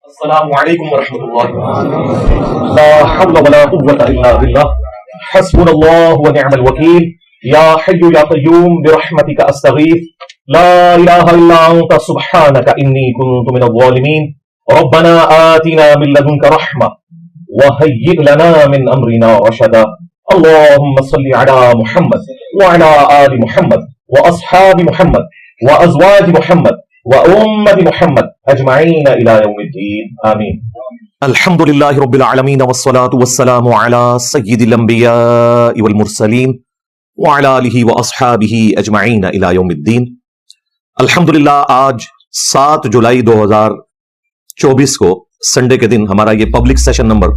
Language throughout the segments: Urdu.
السلام علیکم ورحمۃ اللہ لا حول ولا قوة الا باللہ حسبنا اللہ ونعم الوکیل یا حی یا قیوم برحمتک استغیث لا الہ الا انت سبحانک انی کنت من الظالمین ربنا آتنا من لدنک رحمة وهیئ لنا من امرنا رشدا اللهم صل علی محمد وعلى آل محمد واصحاب محمد وازواج محمد وأمة محمد أجمعين إلى يوم الدين آمين الحمد لله رب العالمين والصلاة والسلام على سيد الأنبياء والمرسلين وعلى آله وأصحابه أجمعين إلى يوم الدين الحمد للہ آج 7 جولائی 2024 کو سنڈے کے دن ہمارا یہ پبلک سیشن نمبر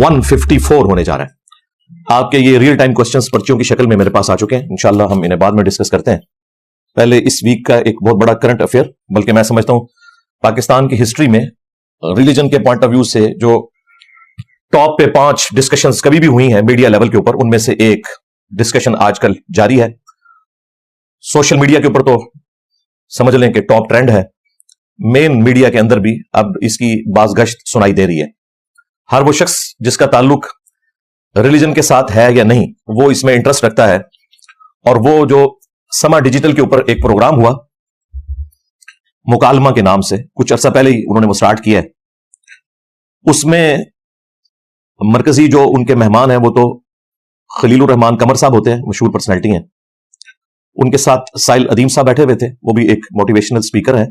154 ہونے جا رہا ہے۔ آپ کے یہ ریئل ٹائم کوسچنز پرچیوں کی شکل میں میرے پاس آ چکے ہیں، انشاءاللہ ہم انہیں بعد میں ڈسکس کرتے ہیں۔ پہلے اس ویک کا ایک بہت بڑا کرنٹ افیئر، بلکہ میں سمجھتا ہوں پاکستان کی ہسٹری میں ریلیجن کے پوائنٹ آف ویو سے جو ٹاپ پہ 5 ڈسکشنز کبھی بھی ہوئی ہیں میڈیا لیول کے اوپر، ان میں سے ایک ڈسکشن آج کل جاری ہے۔ سوشل میڈیا کے اوپر تو سمجھ لیں کہ ٹاپ ٹرینڈ ہے، مین میڈیا کے اندر بھی اب اس کی بازگشت سنائی دے رہی ہے۔ ہر وہ شخص جس کا تعلق ریلیجن کے ساتھ ہے یا نہیں، وہ اس میں انٹرسٹ رکھتا ہے، اور وہ جو سما ڈیجیٹل کے اوپر ایک پروگرام ہوا مکالمہ کے نام سے، کچھ عرصہ پہلے ہی انہوں نے وہ سٹارٹ کیا ہے۔ اس میں مرکزی جو ان کے مہمان ہیں وہ تو خلیل الرحمان قمر صاحب ہوتے ہیں، مشہور پرسنالٹی ہیں۔ ان کے ساتھ سائل ادیم صاحب بیٹھے ہوئے تھے، وہ بھی ایک موٹیویشنل سپیکر ہیں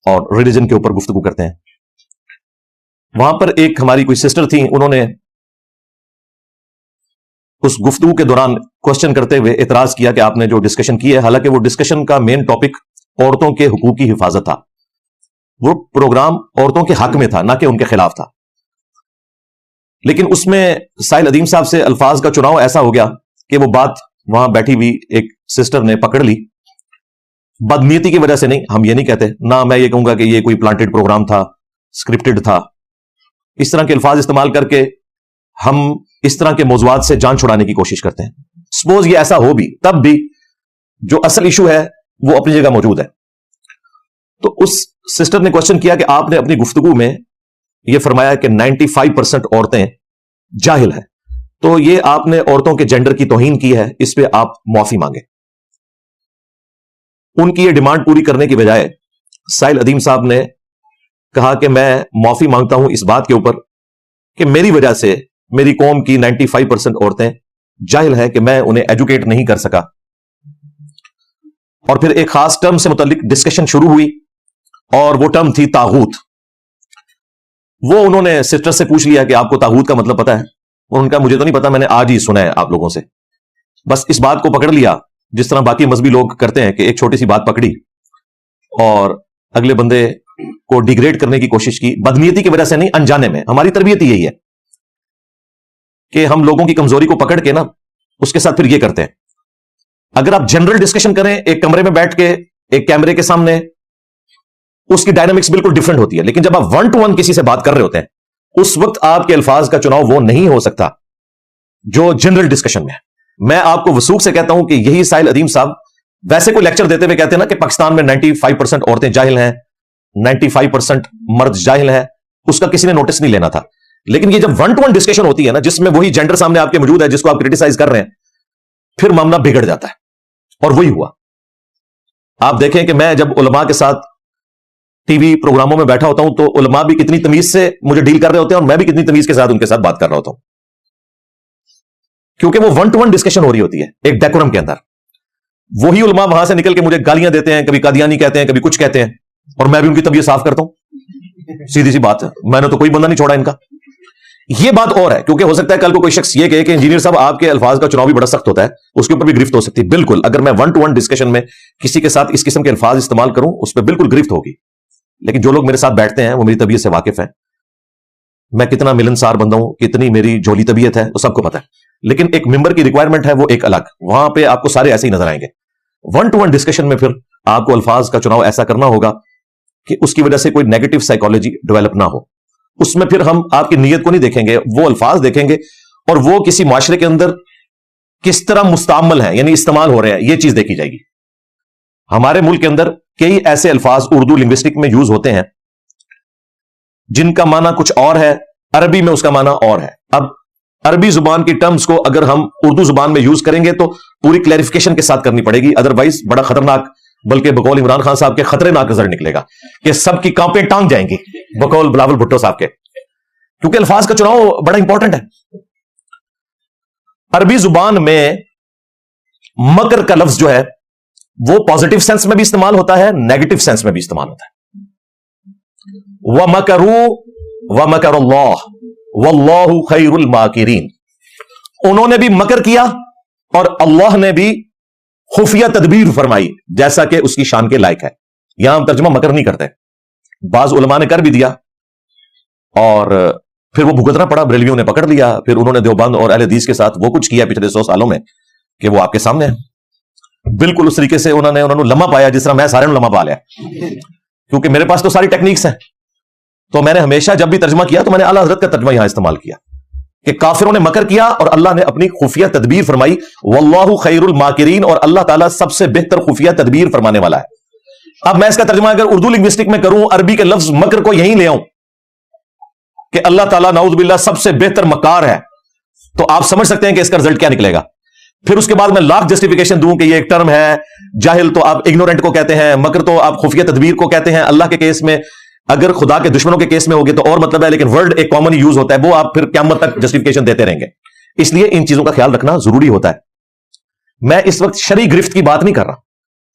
اور ریلیجن کے اوپر گفتگو کرتے ہیں۔ وہاں پر ایک ہماری کوئی سسٹر تھیں، انہوں نے اس گفتگو کے دوران کوسچن کرتے ہوئے اعتراض کیا کہ آپ نے جو ڈسکشن کی ہے، حالانکہ وہ ڈسکشن کا مین ٹاپک عورتوں کے حقوق کی حفاظت تھا، وہ پروگرام عورتوں کے حق میں تھا نہ کہ ان کے خلاف تھا، لیکن اس میں سائل ادیم صاحب سے الفاظ کا چناؤ ایسا ہو گیا کہ وہ بات وہاں بیٹھی ہوئی ایک سسٹر نے پکڑ لی۔ بدنیتی کی وجہ سے نہیں، ہم یہ نہیں کہتے، نہ میں یہ کہوں گا کہ یہ کوئی پلانٹڈ پروگرام تھا، سکرپٹڈ تھا۔ اس طرح کے الفاظ استعمال کر کے ہم اس طرح کے موضوعات سے جان چھڑانے کی کوشش کرتے ہیں۔ سپوز یہ ایسا ہو بھی، تب بھی جو اصل ایشو ہے وہ اپنی جگہ موجود ہے۔ تو اس سسٹر نے کوشچن کیا کہ آپ نے اپنی گفتگو میں یہ فرمایا کہ 95% عورتیں جاہل ہیں، تو یہ آپ نے عورتوں کے جینڈر کی توہین کی ہے، اس پہ آپ معافی مانگیں۔ ان کی یہ ڈیمانڈ پوری کرنے کی بجائے سائل ادیم صاحب نے کہا کہ میں معافی مانگتا ہوں اس بات کے اوپر کہ میری وجہ سے میری قوم کی 95% عورتیں جاہل ہیں کہ میں انہیں ایجوکیٹ نہیں کر سکا۔ اور پھر ایک خاص ٹرم سے متعلق ڈسکشن شروع ہوئی، اور وہ ٹرم تھی طاغوت۔ وہ انہوں نے سسٹر سے پوچھ لیا کہ آپ کو طاغوت کا مطلب پتا ہے؟ انہوں نے کہا مجھے تو نہیں پتا، میں نے آج ہی سنا ہے آپ لوگوں سے۔ بس اس بات کو پکڑ لیا جس طرح باقی مذہبی لوگ کرتے ہیں کہ ایک چھوٹی سی بات پکڑی اور اگلے بندے کو ڈیگریڈ کرنے کی کوشش کی، بدنیتی کی وجہ سے نہیں، انجانے میں۔ ہماری تربیت یہی ہے کہ ہم لوگوں کی کمزوری کو پکڑ کے نا اس کے ساتھ پھر یہ کرتے ہیں۔ اگر آپ جنرل ڈسکشن کریں ایک کمرے میں بیٹھ کے ایک کیمرے کے سامنے، اس کی ڈائنامکس بالکل ڈیفرنٹ ہوتی ہے، لیکن جب آپ 1 to 1 کسی سے بات کر رہے ہوتے ہیں اس وقت آپ کے الفاظ کا چناؤ وہ نہیں ہو سکتا جو جنرل ڈسکشن میں ہے۔ میں آپ کو وثوق سے کہتا ہوں کہ یہی سائل ادیم صاحب ویسے کوئی لیکچر دیتے ہوئے کہتے ہیں نا کہ پاکستان میں 95% عورتیں جاہل ہیں، 95% مرد جاہل ہیں، اس کا کسی نے نوٹس نہیں لینا تھا۔ لیکن یہ جب 1 to 1 ڈسکشن ہوتی ہے نا، جس میں وہی جینڈر سامنے آپ کے موجود ہے جس کو آپ کرٹیسائز کر رہے ہیں، پھر معاملہ بگڑ جاتا ہے، اور وہی ہوا۔ آپ دیکھیں کہ میں جب علماء کے ساتھ ٹی وی پروگراموں میں بیٹھا ہوتا ہوں تو علماء بھی کتنی تمیز سے مجھے ڈیل کر رہے ہوتے ہیں، اور میں بھی کتنی تمیز کے ساتھ ان کے ساتھ بات کر رہا ہوتا ہوں، کیونکہ وہ 1 to 1 ڈسکشن ہو رہی ہوتی ہے ایک ڈیکورم کے اندر۔ وہی علماء وہاں سے نکل کے مجھے گالیاں دیتے ہیں، کبھی قادیانی کہتے ہیں، کبھی کچھ کہتے ہیں، اور میں بھی ان کی طبیعت صاف کرتا ہوں۔ سیدھی سی بات ہے، میں نے تو کوئی بندہ نہیں چھوڑا ان کا۔ یہ بات اور ہے، کیونکہ ہو سکتا ہے کل کو کوئی شخص یہ کہے کہ انجینئر صاحب آپ کے الفاظ کا چناؤ بھی بڑا سخت ہوتا ہے، اس کے اوپر بھی گرفت ہو سکتی ہے۔ بالکل، اگر میں 1 to 1 ڈسکشن میں کسی کے ساتھ اس قسم کے الفاظ استعمال کروں اس پہ بالکل گرفت ہوگی، لیکن جو لوگ میرے ساتھ بیٹھتے ہیں وہ میری طبیعت سے واقف ہیں، میں کتنا ملنسار بندہ ہوں، کتنی میری جھولی طبیعت ہے، وہ سب کو پتا ہے۔ لیکن ایک ممبر کی ریکوائرمنٹ ہے وہ ایک الگ، وہاں پہ آپ کو سارے ایسے ہی نظر آئیں گے۔ 1 to 1 ڈسکشن میں پھر آپ کو الفاظ کا چناؤ ایسا کرنا ہوگا کہ اس کی وجہ سے کوئی نیگیٹو سائیکالوجی ڈیولپ نہ ہو۔ اس میں پھر ہم آپ کی نیت کو نہیں دیکھیں گے، وہ الفاظ دیکھیں گے، اور وہ کسی معاشرے کے اندر کس طرح مستعمل ہیں، یعنی استعمال ہو رہے ہیں، یہ چیز دیکھی جائے گی۔ ہمارے ملک کے اندر کئی ایسے الفاظ اردو لنگوسٹک میں یوز ہوتے ہیں جن کا معنی کچھ اور ہے، عربی میں اس کا معنی اور ہے. اب عربی زبان کی ٹرمز کو اگر ہم اردو زبان میں یوز کریں گے تو پوری کلیریفیکیشن کے ساتھ کرنی پڑے گی، ادروائز بڑا خطرناک، بلکہ بقول عمران خان صاحب کے خطرے ناک نظر نکلے گا کہ سب کی کانپیں ٹانگ جائیں گی بقول بلاول بھٹو صاحب کے، کیونکہ الفاظ کا چناؤ بڑا امپورٹنٹ ہے. عربی زبان میں مکر کا لفظ جو ہے وہ پازیٹو سینس میں بھی استعمال ہوتا ہے، نیگیٹو سینس میں بھی استعمال ہوتا ہے. وَمَكَرُوا وَمَكَرَ اللَّهُ وَاللَّهُ خَيْرُ الْمَاكِرِينَ، انہوں نے بھی مکر کیا اور اللہ نے بھی خفیہ تدبیر فرمائی جیسا کہ اس کی شان کے لائق ہے. یہاں ہم ترجمہ مکر نہیں کرتے، بعض علماء نے کر بھی دیا اور پھر وہ بھگتنا پڑا، بریلویوں نے پکڑ لیا، پھر انہوں نے دیوبند اور اہل حدیث کے ساتھ وہ کچھ کیا پچھلے 100 سالوں میں کہ وہ آپ کے سامنے ہے. بالکل اس طریقے سے انہوں نے لمحہ پایا جس طرح میں سارے لمحہ پا لیا، کیونکہ میرے پاس تو ساری ٹیکنیکس ہیں. تو میں نے ہمیشہ جب بھی ترجمہ کیا تو میں نے اعلیٰ حضرت کا ترجمہ یہاں استعمال کیا کہ کافروں نے مکر کیا اور اللہ نے اپنی خفیہ تدبیر فرمائی. واللہ خیر الماکرین، اور اللہ تعالیٰ سب سے بہتر خفیہ تدبیر فرمانے والا ہے. اب میں اس کا ترجمہ اگر اردو لنگوسٹک میں کروں، عربی کے لفظ مکر کو یہیں لے آؤں کہ اللہ تعالیٰ نعوذ باللہ سب سے بہتر مکار ہے، تو آپ سمجھ سکتے ہیں کہ اس کا رزلٹ کیا نکلے گا. پھر اس کے بعد میں لاکھ جسٹیفیکیشن دوں کہ یہ ایک ٹرم ہے، جاہل تو آپ اگنورنٹ کو کہتے ہیں، مکر تو آپ خفیہ تدبیر کو کہتے ہیں. اللہ کے کیس میں اگر خدا کے دشمنوں کے کیس میں ہوگے تو اور مطلب ہے، لیکن ورڈ ایک کامن یوز ہوتا ہے، وہ آپ پھر قیامت تک جسٹیفیکیشن دیتے رہیں گے. اس لیے ان چیزوں کا خیال رکھنا ضروری ہوتا ہے. میں اس وقت شرعی گرفت کی بات نہیں کر رہا.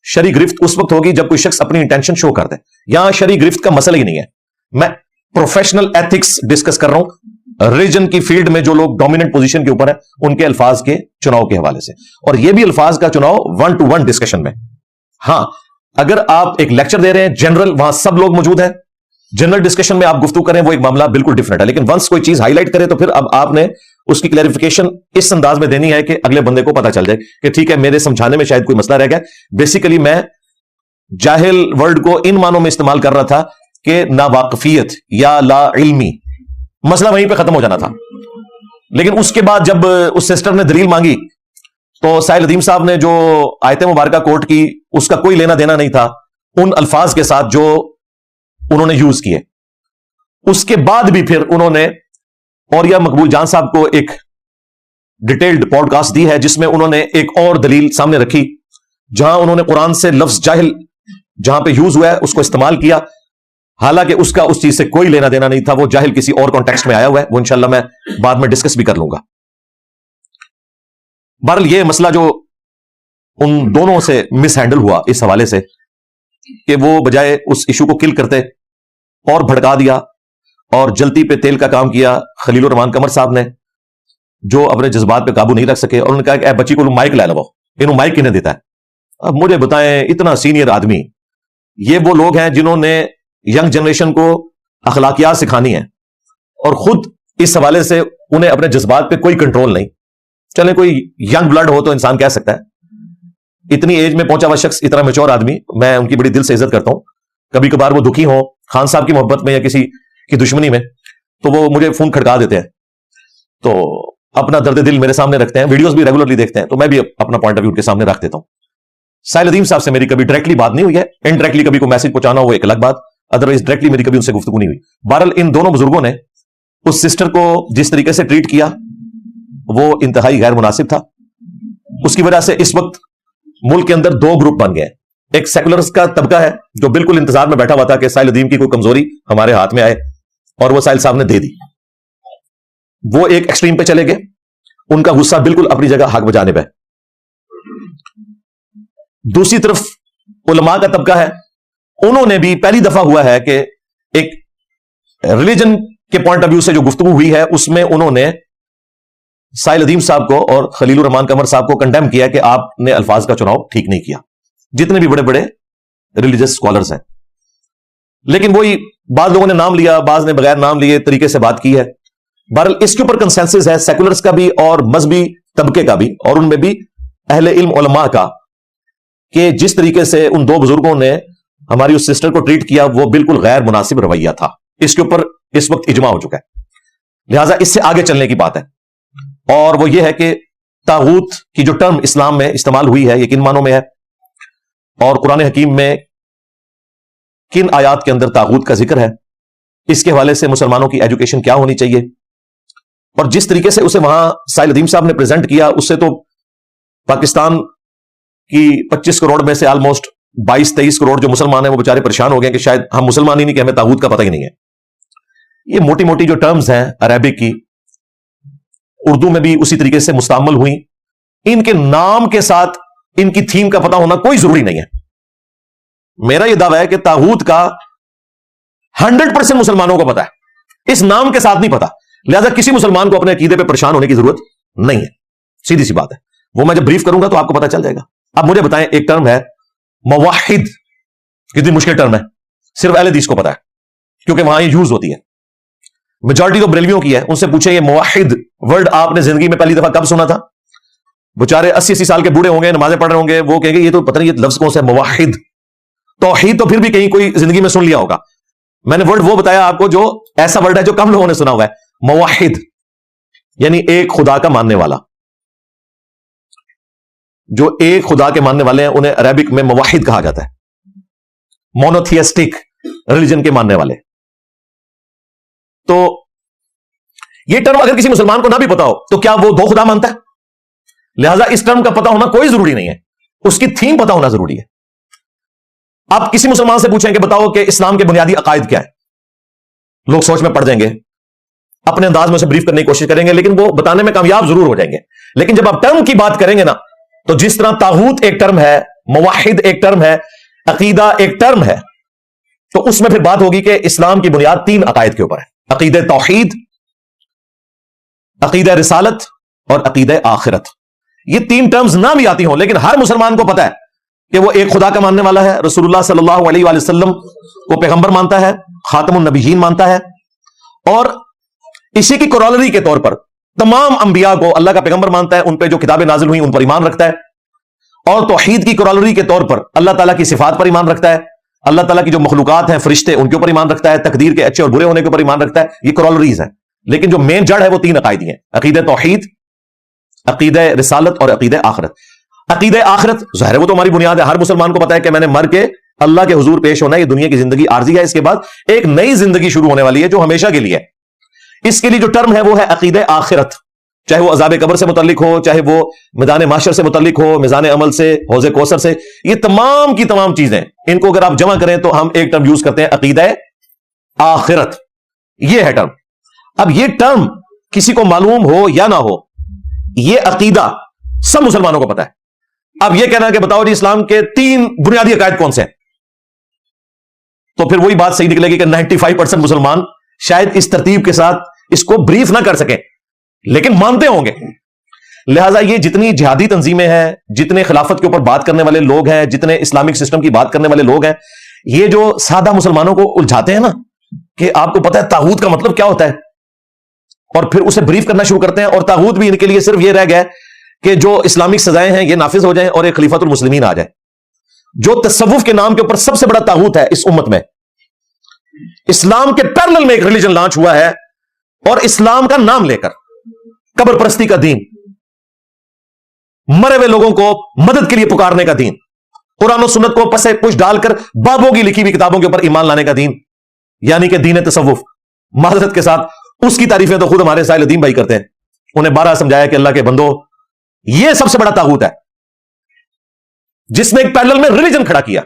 شرعی گرفت اس وقت ہوگی جب کوئی شخص اپنی انٹینشن شو کر دے. یہاں شرعی گرفت کا مسئلہ ہی نہیں ہے. میں پروفیشنل ایتھکس ڈسکس کر رہا ہوں، ریلیجن کی فیلڈ میں جو لوگ ڈومیننٹ پوزیشن کے اوپر ہیں ان کے الفاظ کے چناؤ کے حوالے سے، اور یہ بھی الفاظ کا چناؤ 1 to 1 ڈسکشن میں. ہاں اگر آپ ایک لیکچر دے رہے ہیں جنرل، وہاں سب لوگ موجود ہیں، جنرل ڈسکشن میں آپ گفتگو کریں وہ ایک معاملہ بالکل ڈفرنٹ ہے. لیکن ونس کوئی چیز ہائی لائٹ کرے تو پھر اب آپ نے اس کی کلیریفیکیشن اس انداز میں دینی ہے کہ اگلے بندے کو پتا چل جائے کہ ٹھیک ہے میرے سمجھانے میں شاید کوئی مسئلہ رہ گیا. بیسیکلی میں جاہل ورڈ کو ان معنوں میں استعمال کر رہا تھا کہ ناواقفیت یا لا علمی، مسئلہ وہیں پہ ختم ہو جانا تھا. لیکن اس کے بعد جب اس سسٹر نے دلیل مانگی تو ساحل ندیم صاحب نے جو آیت مبارکہ کوٹ کی اس کا کوئی لینا دینا نہیں تھا ان الفاظ کے ساتھ جو انہوں نے یوز کیے. اس کے بعد بھی پھر انہوں نے اوریا مقبول جان صاحب کو ایک ڈیٹیلڈ پوڈ کاسٹ دی ہے جس میں انہوں نے ایک اور دلیل سامنے رکھی، جہاں انہوں نے قرآن سے لفظ جاہل جہاں پہ یوز ہوا ہے اس کو استعمال کیا، حالانکہ اس کا اس چیز سے کوئی لینا دینا نہیں تھا. وہ جاہل کسی اور کانٹیکسٹ میں آیا ہوا ہے، وہ انشاءاللہ میں بعد میں ڈسکس بھی کر لوں گا. بہرحال یہ مسئلہ جو ان دونوں سے مس ہینڈل ہوا اس حوالے سے کہ وہ بجائے اس ایشو کو کل کرتے اور بھڑکا دیا اور جلتی پہ تیل کا کام کیا خلیل الرحمان قمر صاحب نے، جو اپنے جذبات پہ قابو نہیں رکھ سکے. اور انہوں نے کہا کہ اے بچی کو مائک لے لو، انہوں مائک کنہیں دیتا ہے. اب مجھے بتائیں اتنا سینئر آدمی، یہ وہ لوگ ہیں جنہوں نے ینگ جنریشن کو اخلاقیات سکھانی ہے اور خود اس حوالے سے انہیں اپنے جذبات پہ کوئی کنٹرول نہیں. چلیں کوئی ینگ بلڈ ہو تو انسان کہہ سکتا ہے، اتنی ایج میں پہنچا ہوا شخص، اتنا میچور آدمی، میں ان کی بڑی دل سے عزت کرتا ہوں. کبھی کبھار وہ دکھی ہوں خان صاحب کی محبت میں یا کسی کی دشمنی میں تو وہ مجھے فون کھڑکا دیتے ہیں، تو اپنا درد دل میرے سامنے رکھتے ہیں، ویڈیوز بھی ریگولرلی دیکھتے ہیں، تو میں بھی اپنا پوائنٹ آف ویو ان کے سامنے رکھ دیتا ہوں. ساحل ندیم صاحب سے میری کبھی ڈائریکٹلی بات نہیں ہوئی ہے، انڈائریکٹلی کبھی کوئی میسج پہنچانا وہ ایک الگ بات، ادروائز ڈائریکٹلی میری کبھی ان سے گفتگو نہیں ہوئی. بہرحال ان دونوں بزرگوں نے اس سسٹر کو جس طریقے سے ٹریٹ کیا وہ انتہائی غیر مناسب تھا. اس کی وجہ سے اس وقت ملک کے اندر دو گروپ بن گئے. ایک سیکولرز کا طبقہ ہے جو بالکل انتظار میں بیٹھا ہوا تھا کہ ساحل ندیم کی کوئی کمزوری ہمارے ہاتھ میں آئے، اور وہ ساحل صاحب نے دے دی. وہ ایک ایکسٹریم پہ چلے گئے، ان کا غصہ بالکل اپنی جگہ حق بجانے پہ. دوسری طرف علماء کا طبقہ ہے، انہوں نے بھی پہلی دفعہ ہوا ہے کہ ایک ریلیجن کے پوائنٹ آف ویو سے جو گفتگو ہوئی ہے اس میں انہوں نے ساحل ندیم صاحب کو اور خلیل الرحمان قمر صاحب کو کنڈیم کیا کہ آپ نے الفاظ کا چناؤ ٹھیک نہیں کیا، جتنے بھی بڑے بڑے ریلیجس اسکالرز ہیں. لیکن وہی بعض لوگوں نے نام لیا، بعض نے بغیر نام لیے طریقے سے بات کی ہے. بہرحال اس کے اوپر کنسنسس ہے سیکولرز کا بھی اور مذہبی طبقے کا بھی، اور ان میں بھی اہل علم علماء کا، کہ جس طریقے سے ان دو بزرگوں نے ہماری اس سسٹر کو ٹریٹ کیا وہ بالکل غیر مناسب رویہ تھا. اس کے اوپر اس وقت اجماع ہو چکا ہے، لہٰذا اس سے آگے چلنے کی بات ہے. اور وہ یہ ہے کہ طاغوت کی جو ٹرم اسلام میں استعمال ہوئی ہے یہ کن معنوں میں ہے، اور قرآن حکیم میں کن آیات کے اندر طاغوت کا ذکر ہے، اس کے حوالے سے مسلمانوں کی ایجوکیشن کیا ہونی چاہیے، اور جس طریقے سے اسے وہاں سائل ادیم صاحب نے پریزنٹ کیا، اس سے تو پاکستان کی 25 کروڑ میں سے آلموسٹ 22-23 کروڑ جو مسلمان ہیں وہ بیچارے پریشان ہو گئے کہ شاید ہم مسلمان ہی نہیں، کہ ہمیں طاغوت کا پتہ ہی نہیں ہے۔ یہ موٹی موٹی جو ٹرمز ہیں عربک کی، اردو میں بھی اسی طریقے سے مستعمل ہوئی، ان کے نام کے ساتھ ان کی تھیم کا پتہ ہونا کوئی ضروری نہیں ہے۔ میرا یہ دعویٰ ہے کہ طاغوت کا 100% مسلمانوں کو پتا ہے، اس نام کے ساتھ نہیں پتا، لہذا کسی مسلمان کو اپنے عقیدے پہ پریشان ہونے کی ضرورت نہیں ہے، سیدھی سی بات ہے۔ وہ میں جب بریف کروں گا تو آپ کو پتا چل جائے گا۔ اب مجھے بتائیں، ایک ٹرم ہے موحد، کتنی مشکل ٹرم ہے، صرف اہل حدیث کو پتا ہے کیونکہ وہاں یہ یوز ہوتی ہے، میجورٹی تو بریلویوں کی ہے۔ ان سے پوچھیں یہ موحد ورڈ آپ نے زندگی میں پہلی دفعہ کب سنا تھا؟ بیچارے 80 سال کے بوڑھے ہوں گے، نمازیں پڑھ رہے ہوں گے، وہ کہیں گے یہ تو پتہ نہیں یہ لفظ کون سا ہے موحد۔ توحید تو پھر بھی کہیں کوئی زندگی میں سن لیا ہوگا۔ میں نے ورڈ وہ بتایا آپ کو جو ایسا ورڈ ہے جو کم لوگوں نے سنا ہوا ہے، موحد یعنی ایک خدا کا ماننے والا۔ جو ایک خدا کے ماننے والے ہیں انہیں عربک میں موحد کہا جاتا ہے، مونوتھیسٹک ریلیجن کے ماننے والے۔ تو یہ ٹرم اگر کسی مسلمان کو نہ بھی پتا ہو تو کیا وہ دو خدا مانتا ہے؟ لہذا اس ٹرم کا پتا ہونا کوئی ضروری نہیں ہے، اس کی تھیم پتا ہونا ضروری ہے۔ آپ کسی مسلمان سے پوچھیں کہ بتاؤ کہ اسلام کے بنیادی عقائد کیا ہے، لوگ سوچ میں پڑ جائیں گے، اپنے انداز میں اسے بریف کرنے کی کوشش کریں گے، لیکن وہ بتانے میں کامیاب ضرور ہو جائیں گے۔ لیکن جب آپ ٹرم کی بات کریں گے نا، تو جس طرح طاغوت ایک ٹرم ہے، موحد ایک ٹرم ہے، عقیدہ ایک ٹرم ہے، تو اس میں پھر بات ہوگی کہ اسلام کی بنیاد 3 عقائد کے اوپر ہے، عقیدہ توحید، عقیدہ رسالت اور عقیدہ آخرت۔ یہ 3 ٹرمز نہ بھی آتی ہوں لیکن ہر مسلمان کو پتا ہے کہ وہ ایک خدا کا ماننے والا ہے، رسول اللہ صلی اللہ علیہ وآلہ وسلم کو پیغمبر مانتا ہے، خاتم النبیین مانتا ہے، اور اسی کی کورالری کے طور پر تمام انبیاء کو اللہ کا پیغمبر مانتا ہے، ان پہ جو کتابیں نازل ہوئی ان پر ایمان رکھتا ہے، اور توحید کی کورالری کے طور پر اللہ تعالیٰ کی صفات پر ایمان رکھتا ہے، اللہ تعالیٰ کی جو مخلوقات ہیں فرشتے ان کے اوپر ایمان رکھتا ہے، تقدیر کے اچھے اور برے ہونے کے اوپر ایمان رکھتا ہے۔ یہ کورالریز ہیں، لیکن جو مین جڑ ہے وہ 3 عقائد ہیں، عقیدہ توحید، عقیدہ رسالت اور عقیدہ آخرت۔ عقیدہ آخرت ظاہر ہے وہ تو ہماری بنیاد ہے، ہر مسلمان کو پتا ہے کہ میں نے مر کے اللہ کے حضور پیش ہونا ہے، یہ دنیا کی زندگی عارضی ہے، اس کے بعد ایک نئی زندگی شروع ہونے والی ہے جو ہمیشہ کے لیے ہے۔ اس کے لیے جو ٹرم ہے وہ ہے عقیدہ آخرت، چاہے وہ عذاب قبر سے متعلق ہو، چاہے وہ میدان محشر سے متعلق ہو، میزان عمل سے، حوض کوثر سے، یہ تمام کی تمام چیزیں ان کو اگر آپ جمع کریں تو ہم ایک ٹرم یوز کرتے ہیں، عقیدہ آخرت۔ یہ ہے ٹرم۔ اب یہ ٹرم کسی کو معلوم ہو یا نہ ہو، یہ عقیدہ سب مسلمانوں کو پتا ہے۔ اب یہ کہنا کہ بتاؤ جی اسلام کے 3 بنیادی عقائد کون سے ہیں، تو پھر وہی بات صحیح نکلے گی کہ 95% مسلمان شاید اس ترتیب کے ساتھ اس کو بریف نہ کر سکیں لیکن مانتے ہوں گے۔ لہٰذا یہ جتنی جہادی تنظیمیں ہیں، جتنے خلافت کے اوپر بات کرنے والے لوگ ہیں، جتنے اسلامک سسٹم کی بات کرنے والے لوگ ہیں، یہ جو سادہ مسلمانوں کو الجھاتے ہیں نا کہ آپ کو پتا ہے طاغوت کا مطلب کیا ہوتا ہے، اور پھر اسے بریف کرنا شروع کرتے ہیں، اور طاغوت بھی ان کے لیے صرف یہ رہ گیا کہ جو اسلامک سزائیں ہیں یہ نافذ ہو جائیں اور ایک خلیفۃ المسلمین آ جائے۔ جو تصوف کے نام کے اوپر سب سے بڑا طاغوت ہے اس امت میں، اسلام کے پیرلل میں ایک ریلیجن لانچ ہوا ہے، اور اسلام کا نام لے کر قبر پرستی کا دین، مرے ہوئے لوگوں کو مدد کے لیے پکارنے کا دین، قرآن و سنت کو پسے پش ڈال کر بابوں کی لکھی ہوئی کتابوں کے اوپر ایمان لانے کا دین، یعنی کہ دین تصوف۔ معذرت کے ساتھ اس کی تعریفیں تو خود ہمارے سائل الدین بھائی کرتے ہیں، انہیں 12 سمجھایا کہ اللہ کے بندو یہ سب سے بڑا طاغوت ہے جس نے ایک پیرلل میں ریلیجن کھڑا کیا۔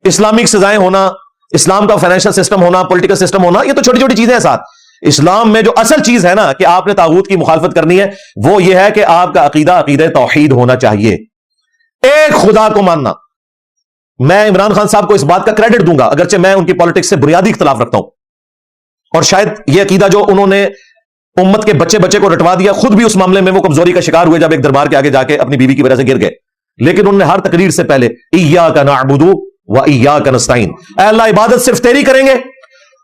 اسلامک سزائیں ہونا، اسلام کا فائنینشل سسٹم ہونا، پولیٹیکل سسٹم ہونا، یہ تو چھوٹی چھوٹی چیزیں ہیں ساتھ۔ اسلام میں جو اصل چیز ہے نا کہ آپ نے طاغوت کی مخالفت کرنی ہے، وہ یہ ہے کہ آپ کا عقیدہ عقیدہ توحید ہونا چاہیے، ایک خدا کو ماننا۔ میں عمران خان صاحب کو اس بات کا کریڈٹ دوں گا، اگرچہ میں ان کی پالیٹکس سے بنیادی اختلاف رکھتا ہوں، اور شاید یہ عقیدہ جو انہوں نے امت کے بچے بچے کو رٹوا دیا، خود بھی اس معاملے میں وہ کمزوری کا شکار ہوئے جب ایک دربار کے آگے جا کے اپنی بیوی کی وجہ سے گر گئے، لیکن انہوں نے ہر تقریر سے پہلے ایاک نعبد و ایاک نستعین، اے اللہ عبادت صرف تیری کریں گے،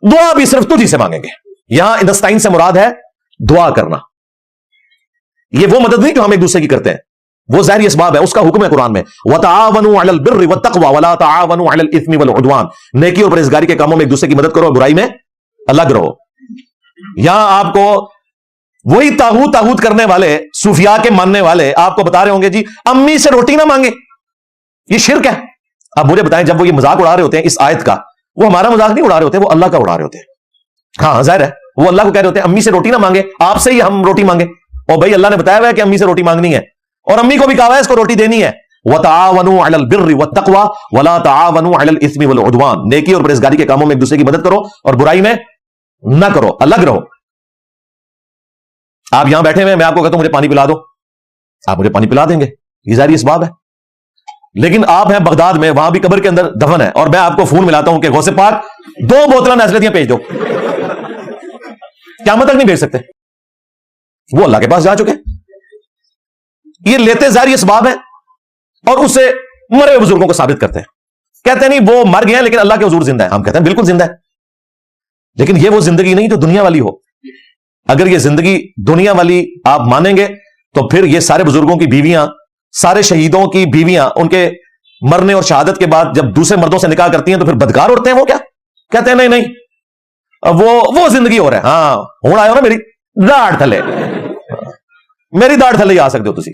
دعا بھی صرف تجھی سے مانگیں گے۔ یہاں نستعین سے مراد ہے دعا کرنا، یہ وہ مدد نہیں جو ہم ایک دوسرے کی کرتے ہیں، وہ ظاہری اسباب ہے، اس کا حکم ہے قرآن میں وَتَعَاوَنُوا عَلَى الْبِرِّ وَالتَّقْوَى وَلَا تَعَاوَنُوا عَلَى الْإِثْمِ وَالْعُدْوَانِ، نیکی اور پرہیزگاری کے کاموں میں ایک دوسرے کی مدد کرو اور برائی میں الگ رہو۔ یہاں آپ کو وہی طاغوت کرنے والے صوفیاء کے ماننے والے آپ کو بتا رہے ہوں گے جی امی سے روٹی نہ مانگے، یہ شرک ہے۔ اب مجھے بتائیں جب وہ یہ مذاق اڑا رہے ہوتے ہیں اس آیت کا وہ ہمارا مذاق نہیں اڑا رہے ہوتے, وہ اللہ کا اڑا رہے ہوتے. ہاں ظاہر ہے, وہ اللہ کو کہہ رہے ہوتے ہیں امی سے روٹی نہ مانگے, آپ سے ہی ہم روٹی مانگے. اور بھائی اللہ نے بتایا ہوا ہے کہ امی سے روٹی مانگنی ہے, اور امی کو بھی کہا ہے اس کو روٹی دینی ہے. وَتَعَاوَنُوا عَلَى الْبِرِّ وَالتَّقْوَى وَلَا تَعَاوَنُوا عَلَى الْإِثْمِ وَالْعُدْوَانِ, نیکی اور پرہیزگاری کے کاموں میں ایک دوسرے کی مدد کرو اور برائی میں نہ کرو, الگ رہو. آپ یہاں بیٹھے ہوئے, میں آپ کو کہتا ہوں مجھے پانی پلا دو, آپ مجھے پانی پلا دیں گے, یہ ظاہری اسباب ہے. لیکن آپ ہیں بغداد میں, وہاں بھی قبر کے اندر دفن ہے, اور میں آپ کو فون ملاتا ہوں کہ غوث پاک 2 بوتلیں نزلتیاں بھیج دو, قیامت تک نہیں بھیج سکتے. وہ اللہ کے پاس جا چکے. یہ لیتے ظاہری اسباب ہیں اور اسے مرے ہوئے بزرگوں کو ثابت کرتے ہیں. کہتے ہیں نہیں وہ مر گئے ہیں لیکن اللہ کے حضور زندہ ہے. ہم کہتے ہیں بالکل زندہ ہے, لیکن یہ وہ زندگی نہیں جو دنیا والی ہو. اگر یہ زندگی دنیا والی آپ مانیں گے تو پھر یہ سارے بزرگوں کی بیویاں, سارے شہیدوں کی بیویاں ان کے مرنے اور شہادت کے بعد جب دوسرے مردوں سے نکاح کرتی ہیں تو پھر بدکار عورتیں ہیں وہ کیا؟ کہتے ہیں نہیں وہ زندگی ہو رہا ہے. ہاں ہوں آئے ہو نا میری داڑھ تھلے, میری داڑھ تھلے ہی آ سکتے ہو تسی.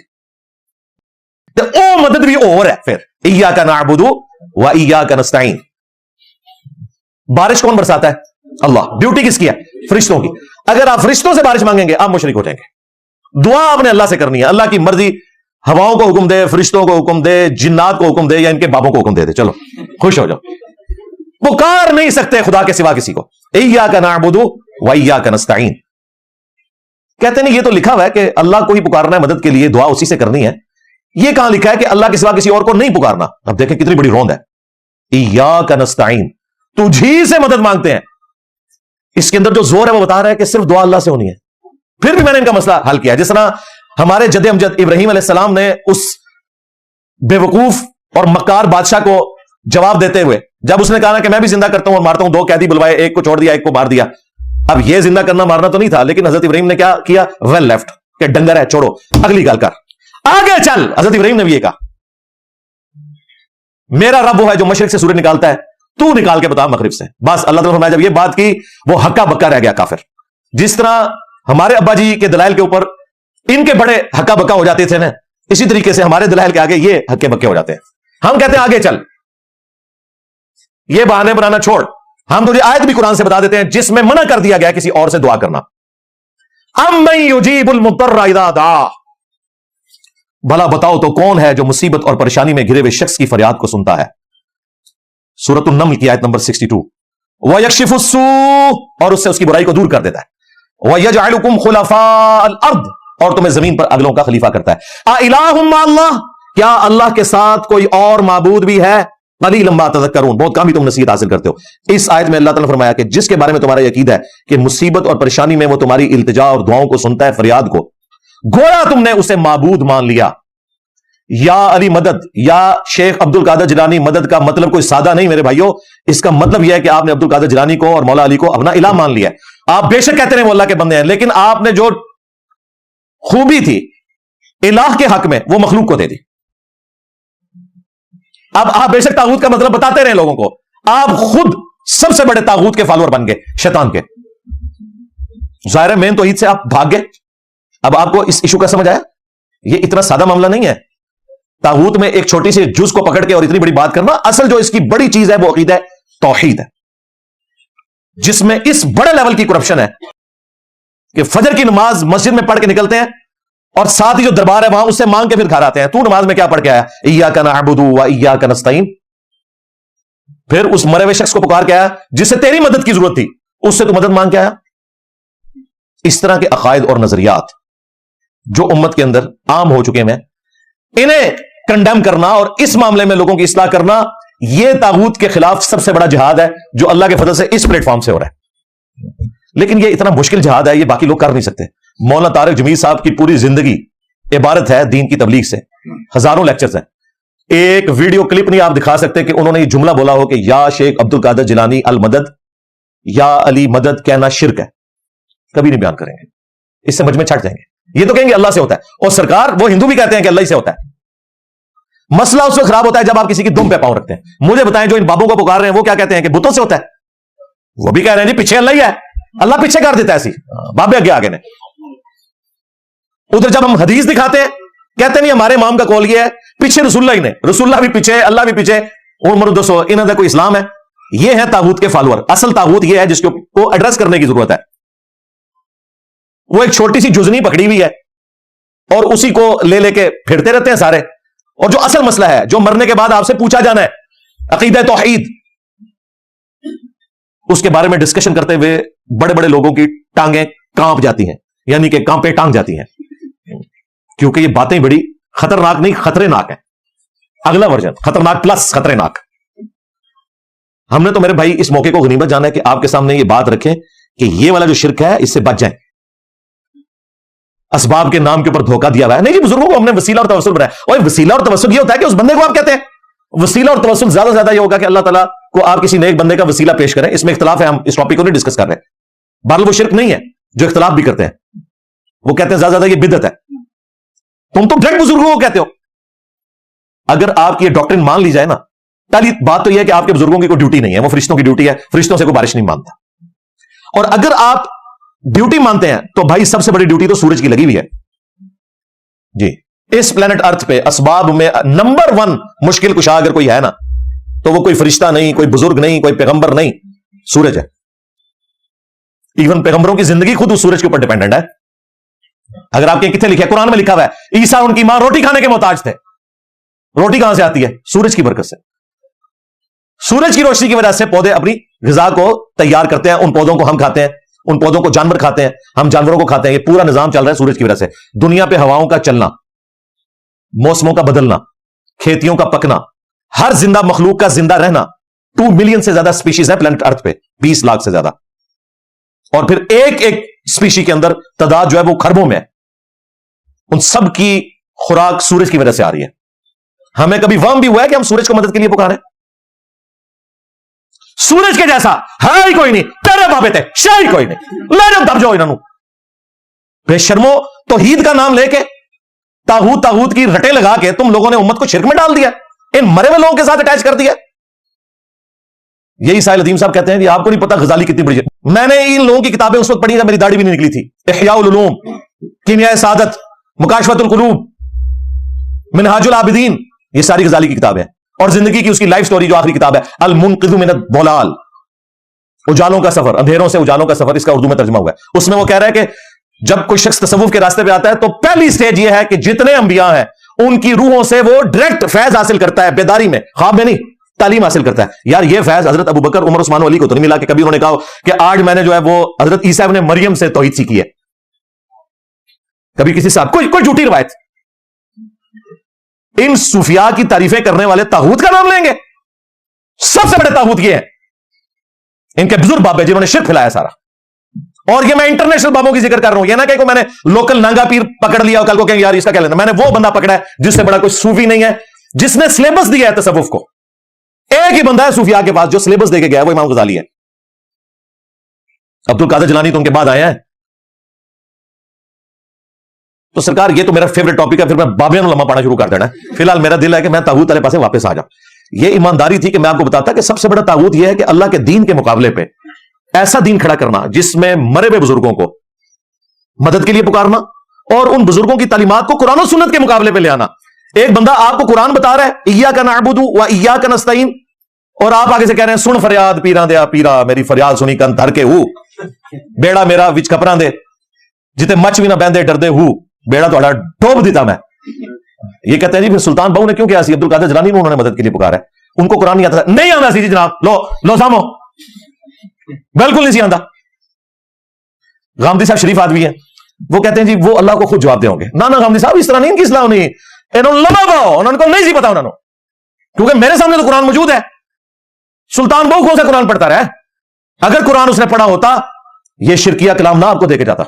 او مدد بھی اور ہے. پھر ایاک نعبد و ایاک نستعین. بارش کون برساتا ہے؟ اللہ. ڈیوٹی کس کی ہے؟ فرشتوں کی. اگر آپ فرشتوں سے بارش مانگیں گے آپ مشرک ہو جائیں گے. دعا آپ نے اللہ سے کرنی ہے, اللہ کی مرضی. ہواؤں کو حکم دے, فرشتوں کو حکم دے, جنات کو حکم دے, یا ان کے بابوں کو حکم دے دے, چلو خوش ہو جاؤ. پکار نہیں سکتے خدا کے سوا کسی کو. ایاک نعبد و ایاک نستعین. کہتے ہیں یہ تو لکھا ہوا ہے کہ اللہ کو ہی پکارنا ہے مدد کے لیے, دعا اسی سے کرنی ہے. یہ کہاں لکھا ہے کہ اللہ کے سوا کسی اور کو نہیں پکارنا؟ اب دیکھیں کتنی بڑی روند ہے. ایاک نستعین, تجھی سے مدد مانگتے ہیں. اس کے اندر جو زور ہے وہ بتا رہا ہے کہ صرف دعا اللہ سے ہونی ہے. پھر بھی میں نے ان کا مسئلہ حل کیا, جس طرح ہمارے جد امجد ابراہیم علیہ السلام نے اس بے وقوف اور مکار بادشاہ کو جواب دیتے ہوئے, جب اس نے کہا کہ میں بھی زندہ کرتا ہوں اور مارتا ہوں, 2 قیدی بلوائے, ایک کو چھوڑ دیا, ایک کو مار دیا. اب یہ زندہ کرنا مارنا تو نہیں تھا, لیکن حضرت ابراہیم نے کیا کیا؟ ویل لیفٹ, کہ ڈنگر ہے چھوڑو, اگلی گل کر, آگے چل. حضرت ابراہیم نے بھی یہ کہا میرا رب وہ ہے جو مشرق سے سورج نکالتا ہے, تو نکال کے بتا مغرب سے. بس اللہ تعالیٰ نے جب یہ بات کی وہ ہکا بکا رہ گیا کافر. جس طرح ہمارے ابا جی کے دلائل کے اوپر ان کے بڑے ہکا بکا ہو جاتے تھے نا, اسی طریقے سے ہمارے دلائل کے آگے یہ ہکے بکے ہو جاتے ہیں. ہم کہتے ہیں آگے چل, یہ بہانے بنانا چھوڑ, ہم تجھے آیت بھی قرآن سے بتا دیتے ہیں جس میں منع کر دیا گیا کسی اور سے دعا کرنا. امن یجیب المضطر اذا دعا, بھلا بتاؤ تو کون ہے جو مصیبت اور پریشانی میں گھرے ہوئے شخص کی فریاد کو سنتا ہے. سورۃ النمل کی آیت نمبر 62. وَيَكْشِفُ السُّوءَ, اور اس سے اس کی برائی کو دور کر دیتا ہے. وَيَجْعَلُكُمْ خُلَفَاءَ الْأَرْضِ, اور تمہیں زمین پر اگلوں کا خلیفہ کرتا ہے. أَإِلَٰهٌ مَّعَ اللَّهِ, کیا اللہ کے ساتھ کوئی اور معبود بھی ہے؟ قَلِيلًا مَّا تَذَكَّرُونَ, بہت کم ہی تم نصیحت حاصل کرتے ہو. اس آیت میں اللہ تعالیٰ نے فرمایا کہ جس کے بارے میں تمہارا عقیدہ ہے کہ مصیبت اور پریشانی میں وہ تمہاری التجا اور دعاؤں کو سنتا ہے, فریاد کو, گویا تم نے اسے معبود مان لیا. یا علی مدد, یا شیخ عبد القادر جیلانی مدد کا مطلب کوئی سادہ نہیں میرے بھائیوں. اس کا مطلب یہ ہے کہ آپ نے عبد القادر جیلانی کو اور مولا علی کو اپنا الہ مان لیا ہے. آپ بے شک کہتے ہیں وہ اللہ کے بندے ہیں, لیکن آپ نے جو خوبی تھی الہ کے حق میں وہ مخلوق کو دے دی. اب آپ بے شک طاغوت کا مطلب بتاتے رہے لوگوں کو, آپ خود سب سے بڑے طاغوت کے فالوور بن گئے, شیطان کے. ظاہر مین توحید سے آپ بھاگ گئے. اب آپ کو اس ایشو کا سمجھ آیا؟ یہ اتنا سادہ معاملہ نہیں ہے طاغوت میں ایک چھوٹی سی جز کو پکڑ کے اور اتنی بڑی بات کرنا. اصل جو اس کی بڑی چیز ہے وہ عقیدہ توحید ہے, جس میں اس بڑے لیول کی کرپشن ہے کہ فجر کی نماز مسجد میں پڑھ کے نکلتے ہیں اور ساتھ ہی جو دربار ہے وہاں اس سے مانگ کے پھر گھر آتے ہیں. تو نماز میں کیا پڑھ کے آیا؟ ایاک نعبد و ایاک نستعین. پھر اس مرے ہوئے شخص کو پکار کے آیا جس سے تیری مدد کی ضرورت تھی, اس سے تو مدد مانگ کے آیا. اس طرح کے عقائد اور نظریات جو امت کے اندر عام ہو چکے ہیں, انہیں کنڈیم کرنا اور اس معاملے میں لوگوں کی اصلاح کرنا, یہ طاغوت کے خلاف سب سے بڑا جہاد ہے جو اللہ کے فضل سے اس پلیٹ فارم سے ہو رہا ہے. لیکن یہ اتنا مشکل جہاد ہے, یہ باقی لوگ کر نہیں سکتے. مولانا طارق جمیل صاحب کی پوری زندگی عبارت ہے دین کی تبلیغ سے, ہزاروں لیکچرز ہیں. ایک ویڈیو کلپ نہیں آپ دکھا سکتے کہ انہوں نے یہ جملہ بولا ہو کہ یا شیخ عبد القادر جیلانی المدد, یا علی مدد کہنا شرک ہے. کبھی نہیں بیان کریں گے, اس سے مجمع چھٹ جائیں گے. یہ تو کہیں گے اللہ سے ہوتا ہے, اور سرکار وہ ہندو بھی کہتے ہیں کہ اللہ ہی سے ہوتا ہے. مسئلہ اس وقت خراب ہوتا ہے جب آپ کسی کی دم پہ پاؤں رکھتے ہیں. مجھے بتائیں جو ان بابوں کو پکار رہے ہیں وہ کیا کہتے ہیں کہ بتوں سے ہوتا ہے؟ وہ بھی کہہ رہے ہیں جی پیچھے اللہ ہی ہے, اللہ پیچھے کر دیتا ہے, ایسی بابے اگے آگے نے. ادھر جب ہم حدیث دکھاتے ہیں کہتے نہیں ہمارے امام کا قول یہ ہے, پیچھے رسول اللہ ہی نے, رسول اللہ بھی پیچھے, اللہ بھی پیچھے. اور مرو دوستو انہوں کا کوئی اسلام ہے؟ یہ ہے طاغوت کے فالوور. اصل طاغوت یہ ہے جس کو ایڈریس کرنے کی ضرورت ہے. وہ ایک چھوٹی سی جزنی پکڑی ہوئی ہے اور اسی کو لے لے کے پھرتے رہتے ہیں سارے. اور جو اصل مسئلہ ہے جو مرنے کے بعد آپ سے پوچھا جانا ہے عقیدہ توحید, اس کے بارے میں ڈسکشن کرتے ہوئے بڑے بڑے لوگوں کی ٹانگیں کانپ جاتی ہیں, یعنی کہ کانپے ٹانگ جاتی ہیں, کیونکہ یہ باتیں بڑی خطرناک نہیں خطرناک ہیں. اگلا ورژن خطرناک پلس خطرناک. ہم نے تو میرے بھائی اس موقع کو غنیمت جانا ہے کہ آپ کے سامنے یہ بات رکھیں کہ یہ والا جو شرک ہے اس سے بچ جائیں. اسباب کے نام کے اوپر دھوکہ دیا ہوا ہے. نہیں جی, بزرگوں کو ہم نے وسیلہ اور توسل بنایا. اور وسیلہ اور توسل یہ ہوتا ہے کہ اس بندے کو آپ کہتے ہیں. وسیلہ اور توسل زیادہ سے زیادہ یہ ہوگا کہ اللہ تعالیٰ کو آپ کسی نیک بندے کا وسیلہ پیش کریں. اس میں اختلاف ہے, ہم اس ٹاپک کو نہیں ڈسکس کر رہے. بہرحال وہ شرک نہیں ہے جو اختلاف بھی کرتے ہیں. وہ کہتے ہیں زیادہ زیادہ یہ بدعت ہے. تم تو ڈائریکٹ بزرگوں کو کہتے ہو. اگر آپ کی یہ ڈاکٹرن مان لی جائے نا, پہلی بات تو یہ ہے کہ آپ کے بزرگوں کی کوئی ڈیوٹی نہیں ہے, وہ فرشتوں کی ڈیوٹی ہے. فرشتوں سے کوئی بارش نہیں مانتا. اور اگر آپ ڈیوٹی مانتے ہیں تو بھائی سب سے بڑی ڈیوٹی تو سورج کی لگی ہوئی ہے جی. اس پلانٹ ارتھ پہ اسباب میں نمبر 1 مشکل کشا اگر کوئی ہے نا تو وہ کوئی فرشتہ نہیں, کوئی بزرگ نہیں, کوئی پیغمبر نہیں, سورج ہے. ایون پیغمبروں کی زندگی خود اس سورج کے اوپر ڈیپینڈنٹ ہے. اگر آپ کے کتنے لکھا ہے, قرآن میں لکھا ہوا ہے عیسیٰ ان کی ماں روٹی کھانے کے محتاج تھے. روٹی کہاں سے آتی ہے؟ سورج کی برکت سے. سورج کی روشنی کی وجہ سے پودے اپنی غذا کو تیار کرتے ہیں. ان پودوں کو ہم کھاتے ہیں, ان پودوں کو جانور کھاتے ہیں, ہم جانوروں کو کھاتے ہیں. یہ پورا نظام چل رہا ہے سورج کی وجہ سے. دنیا پہ ہواؤں کا چلنا, موسموں کا بدلنا, کھیتیوں کا پکنا, ہر زندہ مخلوق کا زندہ رہنا. 2 ملین سے زیادہ سپیشیز ہے پلانٹ ارتھ پہ, 20 لاکھ سے زیادہ. اور پھر ایک ایک سپیشی کے اندر تعداد جو ہے وہ خربوں میں ہے. ان سب کی خوراک سورج کی وجہ سے آ رہی ہے. ہمیں کبھی وہم بھی ہوا ہے کہ ہم سورج کو مدد کے لیے پکارے؟ سورج کے جیسا ہے ہی کوئی نہیں. تیرے بابے تھے شاہی کوئی نہیں. لے جاؤ دب جاؤ انہوں. بے شرمو, توحید کا نام لے کے طاغوت کی رٹے لگا کے تم لوگوں نے امت کو شرک میں ڈال دیا, ان مرے ہوئے لوگوں کے ساتھ اٹیچ کر دیا. یہی ساحل عظیم صاحب کہتے ہیں کہ آپ کو نہیں پتا غزالی کتنی بڑی ہے. میں نے ان لوگوں کی کتابیں اس وقت پڑھی جب میری داڑھی بھی نہیں نکلی تھی. احیاء العلوم, کیمیاء سعادت, مکاشفۃ القلوب, منہاج العابدین, یہ ساری غزالی کی کتابیں ہیں. اور زندگی کی اس کی لائف سٹوری جو آخری کتاب ہے المنقذ من الضلال, اجالوں کا سفر, اندھیروں سے اجالوں کا سفر, اس کا اردو میں ترجمہ ہوا ہے. اس میں وہ کہہ رہا ہے کہ جب کوئی شخص تصوف کے راستے پہ آتا ہے تو پہلی سٹیج یہ ہے کہ جتنے انبیاء ہیں ان کی روحوں سے وہ ڈائریکٹ فیض حاصل کرتا ہے, بیداری میں, خواب میں نہیں, تعلیم حاصل کرتا ہے. یار یہ فیض حضرت ابو بکر, عمر, عثمان و علی کو تو نہیں ملا کہ کبھی انہوں نے کہا کہ آج میں نے جو ہے وہ حضرت عیسیٰ ابن مریم سے توحید سیکھی ہے. کبھی کسی صاحب کوئی جھوٹی روایت. ان صوفیاء کی تعریفیں کرنے والے طاغوت کا نام لیں گے. سب سے بڑے طاغوت یہ ہیں ان کے بزرگ بابے جنہوں نے شرک پھیلایا سارا. اور یہ میں انٹرنیشنل بابوں کی ذکر کر رہا ہوں, یہ نہ کہ میں نے لوکل نانگا پیر پکڑ لیا اور کل کو کہیں یار اس کا کیا لینا. میں نے وہ بندہ پکڑا ہے جس سے بڑا کوئی صوفی نہیں ہے, جس نے سلیبس دیا ہے تصوف کو. ایک ہی بندہ ہے صوفیاء کے پاس جو سلیبس دے کے گیا ہے, وہ امام غزالی ہے. عبد القادر جیلانی تو ان کے بعد آیا ہے. تو سرکار یہ تو میرا فیوریٹ ٹاپک ہے, پھر میں بابیاں لمحہ پڑھنا شروع کر دینا ہے. فی الحال میرا دل ہے کہ میں طاغوت والے پاسے واپس آ جاؤں. یہ ایمانداری تھی کہ میں آپ کو بتاتا کہ سب سے بڑا طاغوت یہ ہے کہ اللہ کے دین کے مقابلے پہ ایسا دین کھڑا کرنا جس میں مرے ہوئے بزرگوں کو مدد کے لیے پکارنا اور ان بزرگوں کی تعلیمات کو قرآن و سنت کے مقابلے پہ لے آنا. ایک بندہ آپ کو قرآن بتا رہا ہے ایاک نعبد و ایاک نستعین, اور آپ آگے سے کہہ رہے ہیں سن فریاد پیراں دیا پیرا, میری فریاد سنی کن دھر کے ہو, بیڑا میرا وچ کپڑاں دے, جتے مچ بھی نہ بہندے ڈردے ہو, بیڑا تھوڑا ڈوب دیتا میں. یہ کہتے ہیں جی پھر سلطان بہو نے کیوں کیا سی, عبد القادر جیلانی انہوں نے مدد کے لیے پکارا ہے. ان کو قرآن نہیں آتا تھا. نہیں آتا سی جی جناب, لو سامو, بالکل نہیں سی آتا. غامدی صاحب شریف آدمی ہیں, وہ کہتے ہیں جی وہ اللہ کو خود جواب دے ہوں گے. نہ غامدی صاحب اس طرح نہیں, ان کی اصلاح نہیں, انہوں کو نہیں سی پتا انہوں, کیونکہ میرے سامنے تو قرآن موجود ہے. سلطان بہو کون سا قرآن پڑھتا رہا ہے؟ اگر قرآن اس نے پڑھا ہوتا یہ شرکیہ کلام نہ آپ کو دے کے جاتا.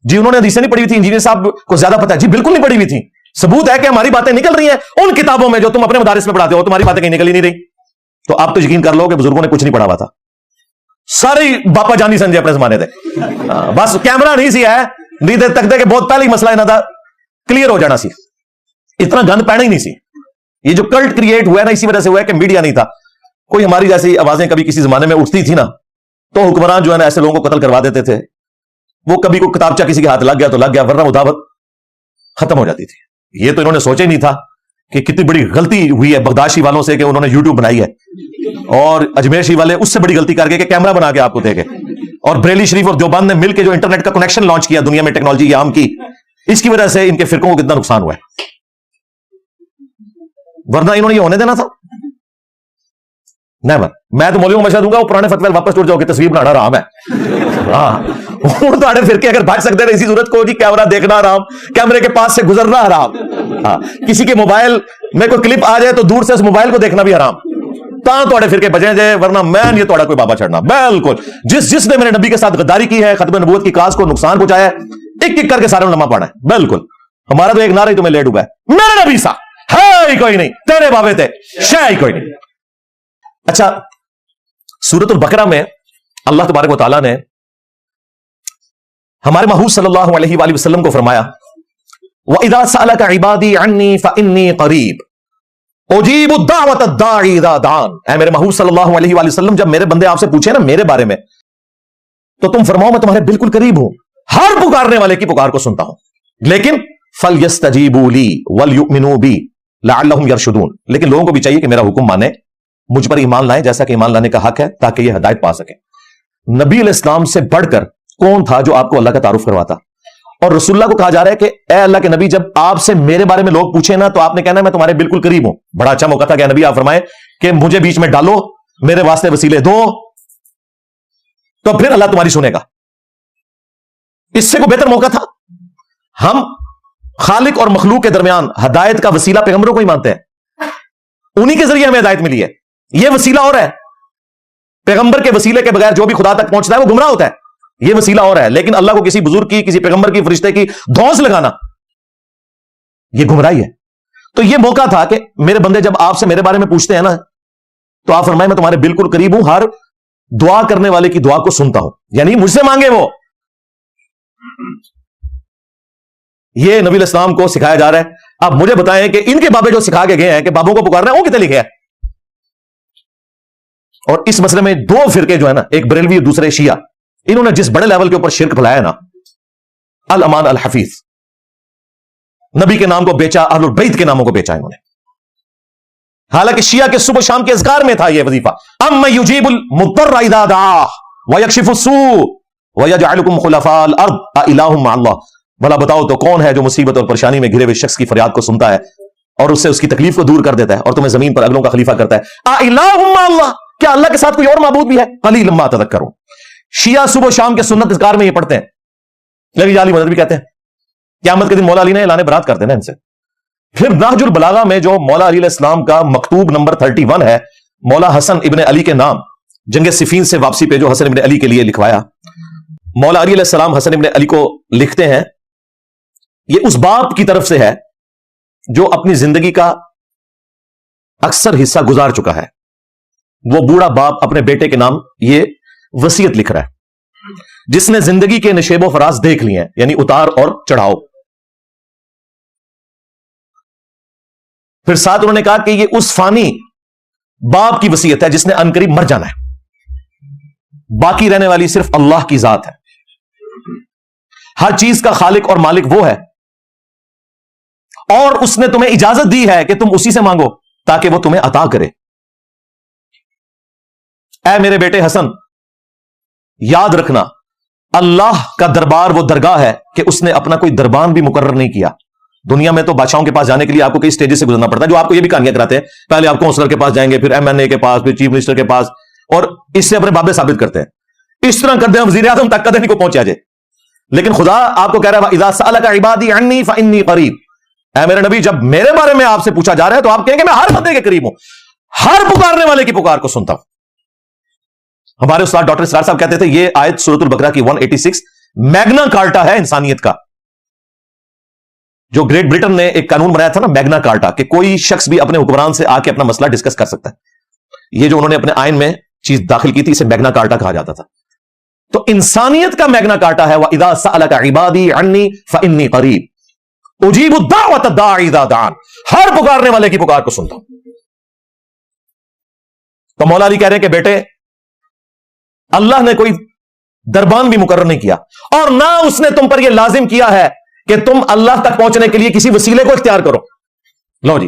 جی انہوں نے حدیثیں نہیں پڑھی ہوئی تھی, انجینئر صاحب کو زیادہ پتا ہے. جی بالکل نہیں پڑھی ہوئی تھی. ثبوت ہے کہ ہماری باتیں نکل رہی ہیں ان کتابوں میں جو تم اپنے مدارس میں پڑھاتے ہو, تمہاری باتیں کہیں نکل ہی نہیں رہی. تو آپ تو یقین کر لو کہ بزرگوں نے کچھ نہیں پڑھا ہوا تھا. سارے باپا جانی سنجے اپنے زمانے تھے. بس کیمرہ نہیں سی ہے, نہیں دے تک دے کہ بہت پہلے ہی مسئلہ انہوں دا کلیئر ہو جانا سی. اتنا گند پینا ہی نہیں سی. یہ جو کلٹ کریٹ ہوا ہے نا, اسی وجہ سے ہوا ہے کہ میڈیا نہیں تھا. کوئی ہماری جیسی آوازیں کبھی کسی زمانے میں اٹھتی تھی نا, تو حکمران جو ہے نا ایسے لوگوں کو قتل کروا دیتے تھے. وہ کبھی کوئی کتابچہ کسی کے ہاتھ لگ گیا تو لگ گیا, ورنہ وہ دعوت ختم ہو جاتی تھی. یہ تو انہوں نے سوچا ہی نہیں تھا کہ کتنی بڑی غلطی ہوئی ہے بغداشی والوں سے کہ انہوں نے یوٹیوب بنائی ہے، اور اجمیرشی والے اس سے بڑی غلطی کر کے کہ کیمرہ بنا کے آپ کو دے گئے، اور بریلی شریف اور دیوبند نے مل کے جو انٹرنیٹ کا کنیکشن لانچ کیا دنیا میں ٹیکنالوجی عام کی، اس کی وجہ سے ان کے فرقوں کو کتنا نقصان ہوا ہے، ورنہ انہوں نے یہ ہونے دینا تھا؟ نہیں، میں تو مولویوں کو مشورہ دوں گا وہ پرانے فتوے واپس ٹوٹ جاؤ کہ تصویر بنانا حرام ہے. ہاں ہوں تو فرقے اگر بچ سکتے ہیں اسی صورت کو جی کیمرہ دیکھنا حرام، کیمرے کے پاس سے گزرنا حرام، ہاں کسی کے موبائل میں کوئی کلپ آ جائے تو دور سے اس موبائل کو دیکھنا بھی حرام، تاں فرقے بچیں جائے، ورنہ میں یہ توڑا کوئی بابا چڑھنا. بالکل جس نے میرے نبی کے ساتھ غداری کی ہے، ختم نبوت کی کاز کو نقصان پہنچایا ہے، ایک ایک کر کے سارے علماء پڑھنا ہے. بالکل ہمارا تو ایک نعرہ ہی تمہیں لے ڈوبا ہے، میرے نبی سا ہے ہی کوئی نہیں، تیرے بابے تھے شے ہی کوئی نہیں. اچھا سورۃ البقرہ میں اللہ تبارک و تعالیٰ نے ہمارے محبوب صلی اللہ علیہ وآلہ وسلم کو فرمایا وَإِذَا سَأَلَكَ عِبَادِي عَنِّي فَإِنِّي قَرِيبٌ أُجِيبُ الدَّعْوَةَ الدَّاعِ إِذَا دَعَانِ. اے میرے محبوب صلی اللہ علیہ وآلہ وسلم جب میرے بندے آپ سے پوچھیں نا میرے بارے میں تو تم فرماؤ میں تمہارے بالکل قریب ہوں، ہر پکارنے والے کی پکار کو سنتا ہوں، لیکن فَلْيَسْتَجِيبُوا لِي وَلْيُؤْمِنُوا بِي لَعَلَّهُمْ يَرْشُدُونَ. لیکن لوگوں کو بھی چاہیے کہ میرا حکم مانے، مجھ پر ایمان لائیں جیسا کہ ایمان لانے کا حق ہے تاکہ یہ ہدایت پا سکیں. نبی علیہ السلام سے بڑھ کر کون تھا جو آپ کو اللہ کا تعارف کرواتا؟ اور رسول اللہ کو کہا جا رہا ہے کہ اے اللہ کے نبی جب آپ سے میرے بارے میں لوگ پوچھیں نا تو آپ نے کہنا ہے میں تمہارے بالکل قریب ہوں. بڑا اچھا موقع تھا کہ نبی آپ فرمائیں کہ مجھے بیچ میں ڈالو، میرے واسطے وسیلے دو، تو پھر اللہ تمہاری سنے گا. اس سے کوئی بہتر موقع تھا؟ ہم خالق اور مخلوق کے درمیان ہدایت کا وسیلہ پیغمبروں کو ہی مانتے ہیں، انہی کے ذریعے ہمیں ہدایت ملی ہے. یہ وسیلہ اور ہے، پیغمبر کے وسیلے کے بغیر جو بھی خدا تک پہنچتا ہے وہ گمراہ ہوتا ہے، یہ وسیلہ اور ہے. لیکن اللہ کو کسی بزرگ کی، کسی پیغمبر کی، فرشتے کی دھونس لگانا یہ گمراہی ہے. تو یہ موقع تھا کہ میرے بندے جب آپ سے میرے بارے میں پوچھتے ہیں نا تو آپ فرمائیں میں تمہارے بالکل قریب ہوں، ہر دعا کرنے والے کی دعا کو سنتا ہوں، یعنی مجھ سے مانگے وہ. یہ نبی علیہ السلام کو سکھایا جا رہا ہے. اب مجھے بتائیں کہ ان کے بابے جو سکھا کے گئے ہیں کہ بابوں کو پکارنا ہے وہ کتنے لکھے ہیں؟ اور اس مسئلے میں دو فرقے جو ہے نا، ایک بریلوی اور دوسرے شیعہ، انہوں نے جس بڑے لیول کے اوپر شرک پھیلایا نا، الامان الحفیظ، نبی کے نام کو بیچا، اہل البیت کے ناموں کو بیچا انہوں نے. حالانکہ شیعہ کے صبح شام کے اذکار میں تھا یہ وظیفہ، اَمَّن يُجِيبُ الْمُضْطَرَّ إِذَا دَعَاهُ وَيَكْشِفُ السُّوءَ وَيَجْعَلُكُمْ خُلَفَاءَ الْأَرْضِ أَإِلَٰهٌ مَّعَ اللَّهِ. بھلا بتاؤ تو کون ہے جو مصیبت اور پریشانی میں گھرے ہوئے شخص کی فریاد کو سنتا ہے اور اس سے اس کی تکلیف کو دور کر دیتا ہے اور تمہیں زمین پر اگلوں کا خلیفہ کرتا ہے. أَإِلَٰهٌ مَّعَ اللَّهِ، کیا اللہ کے ساتھ کوئی اور معبود بھی ہے؟ قلیلا ما تذکرون. شیعہ صبح شام کے سنت اذکار میں یہ پڑھتے ہیں، لیکن جعلی مدد بھی کہتے ہیں. قیامت کے دن مولا علی نے اعلان برات کر دینا ان سے. پھر نہج البلاغہ میں جو مولا علی علیہ السلام کا مکتوب نمبر 31 ہے، مولا حسن ابن علی کے نام، جنگ صفین سے واپسی پہ جو حسن ابن علی کے لیے لکھوایا، مولا علی علیہ السلام حسن ابن علی کو لکھتے ہیں، یہ اس باپ کی طرف سے ہے جو اپنی زندگی کا اکثر حصہ گزار چکا ہے. وہ بوڑھا باپ اپنے بیٹے کے نام یہ وصیت لکھ رہا ہے جس نے زندگی کے نشیب و فراز دیکھ لیے ہیں، یعنی اتار اور چڑھاؤ. پھر ساتھ انہوں نے کہا کہ یہ اس فانی باپ کی وصیت ہے جس نے عنقریب مر جانا ہے، باقی رہنے والی صرف اللہ کی ذات ہے. ہر چیز کا خالق اور مالک وہ ہے، اور اس نے تمہیں اجازت دی ہے کہ تم اسی سے مانگو تاکہ وہ تمہیں عطا کرے. اے میرے بیٹے حسن، یاد رکھنا اللہ کا دربار وہ درگاہ ہے کہ اس نے اپنا کوئی دربان بھی مقرر نہیں کیا. دنیا میں تو بادشاہوں کے پاس جانے کے لیے آپ کو کئی سٹیجز سے گزرنا پڑتا ہے، جو آپ کو یہ بھی کہانیاں کراتے ہیں. پہلے آپ کونسلر کے پاس جائیں گے، پھر ایم این اے کے پاس، پھر چیف منسٹر کے پاس، اور اس سے اپنے بابے ثابت کرتے ہیں. اس طرح کرتے ہیں وزیر اعظم تک کدے نہیں کو پہنچا جائے. لیکن خدا آپ کو کہہ رہا ہے اذا سألک عبادی عنی فانی قریب. اے میرے نبی جب میرے بارے میں آپ سے پوچھا جا رہا ہے تو آپ کہیں گے میں ہر بندے کے قریب ہوں، ہر پکارنے والے کی پکار کو سنتا ہوں. ہمارے استاد ڈاکٹر اسرار صاحب کہتے تھے یہ آیت سورۃ البقرہ کی 186 میگنا کارٹا ہے انسانیت کا. جو گریٹ برٹن نے ایک قانون بنایا تھا نا میگنا کارٹا، کہ کوئی شخص بھی اپنے حکمران سے آ کے اپنا مسئلہ ڈسکس کر سکتا ہے. یہ جو انہوں نے اپنے آئین میں چیز داخل کی تھی اسے میگنا کارٹا کہا جاتا تھا. تو انسانیت کا میگنا کارٹا ہے وَإِذَا سَأَلَكَ عِبَادِي عَنِّي فَإِنِّي قَرِيبٌ أُجِيبُ الدَّعْوَةَ الدَّاعِ إِذَا دَعَانِ. ہر پکارنے والے کی پکار کو سنتا ہوں. تو مولا علی کہہ رہے ہیں کہ بیٹے اللہ نے کوئی دربان بھی مقرر نہیں کیا، اور نہ اس نے تم پر یہ لازم کیا ہے کہ تم اللہ تک پہنچنے کے لیے کسی وسیلے کو اختیار کرو. لو جی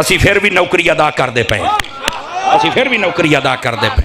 ਅਸੀਂ ਫਿਰ ਵੀ ਨੌਕਰੀ ਅਦਾ ਕਰਦੇ ਪਏ, ਅਸੀਂ ਫਿਰ ਵੀ ਨੌਕਰੀ ਅਦਾ ਕਰਦੇ ਪਏ।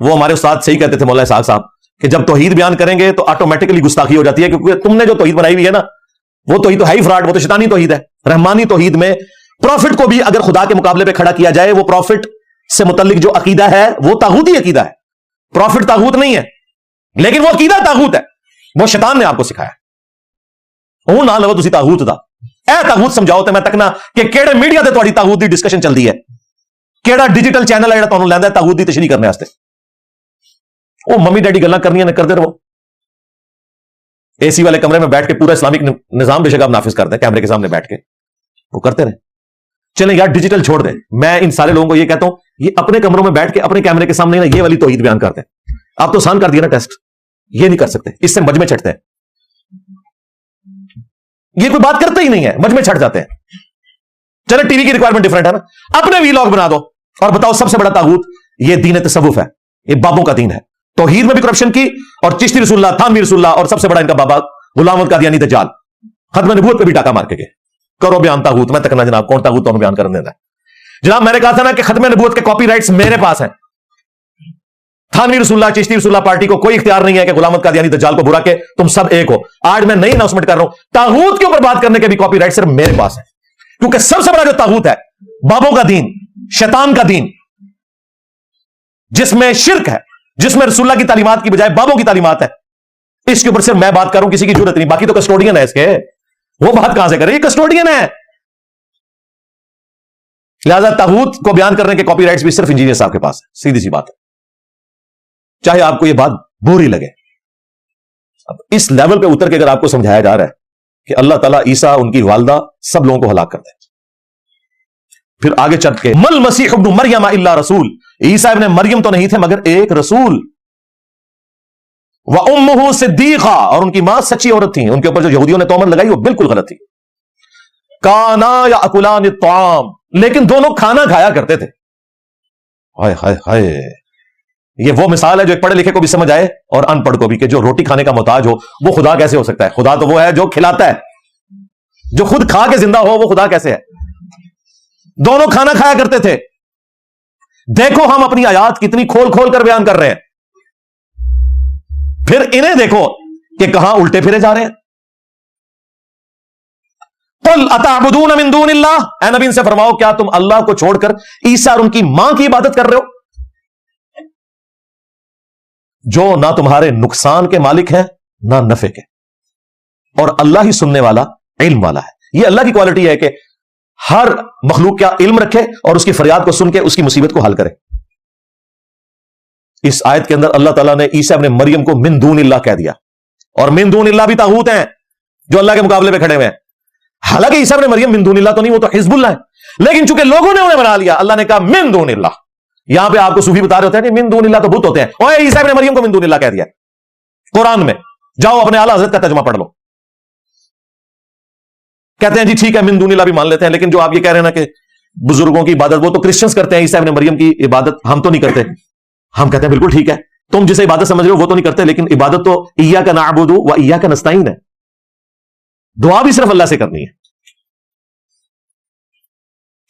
وہ ہمارے استاد صحیح کہتے تھے مولانا اسحاق صاحب کہ جب توحید بیان کریں گے تو آٹومیٹکلی گستاخی ہو جاتی ہے، کیونکہ تم نے جو توحید بنائی ہوئی ہے نا وہ توحید تو ہے ہی فراڈ، وہ تو شیطانی توحید ہے۔ رحمانی توحید میں پروفٹ کو بھی اگر خدا کے مقابلے پہ کھڑا کیا جائے، وہ پروفٹ سے متعلق جو عقیدہ ہے وہ طاغوتی عقیدہ ہے۔ پروفٹ طاغوت نہیں ہے، لیکن وہ عقیدہ طاغوت ہے، وہ شیطان نے آپ کو سکھایا۔ وہ نہ لو تسی طاغوت دا اے طاغوت سمجھاؤ تے میں تکنا کہ کیڑے میڈیا تے تہاڈی طاغوت دی ڈسکشن چلدی ہے، کیڑا ڈیجیٹل چینل ہے جڑا تانوں لیندا ہے طاغوت دی تشریح کرنے واسطے۔ وہ ممی ڈیڈی گلاں کرنیاں نے کردے رہو، اے سی والے کمرے میں بیٹھ کے پورا اسلامک نظام بے شک آپ نافذ کرتے ہیں کیمرے کے سامنے بیٹھ کے، وہ کرتے رہیں۔ چلیں یار ڈیجیٹل چھوڑ دیں، میں ان سارے لوگوں کو یہ کہتا ہوں یہ اپنے کمروں میں بیٹھ کے اپنے کیمرے کے سامنے نا یہ والی توحید بیان کرتے ہیں۔ آپ تو آسان کر دیا نا ٹیسٹ، یہ نہیں کر سکتے، اس سے مجمع چھٹتے ہیں، یہ کوئی بات کرتے ہی نہیں ہے، مجمع چھٹ جاتے ہیں۔ چلے ٹی وی کی ریکوائرمنٹ ڈفرنٹ ہے نا، اپنے وی لاگ بنا دو اور بتاؤ سب سے بڑا طاغوت یہ دین تصوف ہے، یہ بابوں کا دین ہے۔ توحید میں بھی کرپشن کی، اور چشتی رسول اللہ، تھانوی رسول اللہ، اور سب سے بڑا ان کا بابا غلام احمد قادیانی دجال ختم نبوت پہ بھی ٹاکا مار کے گئے۔ کرو بیان طاغوت، میں تکنا جناب کون طاغوت بیان کرنے دینا ہے؟ جناب میں نے کہا تھا نا کہ ختم نبوت کے کاپی رائٹس میرے پاس ہیں۔ تھانوی رسول اللہ، چشتی رسول اللہ پارٹی کو کوئی اختیار نہیں ہے کہ غلام احمد قادیانی دجال کو برا کہ تم سب ایک ہو۔ آج میں نئی اناؤنسمنٹ کر رہا ہوں، طاغوت کے اوپر بات کرنے کے بھی کاپی رائٹ صرف میرے پاس ہے، کیونکہ سب سے بڑا جو طاغوت ہے بابوں کا دین، شیطان کا دین، جس میں شرک ہے، جس میں رسول اللہ کی تعلیمات کی بجائے بابوں کی تعلیمات ہے، اس کے اوپر صرف میں بات کروں، کسی کی ضرورت نہیں۔ باقی تو کسٹوڈین ہے اس کے، وہ بات کہاں سے کرے، یہ کسٹوڈین ہے۔ لہذا طاغوت کو بیان کرنے کے کاپی رائٹس بھی صرف انجینئر صاحب کے پاس ہے، سیدھی سی بات ہے، چاہے آپ کو یہ بات بری لگے۔ اب اس لیول پہ اتر کے اگر آپ کو سمجھایا جا رہا ہے کہ اللہ تعالیٰ عیسیٰ، ان کی والدہ، سب لوگوں کو ہلاک کر دے، پھر آگے چل کے مل مسیح ابن مریم الا رسول، عیسیٰ ابن مریم تو نہیں تھے مگر ایک رسول، وَأُمُّهُ صدیقہ، اور ان کی ماں سچی عورت تھی۔ ان کے اوپر جو یہودیوں نے تہمت لگائی وہ بالکل غلط تھی۔ کانا یاکلان الطعام، لیکن دونوں کھانا کھایا کرتے تھے۔ ہائے ہائے ہائے، یہ وہ مثال ہے جو ایک پڑھے لکھے کو بھی سمجھ آئے اور ان پڑھ کو بھی، کہ جو روٹی کھانے کا محتاج ہو وہ خدا کیسے ہو سکتا ہے؟ خدا تو وہ ہے جو کھلاتا ہے، جو خود کھا کے زندہ ہو وہ خدا کیسے ہے؟ دونوں کھانا کھایا کرتے تھے۔ دیکھو ہم اپنی آیات کتنی کھول کھول کر بیان کر رہے ہیں، پھر انہیں دیکھو کہ کہاں الٹے پھرے جا رہے ہیں۔ قل اتعبدون من دون اللہ، اے نبی ان سے فرماؤ کیا تم اللہ کو چھوڑ کر عیسیٰ اور ان کی ماں کی عبادت کر رہے ہو، جو نہ تمہارے نقصان کے مالک ہیں نہ نفع کے، اور اللہ ہی سننے والا، علم والا ہے۔ یہ اللہ کی کوالٹی ہے کہ ہر مخلوق کا علم رکھے اور اس کی فریاد کو سن کے اس کی مصیبت کو حل کرے۔ اس آیت کے اندر اللہ تعالیٰ نے عیسیٰ ابن مریم کو من دون اللہ کہہ دیا، اور من دون اللہ بھی طاغوت ہیں جو اللہ کے مقابلے پہ کھڑے ہوئے ہیں۔ حالانکہ عیسیٰ ابن مریم من دون اللہ تو نہیں، وہ تو حزب اللہ ہے، لیکن چونکہ لوگوں نے انہیں بنا لیا، اللہ نے کہا من دون اللہ۔ یہاں پہ آپ کو صوفی بتا رہے ہوتے ہیں کہ من دون اللہ تو بت ہوتے ہیں، اور عیسیٰ ابن مریم کو من دون اللہ کہہ دیا قرآن میں۔ جاؤ اپنے اعلیٰ حضرت کا ترجمہ پڑھ لو، کہتے ہیں جی ٹھیک ہے من دون اللہ بھی مان لیتے ہیں، لیکن جو آپ یہ کہہ رہے ہیں نا کہ بزرگوں کی عبادت وہ تو کرسچنز کرتے ہیں، عیسیٰ ابن مریم کی عبادت ہم تو نہیں کرتے۔ ہم کہتے ہیں بالکل ٹھیک ہے، تم جسے عبادت سمجھ رہے ہو وہ تو نہیں کرتے، لیکن عبادت تو ایاک نعبد و ایاک نستعین ہے، دعا بھی صرف اللہ سے کرنی ہے۔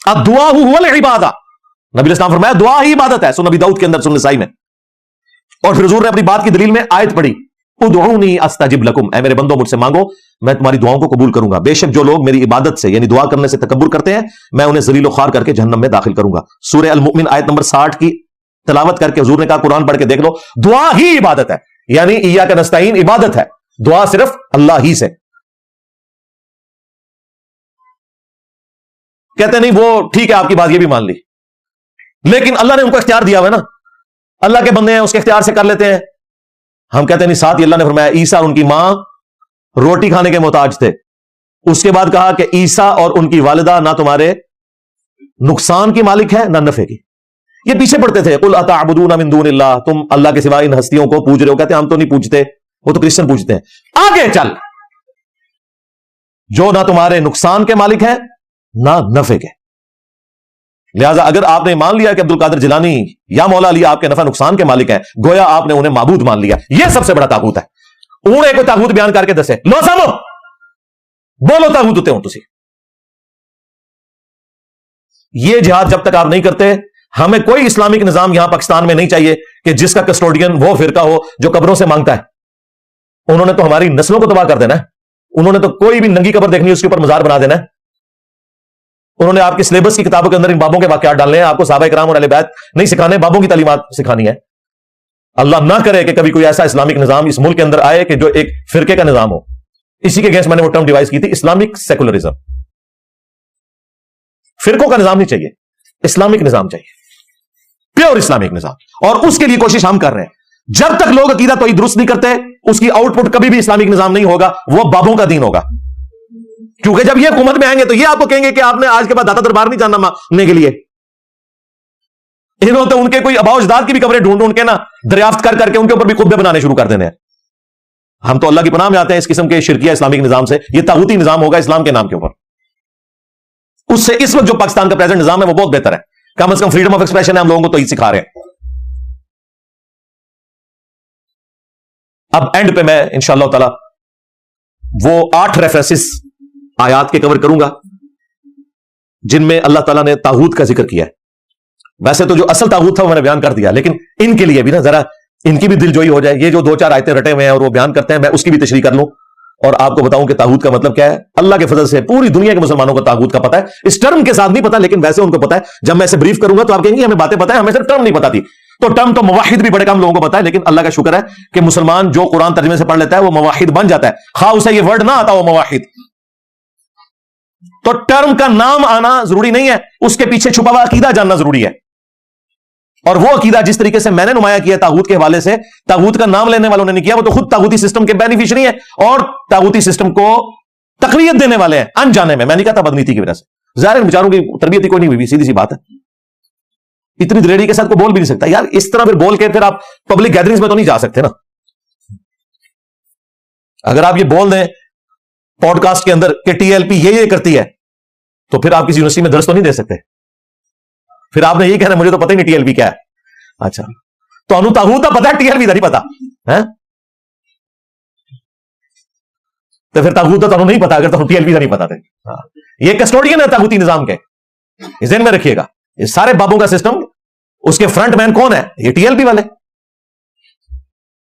الدعاء هو العبادہ، نبی علیہ السلام فرمایا دعا ہی عبادت ہے، سنن نبی داؤد کے اندر، سنن نسائی میں۔ اور پھر حضور نے اپنی بات کی دلیل میں آیت پڑھی، ادعونی استجب لکم، اے میرے بندوں مجھ سے مانگو میں تمہاری دعاؤں کو قبول کروں گا، بے شک جو لوگ میری عبادت سے یعنی دعا کرنے سے تکبر کرتے ہیں میں انہیں ذلیل و خوار کر کے جہنم میں داخل کروں گا۔ سورہ المؤمن آیت نمبر 60 کی تلاوت کر کے حضور نے کہا قرآن پڑھ کے دیکھ لو، دعا ہی عبادت ہے، یعنی ایاک نستعین عبادت ہے، دعا صرف اللہ ہی سے۔ کہتے نہیں وہ ٹھیک ہے آپ کی بات یہ بھی مان لی، لیکن اللہ نے ان کو اختیار دیا ہوا ہے نا، اللہ کے بندے ہیں اس کے اختیار سے کر لیتے ہیں۔ ہم کہتے نہیں، ساتھ ہی اللہ نے فرمایا عیسیٰ اور ان کی ماں روٹی کھانے کے محتاج تھے، اس کے بعد کہا کہ عیسیٰ اور ان کی والدہ نہ تمہارے نقصان کی مالک ہے نہ نفع کی۔ یہ پیچھے پڑتے تھے، قل اتعبدون من دون اللہ، تم اللہ کے سوا ان ہستیوں کو پوج رہے ہو، کہتے ہیں ہم تو نہیں پوجتے، وہ تو کرسچن پوجتے ہیں۔ آگے چل، جو نہ تمہارے نقصان کے مالک ہیں نہ نفع کے، لہذا اگر آپ نے مان لیا کہ عبد القادر جیلانی یا مولا علی آپ کے نفع نقصان کے مالک ہیں، گویا آپ نے انہیں معبود مان لیا۔ یہ سب سے بڑا طاغوت ہے۔ انہیں کوئی طاغوت بیان کر کے دسے، لو سامو بولو طاغوت ہوتے ہو تسی۔ یہ جہاد جب تک آپ نہیں کرتے، ہمیں کوئی اسلامک نظام یہاں پاکستان میں نہیں چاہیے کہ جس کا کسٹوڈین وہ فرقہ ہو جو قبروں سے مانگتا ہے. انہوں نے تو ہماری نسلوں کو تباہ کر دینا ہے. انہوں نے تو کوئی بھی ننگی قبر دیکھنی ہے اس کے اوپر مزار بنا دینا ہے. انہوں نے آپ کی سلیبس کی کتابوں کے اندر ان بابوں کے واقعات ڈالنے ہیں. آپ کو صحابہ کرام اور اہل بیت نہیں سکھانے, بابوں کی تعلیمات سکھانی ہے. اللہ نہ کرے کہ کبھی کوئی ایسا اسلامک نظام اس ملک کے اندر آئے کہ جو ایک فرقے کا نظام ہو. اسی کے اگینسٹ میں نے وہ ٹرم ڈیوائز کی تھی, اسلامک سیکولرزم. فرقوں کا نظام نہیں چاہیے, اسلامک نظام چاہیے, پیور اسلامک نظام. اور اس کے لیے کوشش ہم کر رہے ہیں. جب تک لوگ عقیدہ توحید درست نہیں کرتے, اس کی آؤٹ پٹ کبھی بھی اسلامک نظام نہیں ہوگا, وہ بابوں کا دین ہوگا. کیونکہ جب یہ حکومت میں آئیں گے تو یہ آپ کو کہیں گے کہ آپ نے آج کے بعد داتا دربار نہیں جاننا مانگنے کے لیے. انہوں نے ان کے کوئی آباء و اجداد کی بھی قبریں ڈھونڈ ڈھونڈ کے نا دریافت کر کر کے ان کے اوپر بھی خطبے بنانے شروع کر دینے ہیں. ہم تو اللہ کی پناہ میں آتے ہیں اس قسم کے شرکیہ اسلامک نظام سے. یہ طاغوتی نظام ہوگا اسلام کے نام کے اوپر. اس سے اس وقت جو پاکستان کا پریزنٹ نظام ہے وہ بہت بہتر ہے. کم از کم فریڈم آف ایکسپریشن ہے, ہم لوگوں کو تو سکھا رہے ہیں. اب اینڈ پہ میں انشاءاللہ تعالی وہ 8 ریفرنسز آیات کے کور کروں گا جن میں اللہ تعالیٰ نے طاغوت کا ذکر کیا ہے. ویسے تو جو اصل طاغوت تھا وہ میں نے بیان کر دیا, لیکن ان کے لیے بھی نا ذرا ان کی بھی دل جوئی ہو جائے. یہ جو 2-4 آیتیں رٹے ہوئے ہیں اور وہ بیان کرتے ہیں, میں اس کی بھی تشریح کر لوں اور آپ کو بتاؤں کہ طاغوت کا مطلب کیا ہے. اللہ کے فضل سے پوری دنیا کے مسلمانوں کو طاغوت کا پتہ ہے. اس ٹرم کے ساتھ نہیں پتا, لیکن ویسے ان کو پتا ہے. جب میں اسے بریف کروں گا تو آپ کہیں گے ہمیں باتیں پتہ ہے, ہمیں صرف ٹرم نہیں پتا تھی. تو ٹرم تو موحد بھی بڑے کم لوگوں کو پتا ہے, لیکن اللہ کا شکر ہے کہ مسلمان جو قرآن ترجمے سے پڑھ لیتا ہے وہ موحد بن جاتا ہے, خواہ اسے یہ ورڈ نہ آتا وہ موحد. تو ٹرم کا نام آنا ضروری نہیں ہے, اس کے پیچھے چھپا ہوا عقیدہ جاننا ضروری ہے. اور وہ عقیدہ جس طریقے سے میں نے نمایاں کیا طاغوت کے حوالے سے, طاغوت کا نام لینے والوں نے نہیں کیا, وہ تو خود طاغوتی سسٹم کے بینیفیشری ہیں اور طاغوتی سسٹم کو تقویت دینے والے ہیں انجانے میں. میں نہیں کہتا بدنیتی کی وجہ سے, ظاہر بیچاروں کی تربیت ہی کوئی نہیں ہوئی, سیدھی سی بات ہے. اتنی دلیری کے ساتھ کوئی بول بھی نہیں سکتا یار. اس طرح پھر بول کے پھر آپ پبلک گیدرنگز میں تو نہیں جا سکتے نا. اگر آپ یہ بول دیں پوڈ کاسٹ کے اندر کہ ٹی ایل پی یہ کرتی ہے, تو پھر آپ کسی یونیورسٹی میں درس تو نہیں دے سکتے. پھر آپ نے یہ کہنا مجھے تو پتہ ہی نہیں ٹی ایل پی کیا ہے. اچھا تو انو طاغوت کا پتا ہے, ٹی ایل پی کا نہیں پتا ہے, تو پھر طاغوت تو نہیں پتا اگر تو ٹی ایل پی کا نہیں پتا تھے. یہ کسٹوڈین ہے طاغوتی نظام کے, ذہن میں رکھیے گا. یہ سارے بابوں کا سسٹم, اس کے فرنٹ مین کون ہے؟ یہ ٹی ایل پی والے.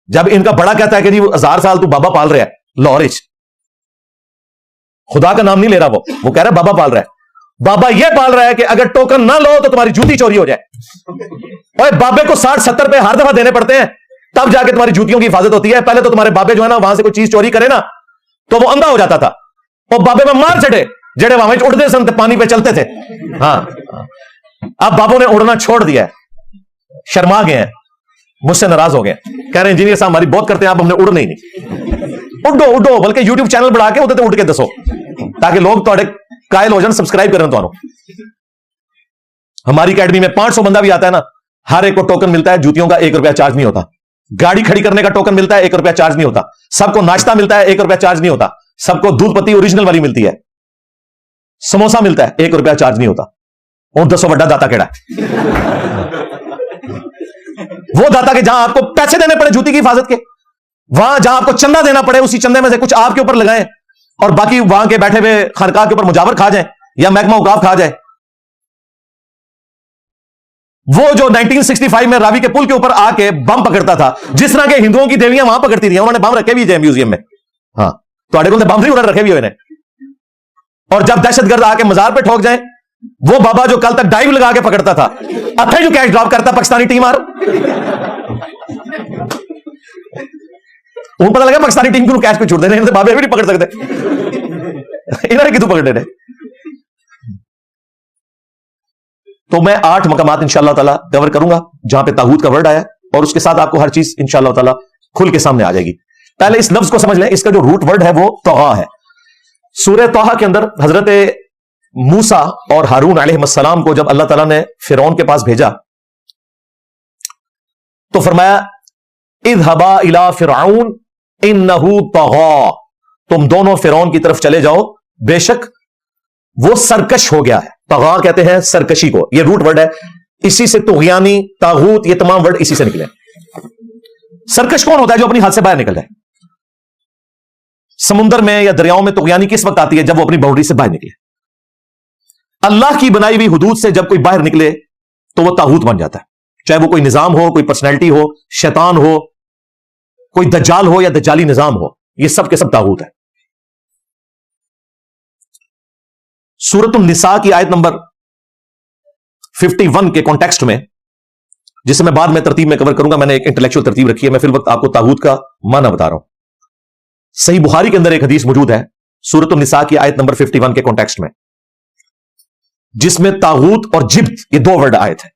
جب ان کا بڑا کہتا ہے کہ جی 1000 سال تو بابا پال رہا ہے لارج, خدا کا نام نہیں لے رہا, وہ کہہ رہا ہے بابا پال رہا ہے. بابا یہ پال رہا ہے کہ اگر ٹوکن نہ لو تو تمہاری جوتی چوری ہو جائے. اور بابے کو 60-70 روپے ہر دفعہ دینے پڑتے ہیں, تب جا کے تمہاری جوتیوں کی حفاظت ہوتی ہے. پہلے تو تمہارے بابے جو ہے نا وہاں سے کوئی چیز چوری کرے نا تو وہ اندھا ہو جاتا تھا, اور بابے میں مار چڑھے جڑے وہاں اڑتے سن پانی پہ چلتے تھے. ہاں اب بابوں نے اڑنا چھوڑ دیا ہے, شرما گئے ہیں, مجھ سے ناراض ہو گئے, کہہ رہے ہیں انجینئر صاحب ہماری بہت کرتے ہیں, آپ ہم نے اڑنا ہی نہیں. اڈو بلکہ یوٹیوب چینل بڑھا کے ادھر اٹھ کے دسو تاکہ لوگ تھوڑے قائل ہو جان, سبسکرائب کریں. تو ہماری اکیڈمی میں 500 بندہ بھی آتا ہے نا, ہر ایک کو ٹوکن ملتا ہے, جوتیوں کا 1 روپیہ چارج نہیں ہوتا. گاڑی کھڑی کرنے کا ٹوکن ملتا ہے, 1 روپیہ چارج نہیں ہوتا. سب کو ناشتہ ملتا ہے, 1 روپیہ چارج نہیں ہوتا. سب کو دودھ پتی اوریجنل والی ملتی ہے. سموسا ملتا ہے, 1 روپیہ چارج نہیں ہوتا. اور دسو بڑا داتا کیڑا ہے؟ وہ داتا کہ جہاں آپ کو پیسے دینے پڑے جوتی کی حفاظت کے, وہاں جہاں آپ کو چندہ دینا پڑے اسی چندے میں سے کچھ آپ کے اوپر لگائیں اور باقی وہاں کے بیٹھے ہوئے خانقاہ کے اوپر مجاور کھا جائیں یا محکمہ اوقاف کھا جائے. وہ جو 1965 میں راوی کے پل کے اوپر آ کے بم پکڑتا تھا, جس طرح کے ہندوؤں کی دیویاں وہاں پکڑتی تھیں, انہوں نے بم رکھے بھی ہیں میوزیم میں. ہاں تو اڑے کو بم نہیں انہوں نے رکھے بھی ہوئے. اور جب دہشت گرد آ کے مزار پہ ٹھوک جائیں, وہ بابا جو کل تک ڈائیو لگا کے پکڑتا تھا, اتھے جو کیش ڈراپ کرتا پاکستانی ٹیم آر, ان پتہ لگا پاکستانی ٹیم کو کیش پہ چھوڑ دینے, بابے بھی نہیں پکڑ سکتے, انہوں نے کتوں پکڑے. تو میں 8 مقامات انشاءاللہ تعالیٰ کور کروں گا جہاں پہ طاغوت کا ورڈ آیا, اور اس کے ساتھ آپ کو ہر چیز انشاءاللہ تعالیٰ کھل کے سامنے آ جائے گی. پہلے اس لفظ کو سمجھ لیں, اس کا جو روٹ ورڈ ہے وہ طغا ہے. سورہ طٰہٰ کے اندر حضرت موسیٰ اور ہارون علیہ السلام کو جب اللہ تعالیٰ نے فرعون کے پاس بھیجا تو فرمایا اذهبا الى فرعون انه طغى, تم دونوں فرعون کی طرف چلے جاؤ, بے شک وہ سرکش ہو گیا ہے. طغا کہتے ہیں سرکشی کو, یہ روٹ ورڈ ہے. اسی سے طغیانی, طاغوت, یہ تمام ورڈ اسی سے نکلے. سرکش کون ہوتا ہے؟ جو اپنی حد سے باہر نکل جائے. سمندر میں یا دریاؤں میں طغیانی کس وقت آتی ہے؟ جب وہ اپنی باؤنڈری سے باہر نکلے. اللہ کی بنائی ہوئی حدود سے جب کوئی باہر نکلے تو وہ طاغوت بن جاتا ہے. چاہے وہ کوئی نظام ہو, کوئی پرسنالٹی ہو, شیطان ہو, کوئی دجال ہو یا دجالی نظام ہو, یہ سب کے سب طاغوت ہے. سورۃ النساء کی آیت نمبر 51 کے کانٹیکسٹ میں, جسے میں بعد میں ترتیب میں کور کروں گا, میں نے ایک انٹلیکچوئل ترتیب رکھی ہے, میں فی الوقت آپ کو طاغوت کا معنی بتا رہا ہوں. صحیح بخاری کے اندر ایک حدیث موجود ہے سورۃ النساء کی آیت نمبر 51 کے کانٹیکسٹ میں, جس میں طاغوت اور جبت یہ دو ورڈ آئے تھے.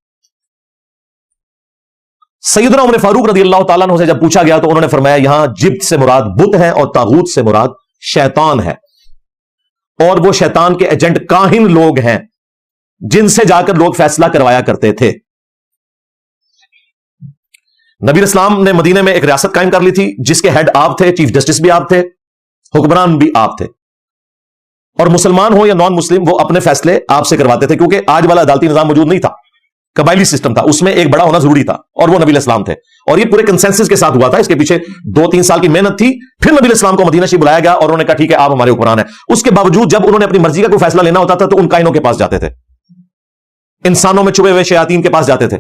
سیدنا عمر فاروق رضی اللہ تعالیٰ عنہ سے جب پوچھا گیا تو انہوں نے فرمایا یہاں جبت سے مراد بت ہے اور طاغوت سے مراد شیطان ہے, اور وہ شیطان کے ایجنٹ کاہن لوگ ہیں جن سے جا کر لوگ فیصلہ کروایا کرتے تھے. نبی اسلام نے مدینے میں ایک ریاست قائم کر لی تھی جس کے ہیڈ آپ تھے, چیف جسٹس بھی آپ تھے, حکمران بھی آپ تھے, اور مسلمان ہو یا نان مسلم وہ اپنے فیصلے آپ سے کرواتے تھے, کیونکہ آج والا عدالتی نظام موجود نہیں تھا, قبائلی سسٹم تھا, اس میں ایک بڑا ہونا ضروری تھا, اور وہ نبی اسلام تھے, اور یہ پورے کنسنسس کے ساتھ ہوا تھا. اس کے پیچھے 2-3 سال کی محنت تھی, پھر نبی اسلام کو مدینہ شریف بلایا گیا اور انہوں نے کہا ٹھیک ہے آپ ہمارے حکمران ہیں. اس کے باوجود جب انہوں نے اپنی مرضی کا کوئی فیصلہ لینا ہوتا تھا تو ان کائنوں کے پاس جاتے تھے, انسانوں میں چھپے ہوئے شیاطین کے پاس جاتے تھے.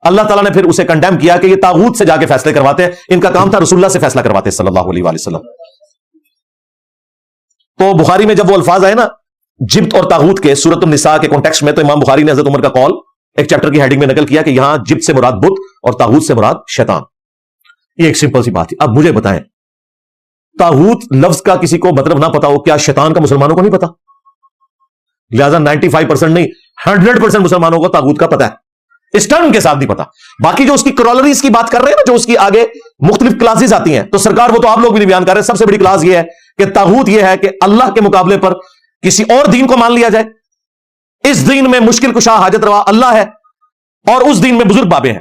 اللہ تعالیٰ نے پھر اسے کنڈیم کیا کہ یہ طاغوت سے جا کے فیصلے کرواتے ہیں, ان کا کام تھا رسول اللہ سے فیصلہ کرواتے صلی اللہ علیہ وآلہ وسلم. تو بخاری میں جب وہ الفاظ آئے نا جبت اور طاغوت کے سورۃ النساء کے کانٹیکسٹ میں, تو امام بخاری نے حضرت عمر کا قول ایک چیپٹر کی ہیڈنگ میں نقل کیا کہ یہاں جبت سے مراد بت اور طاغوت سے مراد شیطان. یہ ایک سمپل سی بات ہے. اب مجھے بتائیں, طاغوت لفظ کا کسی کو مطلب نہ پتا ہو, کیا شیطان کا مسلمانوں کو نہیں پتا؟ لہذا 95% نہیں 100% مسلمانوں کو طاغوت کا پتا ہے, اس ٹرم کے ساتھ نہیں پتا. باقی جو اس کی کرولریز کی بات کر رہے ہیں نا, جو اس کی آگے مختلف کلاسز آتی ہیں, تو سرکار وہ تو آپ لوگ بھی نہیں بیان کر رہے. سب سے بڑی کلاس یہ ہے کہ طاغوت یہ ہے کہ اللہ کے مقابلے پر کسی اور دین کو مان لیا جائے. اس دین میں مشکل کشا حاجت روا اللہ ہے, اور اس دین میں بزرگ بابے ہیں.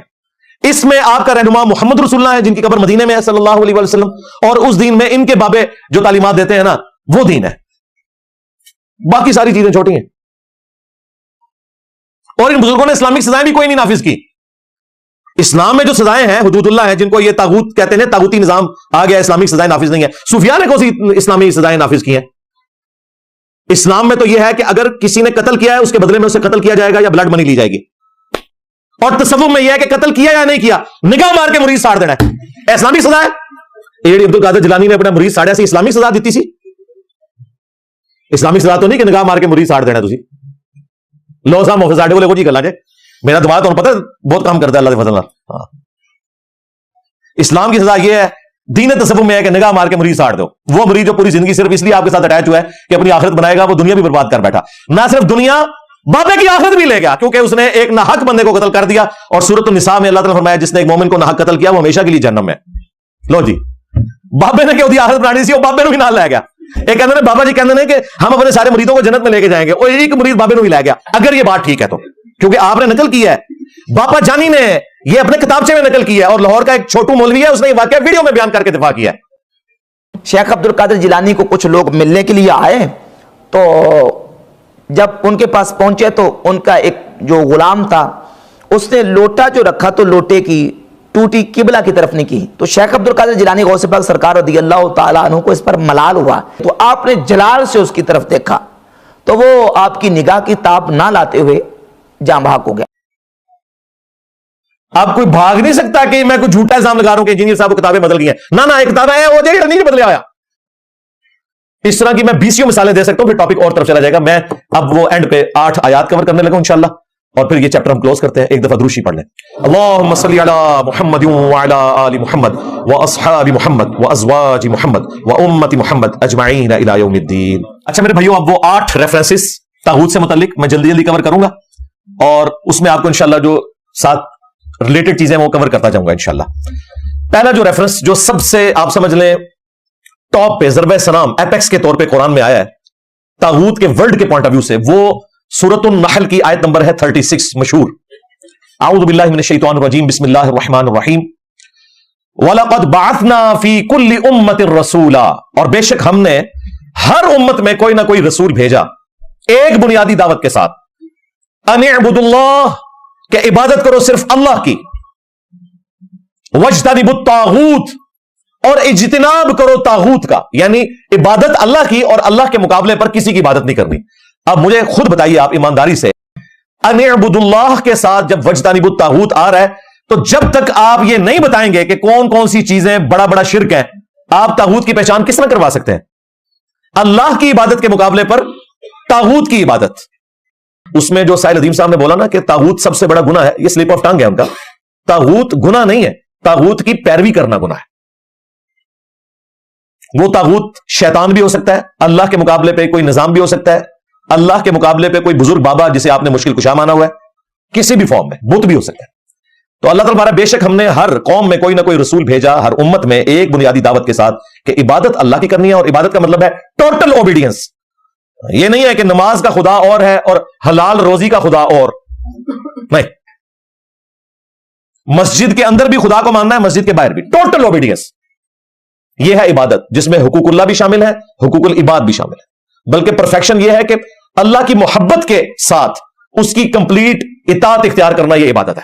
اس میں آپ کا رہنما محمد رسول اللہ ہے جن کی قبر مدینے میں ہے صلی اللہ علیہ وسلم, اور اس دین میں ان کے بابے جو تعلیمات دیتے ہیں نا وہ دین ہے. باقی ساری چیزیں چھوٹی ہیں, اور ان بزرگوں نے اسلامک سزائیں بھی کوئی نہیں نافذ کی. اسلام میں جو سزائیں ہیں حدود اللہ ہیں, جن کو یہ طاغوت کہتے ہیں, طاغوتی نظام آ گیا, اسلامک سزائیں نافذ نہیں ہے. صوفیاء نے کون سی اسلامی سزائیں نافذ کی ہیں؟ اسلام میں تو یہ ہے کہ اگر کسی نے قتل کیا ہے اس کے بدلے میں اسے قتل کیا جائے گا یا بلڈ منی لی جائے گی. اور تصوف میں یہ ہے کہ قتل کیا یا نہیں کیا, نگاہ مار کے مرید ساڑ دینا ہے. اسلامی سزا ہے. یہ عبد القادر جیلانی نے اپنا مرید ساڑیا سی اسلامی سزا دیتی سی. اسلامی سزا تو نہیں کہ نگاہ مار کے مرید ساڑ دینا. تھی لو صاحب محفوظ ساڑے کو جی کر لیں, میرا دماغ تو پتہ بہت کام کرتا ہے اللہ کے فضل سے. اسلام کی سزا یہ ہے, دین تصوف میں ہے کہ نگاہ مار کے مریض ساڑ دو. وہ مریض جو پوری زندگی صرف اس لیے آپ کے ساتھ اٹیچ ہوا ہے کہ اپنی آخرت بنائے گا, وہ دنیا بھی برباد کر بیٹھا. نہ صرف دنیا, بابے کی آخرت بھی لے گیا, کیونکہ اس نے ایک ناحق بندے کو قتل کر دیا. اور سورۃ النساء میں اللہ تعالیٰ نے فرمایا جس نے ایک مومن کو ناحق قتل کیا وہ ہمیشہ کے لیے جہنم میں. لو جی, بابے نے کہ آخرت بنانی سی, وہ بابے نے بھی نہ لے گیا. ایک کہتے ہیں بابا جی کہتے ہیں کہ ہم اپنے سارے مریدوں کو جنت میں لے کے جائیں گے, اور ایک مریض بابے نے بھی لے گیا. اگر یہ بات ٹھیک ہے تو, کیونکہ آپ نے نقل کی ہے, باپا جانی نے یہ اپنے کتابچے میں نقل کی ہے, اور لاہور کا ایک چھوٹو مولوی ہے اس نے یہ واقعہ ویڈیو میں بیان کر کے دفاع کیا ہے. شیخ عبد القادر جیلانی کو کچھ لوگ ملنے کے لیے آئے, تو جب ان کے پاس پہنچے تو ان کا ایک جو غلام تھا اس نے لوٹا جو رکھا تو لوٹے کی ٹوٹی قبلہ کی طرف نہیں کی. تو شیخ عبد القادر جیلانی غوث پاک سرکار رضی اللہ تعالیٰ عنہ کو اس پر ملال ہوا, تو آپ نے جلال سے اس کی طرف دیکھا تو وہ آپ کی نگاہ کی تاب نہ لاتے ہوئے جاں بحق ہو گیا. آپ کوئی بھاگ نہیں سکتا کہ میں کوئی جھوٹا الزام لگا رہا ہوں کہ انجینئر صاحب کتابیں بدل گئی ہیں. نہ ایک کتاب ہے وہ نہیں بدلے آیا. اس طرح کی میں 20 مثالیں دے سکتا ہوں, پھر ٹاپک اور طرف چلا جائے گا. میں اب وہ اینڈ پہ 8 آیات کور کرنے لگا انشاءاللہ, اور پھر یہ چیپٹر ہم کلوز کرتے ہیں. ایک دفعہ دروشی پڑھ لیں. اللہم صلی علی محمد وعلی آل محمد واصحاب محمد وازواج محمد وامت محمد اجمعین الی یوم الدین. اچھا میرے بھائیوں, اب وہ 8 ریفرنسز طاغوت سے متعلق میں جلدی جلدی کور کروں گا, اور اس میں آپ کو انشاءاللہ جو ساتھ ریلیٹڈ چیزیں وہ کور کرتا جاؤں گا انشاءاللہ. پہلا جو ریفرنس جو سب سے آپ سمجھ لیں ٹاپ پہ ضرب سلام ایپیکس کے طور پہ قرآن میں آیا ہے طاغوت کے ورلڈ کے پوائنٹ آف ویو سے, وہ سورۃ النحل کی آیت نمبر ہے 36 مشہور. اعوذ باللہ من الشیطان الرجیم, بسم اللہ الرحمن الرحیم. وَلَقَدْ بَعَثْنَا فِي كُلِّ أُمَّةٍ رَسُولًا, اور بے شک ہم نے ہر امت میں کوئی نہ کوئی رسول بھیجا ایک بنیادی دعوت کے ساتھ, ان اعبدوا اللہ, کہ عبادت کرو صرف اللہ کی, واجتنبوا الطاغوت, اور اجتناب کرو طاغوت کا, یعنی عبادت اللہ کی اور اللہ کے مقابلے پر کسی کی عبادت نہیں کرنی. اب مجھے خود بتائیے آپ ایمانداری سے, ان اعبدوا اللہ کے ساتھ جب واجتنبوا الطاغوت آ رہا ہے تو جب تک آپ یہ نہیں بتائیں گے کہ کون کون سی چیزیں بڑا بڑا شرک ہے، آپ طاغوت کی پہچان کس طرح کروا سکتے ہیں؟ اللہ کی عبادت کے مقابلے پر طاغوت کی عبادت، اس میں جو سائل عظیم صاحب نے بولا نا کہ طاغوت سب سے بڑا گناہ ہے، یہ سلپ آف ٹنگ ہے ان کا. طاغوت گناہ نہیں ہے، طاغوت کی پیروی کرنا گناہ ہے. وہ طاغوت شیطان بھی ہو سکتا ہے، اللہ کے مقابلے پہ کوئی نظام بھی ہو سکتا ہے، اللہ کے مقابلے پہ کوئی بزرگ بابا جسے آپ نے مشکل کشا مانا ہوا ہے، کسی بھی فارم میں بت بھی ہو سکتا ہے. تو اللہ تعالیٰ بے شک ہم نے ہر قوم میں کوئی نہ کوئی رسول بھیجا، ہر امت میں ایک بنیادی دعوت کے ساتھ کہ عبادت اللہ کی کرنی ہے، اور عبادت کا مطلب ہے ٹوٹل اوبیڈینس. یہ نہیں ہے کہ نماز کا خدا اور ہے اور حلال روزی کا خدا اور نہیں. مسجد کے اندر بھی خدا کو ماننا ہے، مسجد کے باہر بھی ٹوٹل اوبیڈینس. یہ ہے عبادت جس میں حقوق اللہ بھی شامل ہے، حقوق العباد بھی شامل ہے. بلکہ پرفیکشن یہ ہے کہ اللہ کی محبت کے ساتھ اس کی کمپلیٹ اطاعت اختیار کرنا، یہ عبادت ہے.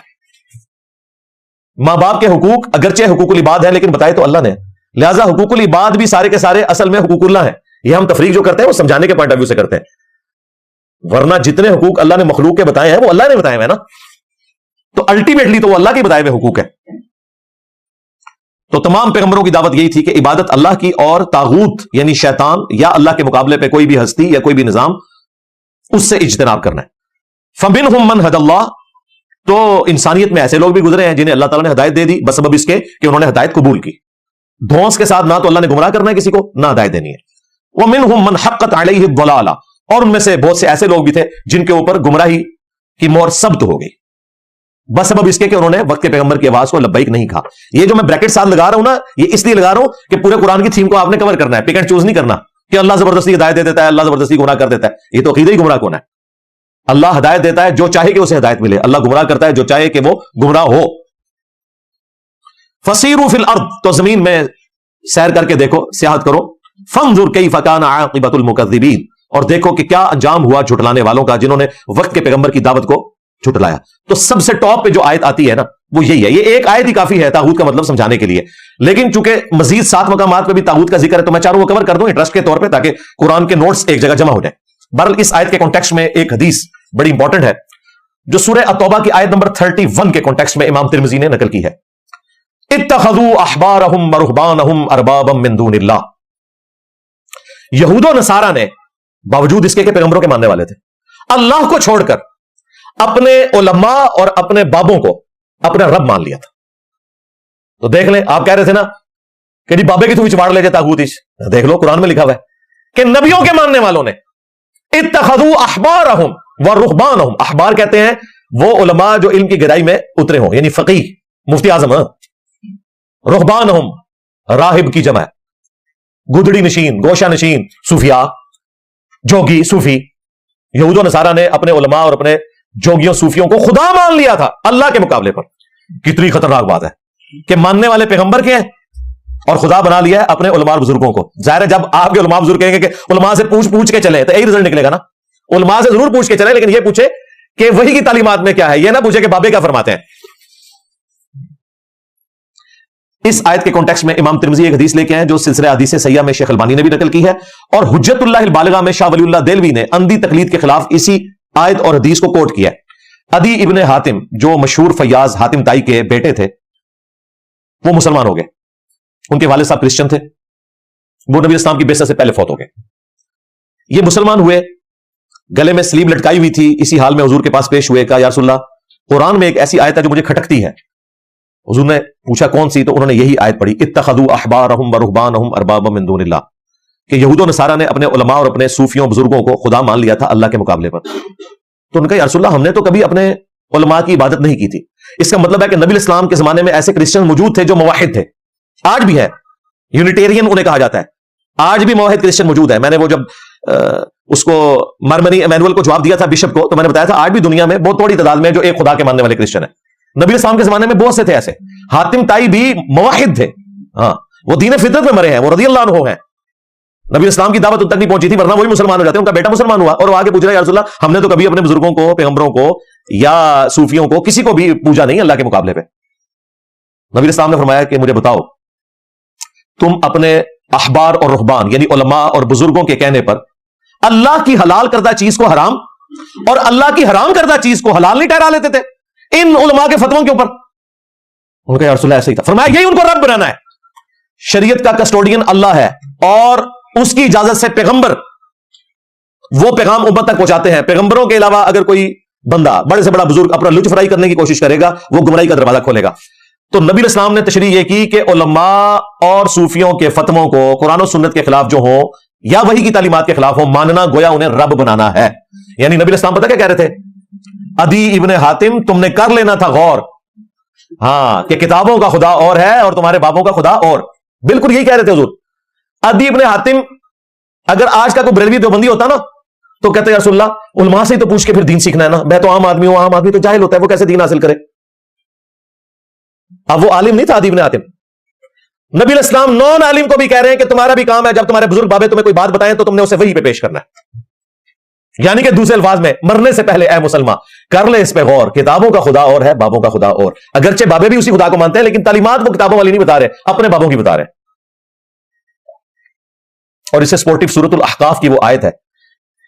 ماں باپ کے حقوق اگرچہ حقوق العباد ہیں لیکن بتائے تو اللہ نے، لہذا حقوق العباد بھی سارے کے سارے اصل میں حقوق اللہ ہیں. یہ ہم تفریق جو کرتے ہیں وہ سمجھانے کے پوائنٹ آف ویو سے کرتے ہیں، ورنہ جتنے حقوق اللہ نے مخلوق کے بتائے ہیں وہ اللہ نے بتائے ہوئے نا، تو الٹیمیٹلی تو وہ اللہ کے بتائے ہوئے حقوق ہے. تو تمام پیغمبروں کی دعوت یہی تھی کہ عبادت اللہ کی، اور طاغوت یعنی شیطان یا اللہ کے مقابلے پہ کوئی بھی ہستی یا کوئی بھی نظام، اس سے اجتناب کرنا ہے. فَمِنْهُمْ مَنْ هَدَى اللَّهُ، تو انسانیت میں ایسے لوگ بھی گزرے ہیں جنہیں اللہ تعالیٰ نے ہدایت دے دی بسبب اس کے کہ انہوں نے ہدایت قبول کی. دھونس کے ساتھ نہ تو اللہ نے گمراہ کرنا ہے کسی کو، نہ ہدایت دینی ہے. وَمِنْهُمْ مَنْ حَقَّتْ عَلَيْهِ الضَّلَالَةُ، اور ان میں سے بہت سے ایسے لوگ بھی تھے جن کے اوپر گمراہی کی مہر ثبت ہو گئی بسبب اس کے کہ انہوں نے وقت کے پیغمبر کی آواز کو لبیک نہیں کہا. یہ جو میں بریکٹ ساتھ لگا رہا ہوں نا، یہ اس لیے لگا رہا ہوں کہ پورے قرآن کی تھیم کو آپ نے کور کرنا ہے، پک اینڈ چوز نہیں کرنا کہ اللہ زبردستی ہدایت دے دیتا ہے، اللہ زبردستی گمراہ کر دیتا ہے. یہ تو عقیدہ ہی گمراہ کون ہے. اللہ ہدایت دیتا ہے جو چاہے کہ اسے ہدایت ملے، اللہ گمراہ کرتا ہے جو چاہے کہ وہ گمراہ ہو. فسیروا فی الارض، تو زمین میں سیر کر کے دیکھو، سیاحت کرو. فانظر کیف کان عاقبۃ المکذبین، اور دیکھو کہ کیا انجام ہوا جھٹلانے والوں کا جنہوں نے وقت کے پیغمبر کی دعوت کو جھٹلایا. تو سب سے ٹاپ پہ جو آیت آتی ہے نا وہ یہی ہے. یہ ایک آیت ہی کافی ہے طاغوت کا مطلب سمجھانے کے لیے، لیکن چونکہ مزید 7 مقامات پہ بھی طاغوت کا ذکر ہے تو میں چاہوں وہ کور کر دوں انٹرسٹ کے طور پہ تاکہ قرآن کے نوٹس ایک جگہ جمع ہو جائیں. بہرحال اس آیت کے کانٹیکسٹ میں ایک حدیث بڑی امپورٹنٹ ہے جو سورہ التوبہ کی آیت نمبر 31 کے کانٹیکسٹ میں امام ترمذی نے نقل کی ہے. اتخذوا احبارهم ورهبانهم اربابا من دون اللہ، یہود و نصارہ نے باوجود اس کے پیغمبروں کے ماننے والے تھے، اللہ کو چھوڑ کر اپنے علماء اور اپنے بابوں کو اپنا رب مان لیا تھا. تو دیکھ لیں، آپ کہہ رہے تھے نا کہ جی بابے کی تو چواڑ لے جائے طاغوت، دیکھ لو قرآن میں لکھا ہوا ہے کہ نبیوں کے ماننے والوں نے اتخذوا احبارهم ورهبانهم، احبار کہتے ہیں وہ علماء جو علم کی گہرائی میں اترے ہوں، یعنی فقیہ، مفتی اعظم. رہبانهم راہب کی جمع ہے، گدڑی نشین، گوشہ نشین، صوفیاء، جوگی، صوفی. یہود و نصارہ نے اپنے علماء اور اپنے جوگیوں صوفیوں کو خدا مان لیا تھا اللہ کے مقابلے پر. کتنی خطرناک بات ہے کہ ماننے والے پیغمبر کے ہیں اور خدا بنا لیا ہے اپنے علماء اور بزرگوں کو. ظاہر ہے جب آپ کے علماء بزرگ کہیں گے کہ علماء سے پوچھ کے چلے تو یہی رزلٹ نکلے گا نا. علماء سے ضرور پوچھ کے چلے لیکن یہ پوچھے کہ وہی کی تعلیمات میں کیا ہے، یہ نہ پوچھے کہ بابے کیا فرماتے ہیں. اس آیت کے کانٹیکسٹ میں امام ترمذی ایک حدیث لے کے ہیں جو سلسلہ حدیث سیاح میں شیخ البانی نے بھی نقل کی ہے، اور حجت اللہ البالغہ میں شاہ ولی اللہ دہلوی نے اندھی تقلید کے خلاف اسی آیت اور حدیث کو کوٹ کیا ہے. عدی ابن حاتم جو مشہور فیاض حاتم تائی کے بیٹے تھے وہ مسلمان ہو گئے. ان کے والد صاحب کرسچن تھے، وہ نبی اسلام کی بعثت سے پہلے فوت ہو گئے. یہ مسلمان ہوئے، گلے میں سلیب لٹکائی ہوئی تھی، اسی حال میں حضور کے پاس پیش ہوئے، کہا یا رسول اللہ قرآن میں ایک ایسی آیت ہے جو مجھے کھٹکتی ہے. حضور نے پوچھا کون سی، تو انہوں نے یہی آیت پڑھی، اتخذوا احبارهم ورهبانهم اربابا من دون اللہ، کہ یہود و نصارہ نے اپنے علماء اور اپنے صوفیوں بزرگوں کو خدا مان لیا تھا اللہ کے مقابلے پر. تو ان کا یا رسول اللہ ہم نے تو کبھی اپنے علماء کی عبادت نہیں کی تھی. اس کا مطلب ہے کہ نبی اسلام کے زمانے میں ایسے کرسچن موجود تھے جو موحد تھے، آج بھی ہے، یونیٹیرین انہیں کہا جاتا ہے، آج بھی موحد کرسچن موجود ہے. میں نے وہ جب اس کو مارمنی ایمینول کو جواب دیا تھا بشپ کو، تو میں نے بتایا تھا آج بھی دنیا میں بہت تھوڑی تعداد میں جو ایک خدا کے ماننے والے کرسچن ہیں. نبی اسلام کے زمانے میں بہت سے تھے ایسے. حاتم تائی بھی موحد تھے، ہاں وہ دین فطرت میں مرے ہیں، وہ رضی اللہ عنہ ہیں. نبی اسلام کی دعوت ان تک نہیں پہنچی تھی ورنہ وہی مسلمان ہو جاتے. ان کا بیٹا مسلمان ہوا اور وہ آگے پوچھ رہا ہے یا رسول اللہ ہم نے تو کبھی اپنے بزرگوں کو، پیغمبروں کو یا صوفیوں کو، کسی کو بھی پوجا نہیں اللہ کے مقابلے پہ. نبی اسلام نے فرمایا کہ مجھے بتاؤ تم اپنے احبار اور رہبان یعنی علماء اور بزرگوں کے کہنے پر اللہ کی حلال کردہ چیز کو حرام اور اللہ کی حرام کردہ چیز کو حلال نہیں ٹھہرا لیتے تھے ان علماء کے فتووں کے اوپر؟ ان کا یا رسول اللہ ایسا ہی تھا. فرمایا یہی ان کو رب بنانا ہے. شریعت کا کسٹوڈین اللہ ہے اور اس کی اجازت سے پیغمبر وہ پیغام امت تک پہنچاتے ہیں. پیغمبروں کے علاوہ اگر کوئی بندہ بڑے سے بڑا بزرگ اپنا لطف فرائی کرنے کی کوشش کرے گا وہ گمراہی کا دروازہ کھولے گا. تو نبی علیہ السلام نے تشریح یہ کی کہ علماء اور صوفیوں کے فتووں کو قرآن و سنت کے خلاف جو ہوں یا وحی کی تعلیمات کے خلاف ہوں ماننا گویا انہیں رب بنانا ہے. یعنی نبی علیہ السلام پتہ کیا کہہ رہے تھے؟ عدی ابن حاتم تم نے کر لینا تھا غور، ہاں، کہ کتابوں کا خدا اور ہے اور تمہارے بابوں کا خدا اور. بالکل یہی کہہ رہے تھے حضور. عدی ابن حاتم اگر آج کا کوئی بریلوی دیوبندی ہوتا نا تو کہتے ہیں رسول اللہ علماء سے تو پوچھ کے پھر دین سیکھنا ہے نا، میں تو عام آدمی ہوں، عام آدمی تو جاہل ہوتا ہے، وہ کیسے دین حاصل کرے؟ اب وہ عالم نہیں تھا عدی ابن حاتم. نبی علیہ السلام نون عالم کو بھی کہہ رہے ہیں کہ تمہارا بھی کام ہے جب تمہارے بزرگ بابے تمہیں کوئی بات بتائیں تو تم نے اسے وحی پہ پیش کرنا ہے. یعنی کہ دوسرے الفاظ میں مرنے سے پہلے اے مسلمان کر لے اس پہ غور، کتابوں کا خدا اور ہے، بابوں کا خدا اور. اگرچہ بابے بھی اسی خدا کو مانتے ہیں لیکن تعلیمات وہ کتابوں والی نہیں بتا رہے، اپنے بابوں کی بتا رہے ہیں. اور اس سے سپورٹیو سورۃ الاحقاف کی وہ آیت ہے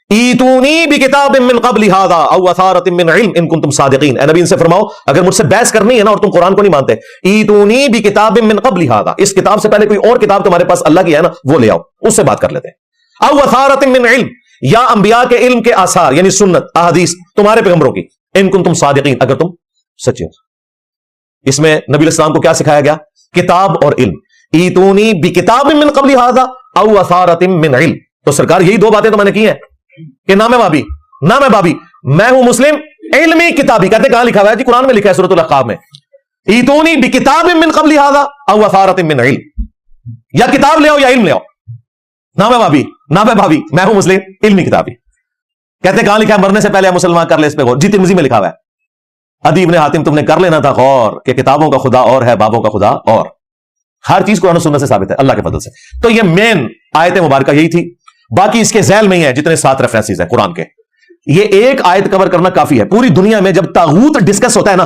ایتونی بکتاب من قبل ھذا او اثارۃ من علم ان کنتم صادقین. اے نبی ان سے فرماؤ اگر مجھ سے بحث کرنی ہے نا اور تم قرآن کو نہیں مانتے، ایتونی بکتاب من قبل ھذا، اس کتاب سے پہلے کوئی اور کتاب تمہارے پاس اللہ کی ہے نا وہ لے آؤ، اس سے بات کر لیتے ہیں. او اثارۃ من علم، یا انبیاء کے علم کے آثار یعنی سنت احادیث تمہارے پیغمبروں کی، ان کنتم صادقین اگر تم سچے ہو. اس میں نبی علیہ السلام کو کیا سکھایا گیا؟ کتاب اور علم. ایتونی بکتاب من قبل ھذا او اثارۃ من علم. تو سرکار یہی دو باتیں تو میں نے کی ہیں کہ نہ میں بابی نہ میں بابی، میں ہوں مسلم علمی کتابی. کہتے کہاں لکھا ہوا ہے؟ جی قرآن میں لکھا ہے سورۃ الاحقاف میں ایتونی بکتاب من قبل ھذا او اثارۃ من علم. یا کتاب لے آؤ یا علم لے آؤ. نہ میں بابی نہ میں بھابی، میں ہوں مسلم علمی کتابی. کہتے کہاں لکھا ہے؟ مرنے سے پہلے مسلمان کر لے اس پہ غور. جی ترمذی میں لکھا ہوا ہے عدی ابن حاتم تم نے کر لینا تھا غور کہ کتابوں کا خدا اور ہے، بابوں کا خدا اور. ہر چیز قرآن و سنت سے ثابت ہے اللہ کے فضل سے. تو یہ مین آیت مبارکہ یہی تھی. باقی اس کے ذیل میں ہی ہے جتنے 7 ریفرنسز ہیں قرآن کے. یہ ایک آیت کور کرنا کافی ہے. پوری دنیا میں جب طاغوت ڈسکس ہوتا ہے نا،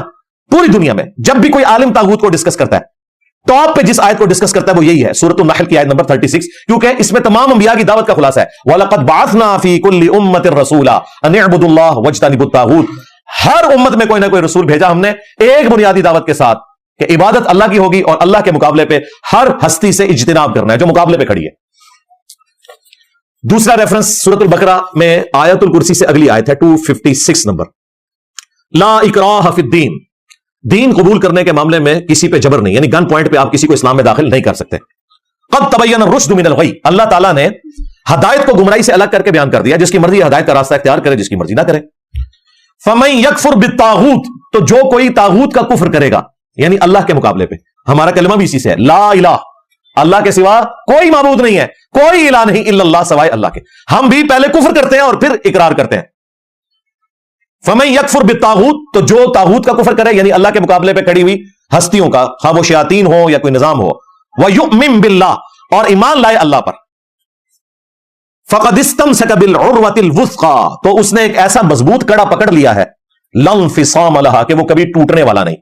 پوری دنیا میں جب بھی کوئی عالم طاغوت کو ڈسکس کرتا ہے ٹاپ پہ جس آیت کو ڈسکس کرتا ہے وہ یہی ہے سورۃ النحل کی آیت نمبر 36، کیونکہ اس میں تمام انبیاء کی دعوت کا خلاصہ ہے. وَلَقَدْ بَعَثْنَا فِي كُلِّ أُمَّةٍ رَسُولًا أَنِ اعْبُدُوا اللَّهَ وَاجْتَنِبُوا الطَّاغُوتَ. ہر امت میں کوئی نہ کوئی رسول بھیجا ہم نے ایک بنیادی دعوت کے ساتھ کہ عبادت اللہ کی ہوگی اور اللہ کے مقابلے پہ ہر ہستی سے اجتناب کرنا ہے جو مقابلے پہ کھڑی ہے. دوسرا ریفرنس سورۃ البقرہ میں آیت الکرسی سے اگلی آیت ہے 256 نمبر. لا اکراہ فی الدین، دین قبول کرنے کے معاملے میں کسی پہ جبر نہیں، یعنی گن پوائنٹ پہ آپ کسی کو اسلام میں داخل نہیں کر سکتے. قد تبین الرشد من الغی، اللہ تعالیٰ نے ہدایت کو گمراہی سے الگ کر کے بیان کر دیا. جس کی مرضی ہدایت کا راستہ اختیار کرے، جس کی مرضی نہ کرے. فمن یکفر بالطاغوت، تو جو کوئی طاغوت کا کفر کرے گا یعنی اللہ کے مقابلے پہ. ہمارا کلمہ بھی اسی سے ہے، لا الہ، اللہ کے سوا کوئی معبود نہیں ہے، کوئی الہ نہیں الا اللہ، سوائے اللہ کے. ہم بھی پہلے کفر کرتے ہیں اور پھر اقرار کرتے ہیں. فمن یکفر بالطاغوت، تو جو طاغوت کا کفر کرے یعنی اللہ کے مقابلے پہ کھڑی ہوئی ہستیوں کا، خواہ وہ شیاطین ہو یا کوئی نظام ہو. وَيُؤْمِن بِاللَّهِ، اور ایمان لائے اللہ پر. فَقَدِ اسْتَمْسَكَ بِالْعُرْوَةِ الْوُثْقَىٰ، تو اس نے ایک ایسا مضبوط کڑا پکڑ لیا ہے لَا انفصام لَهَا، کہ وہ کبھی ٹوٹنے والا نہیں.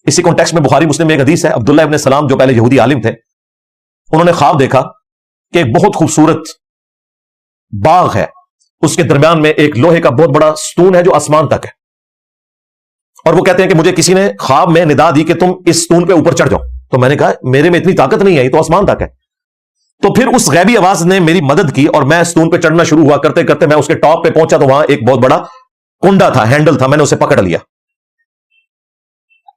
اسی کانٹیکسٹ میں بخاری مسلم میں ایک حدیث ہے، عبداللہ ابن سلام جو پہلے یہودی عالم تھے، انہوں نے خواب دیکھا کہ ایک بہت خوبصورت باغ ہے، اس کے درمیان میں ایک لوہے کا بہت بڑا ستون ہے جو آسمان تک ہے. اور وہ کہتے ہیں کہ مجھے کسی نے خواب میں ندا دی کہ تم اس ستون پہ اوپر چڑھ جاؤ. تو میں نے کہا میرے میں اتنی طاقت نہیں ہے، یہ تو آسمان تک ہے. تو پھر اس غیبی آواز نے میری مدد کی اور میں ستون پہ چڑھنا شروع ہوا. کرتے کرتے میں اس کے ٹاپ پہ پہنچا تو وہاں ایک بہت بڑا کنڈا تھا، ہینڈل تھا، میں نے اسے پکڑ لیا.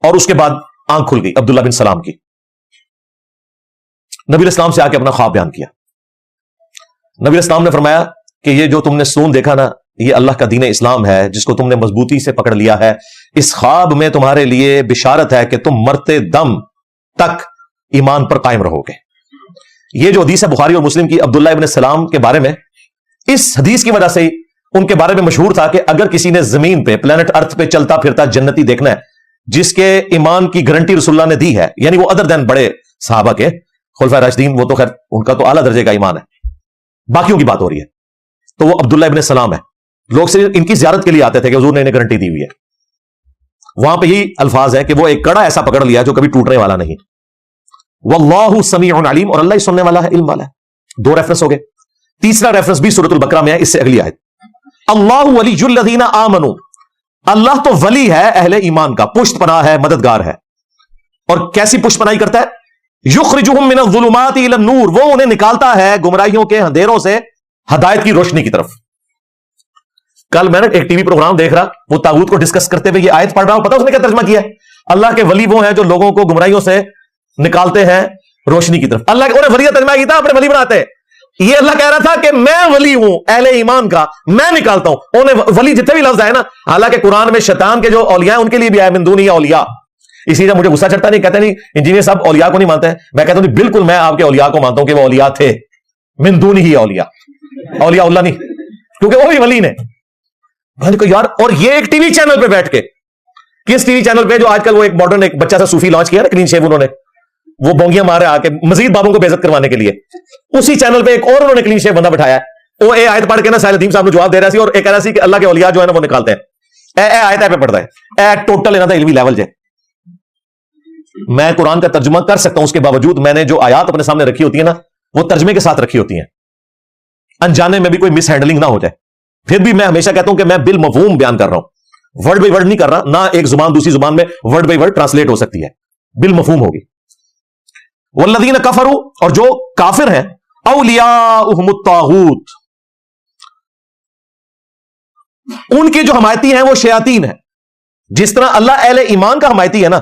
اور اس کے بعد آنکھ کھل گئی عبداللہ بن سلام کی. نبی علیہ السلام سے آ کے اپنا خواب بیان کیا. نبی علیہ السلام نے فرمایا کہ یہ جو تم نے ستون دیکھا نا، یہ اللہ کا دین اسلام ہے جس کو تم نے مضبوطی سے پکڑ لیا ہے. اس خواب میں تمہارے لیے بشارت ہے کہ تم مرتے دم تک ایمان پر قائم رہو گے. یہ جو حدیث ہے بخاری اور مسلم کی عبداللہ ابن سلام کے بارے میں، اس حدیث کی وجہ سے ان کے بارے میں مشہور تھا کہ اگر کسی نے زمین پہ پلانٹ ارتھ پہ چلتا پھرتا جنتی دیکھنا ہے جس کے ایمان کی گارنٹی رسول اللہ نے دی ہے، یعنی وہ ادر دین بڑے صحابہ کے خلفائے راشدین، وہ تو خیر ان کا تو اعلیٰ درجے کا ایمان ہے، باقیوں کی بات ہو رہی ہے، تو وہ عبداللہ ابن سلام ہے. لوگ صرف ان کی زیارت کے لیے آتے تھے کہ حضور نے انہیں گارنٹی دی ہوئی ہے. وہاں پہ یہی الفاظ ہے کہ وہ ایک کڑا ایسا پکڑ لیا جو کبھی ٹوٹنے والا نہیں. واللہ سمیع علیم، اور اللہ ہی سننے والا ہے، علم والا ہے. 2 ریفرنس ہو گئے. تیسرا ریفرنس بھی سورۃ البقرہ میں ہے، اس سے اگلی آیت. اللہ ولی الذین آمنوا، اللہ تو ولی ہے اہل ایمان کا، پشت پناہ ہے، مددگار ہے. اور کیسی پشت پناہی کرتا ہے؟ یخرجہم من الظلمات الی النور، وہ انہیں نکالتا ہے گمراہیوں کے اندھیروں سے ہدایت کی روشنی کی طرف. کل میں نے ایک ٹی وی پروگرام دیکھ رہا، وہ طاغوت کو ڈسکس کرتے ہوئے یہ آیت پڑھ رہا ہوں، پتہ اس نے کیا ترجمہ کیا ہے؟ اللہ کے ولی وہ ہیں جو لوگوں کو گمراہیوں سے نکالتے ہیں روشنی کی طرف. اللہ کے انہیں ولی کا ترجمہ کیا تھا، اپنے ولی بناتے ہیں. یہ اللہ کہہ رہا تھا کہ میں ولی ہوں اہل ایمان کا، میں نکالتا ہوں انہیں. ولی جتنے بھی لفظ ہے نا، حالانکہ قرآن میں شیطان کے جو اولیاء ہیں ان کے لیے بھی ہے من دونہ اولیاء. اسی لیے مجھے غصہ چڑھتا نہیں، کہتے نہیں انجینئر صاحب اولیاء کو نہیں مانتے ہیں. میں کہتا ہوں بالکل میں آپ کے اولیاء کو مانتا ہوں کہ وہ اولیاء تھے، من دونہ ہی اولیاء، اولیاء اللہ نہیں، کیونکہ وہ بھی ولی نے. یار اور یہ ایک ٹی وی چینل پہ بیٹھ کے، کس ٹی وی چینل پہ جو آج کل وہ ایک ماڈرن ایک بچہ سا صوفی لانچ کیا نا، کلین شیو، انہوں نے وہ بونگیاں مارے آ کے مزید بابوں کو بے عزت کروانے کے لیے. اسی چینل پہ ایک اور انہوں نے کلین شیو بندہ بٹھایا ہے، وہ اے آیت پڑھ کے نا ساحل الدین صاحب نے جواب دے رہا سی، اور ایک کہہ رہا سی کہ اللہ کے اولیاء جو ہے نا وہ نکالتے ہیں. اے آیت پہ پڑھتا ہے، اے ٹوٹل انہاں دا علمی لیول جے. میں قرآن کا ترجمہ کر سکتا ہوں، اس کے باوجود میں نے جو آیات اپنے سامنے رکھی ہوتی ہیں نا وہ ترجمے کے ساتھ رکھی ہوتی ہیں، انجانے میں بھی کوئی مس ہینڈلنگ نہ ہو جائے. پھر بھی میں ہمیشہ کہتا ہوں کہ میں بالمفہوم بیان کر رہا ہوں، ورڈ بائی ورڈ نہیں کر رہا، نہ ایک زبان دوسری زبان میں ورڈ بائی ورڈ ٹرانسلیٹ ہو سکتی ہے، بالمفہوم ہوگی. والذین کفروا، اور جو کافر ہیں، اولیاؤہم الطاغوت، ان کے جو حمایتی ہیں وہ شیاطین ہیں. جس طرح اللہ اہل ایمان کا حمایتی ہے نا،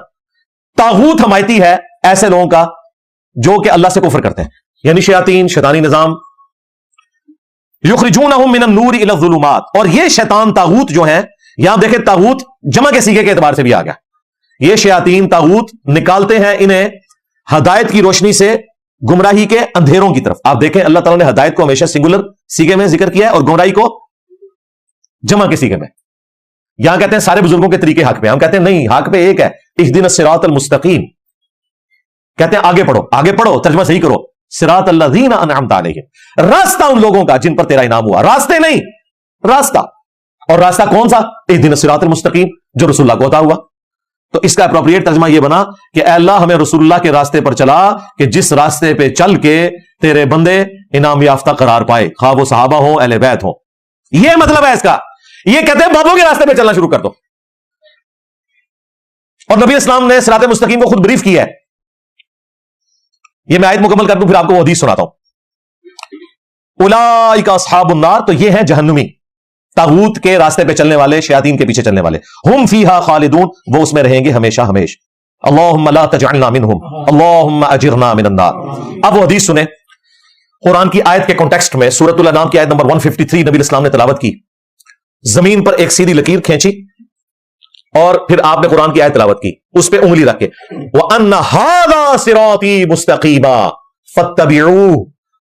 طاغوت حمایتی ہے ایسے لوگوں کا جو کہ اللہ سے کفر کرتے ہیں، یعنی شیاطین، شیطانی نظام. یخرجونہم من النور الی الظلمات، اور یہ شیطان طاغوت جو ہیں، یہاں دیکھیں طاغوت جمع کے صیغے کے اعتبار سے بھی آ گیا. یہ شیاطین طاغوت نکالتے ہیں انہیں ہدایت کی روشنی سے گمراہی کے اندھیروں کی طرف. آپ دیکھیں اللہ تعالیٰ نے ہدایت کو ہمیشہ سنگولر صیغے میں ذکر کیا ہے اور گمراہی کو جمع کے صیغے میں. یہاں کہتے ہیں سارے بزرگوں کے طریقے حق پہ، ہم کہتے ہیں نہیں، حق پہ ایک ہے، اہدنا الصراط المستقیم. کہتے ہیں آگے پڑھو، آگے پڑھو، ترجمہ صحیح کرو، صراط الذین انعمت علیہم، راستہ ان لوگوں کا جن پر تیرا انعام ہوا. راستے نہیں، راستہ. اور راستہ کون سا؟ اہدنا الصراط المستقیم، جو رسول اللہ کو عطا ہوا. تو اس کا اپروپریٹ ترجمہ یہ بنا کہ اے اللہ ہمیں رسول اللہ کے راستے پر چلا، کہ جس راستے پہ چل کے تیرے بندے انعام یافتہ قرار پائے، خواہ وہ صحابہ ہوں، اہل بیت ہوں. یہ مطلب ہے اس کا. یہ کہتے ہیں بابوں کے راستے پہ چلنا شروع کر دو. اور نبی اسلام نے صراط مستقیم کو خود بریف کیا ہے. یہ میں آیت مکمل کر دوں پھر آپ کو وہ حدیث سناتا ہوں. اولئک اصحاب النار، تو یہ ہیں جہنمی، طاغوت کے راستے پہ چلنے والے، شیاطین کے پیچھے چلنے والے. ہم فیہا خالدون، وہ اس میں رہیں گے ہمیشہ ہمیش. اللہم لا تجعلنا منہم، اللہم اجرنا من النار. اب وہ حدیث سنیں قرآن کی آیت کے کانٹیکسٹ میں. سورۃ الانعام کی آیت نمبر 153 نبی اسلام نے تلاوت کی. زمین پر ایک سیدھی لکیر کھینچی اور پھر آپ نے قرآن کی آیت تلاوت کی، اس پہ انگلی رکھ کے وَأَنَّ هَذَا صِرَاطِي مُسْتَقِيمًا فَاتَّبِعُوهُ،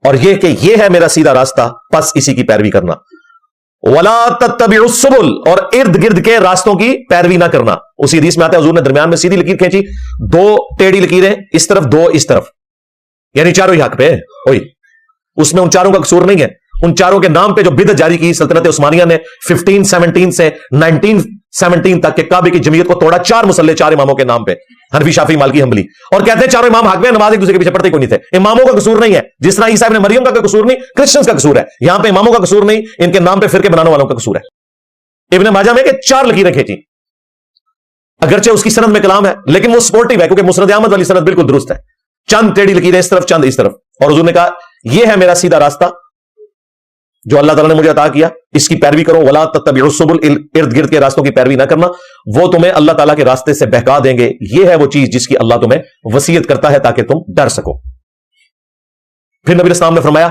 اور یہ کہ یہ ہے میرا سیدھا راستہ، پس اسی کی پیروی کرنا. وَلَا تَتَّبِعُوا السُّبُلَ، اور ارد گرد کے راستوں کی پیروی نہ کرنا. اسی حدیث میں آتا ہے حضور نے درمیان میں سیدھی لکیر کھینچی، دو ٹیڑھی لکیریں اس طرف، دو اس طرف، یعنی چاروں ہی حق پہ ہوئی. اس میں ان چاروں کا قصور نہیں ہے. ان چاروں کے نام پہ جو بدعت جاری کی سلطنت عثمانیہ نے 1517 سے 1917 تک کے کعبے کی جمعیت کو توڑا. 4 مسلح 4 اماموں کے نام پہ، حنفی، شافعی، مالکی، حنبلی. اور کہتے ہیں چاروں امام حق میں، نماز ایک دوسرے کے پیچھے پڑھتے کوئی نہیں تھے. اماموں کا قصور نہیں ہے، جس طرح عیسیٰ ابن مریم کا کوئی قصور نہیں، کرسچنز کا قصور ہے. یہاں پہ اماموں کا قصور نہیں، ان کے نام پہ فرقے بنانے والوں کا قصور ہے. ابن ماجہ میں کہ 4 لکیریں کھینچی، اگرچہ اس کی سند میں کلام ہے لیکن وہ سپورٹیو ہے کیونکہ مسند احمد والی سند بالکل درست ہے. چند ٹیڑھی لکیریں اس طرف، چند اس طرف. اور حضور نے کہا یہ ہے میرا سیدھا راستہ جو اللہ تعالیٰ نے مجھے عطا کیا، اس کی پیروی کرو. ولا تتبعوا السبل، ارد گرد کے راستوں کی پیروی نہ کرنا، وہ تمہیں اللہ تعالیٰ کے راستے سے بہکا دیں گے. یہ ہے وہ چیز جس کی اللہ تمہیں وصیت کرتا ہے تاکہ تم ڈر سکو. پھر نبی اسلام نے فرمایا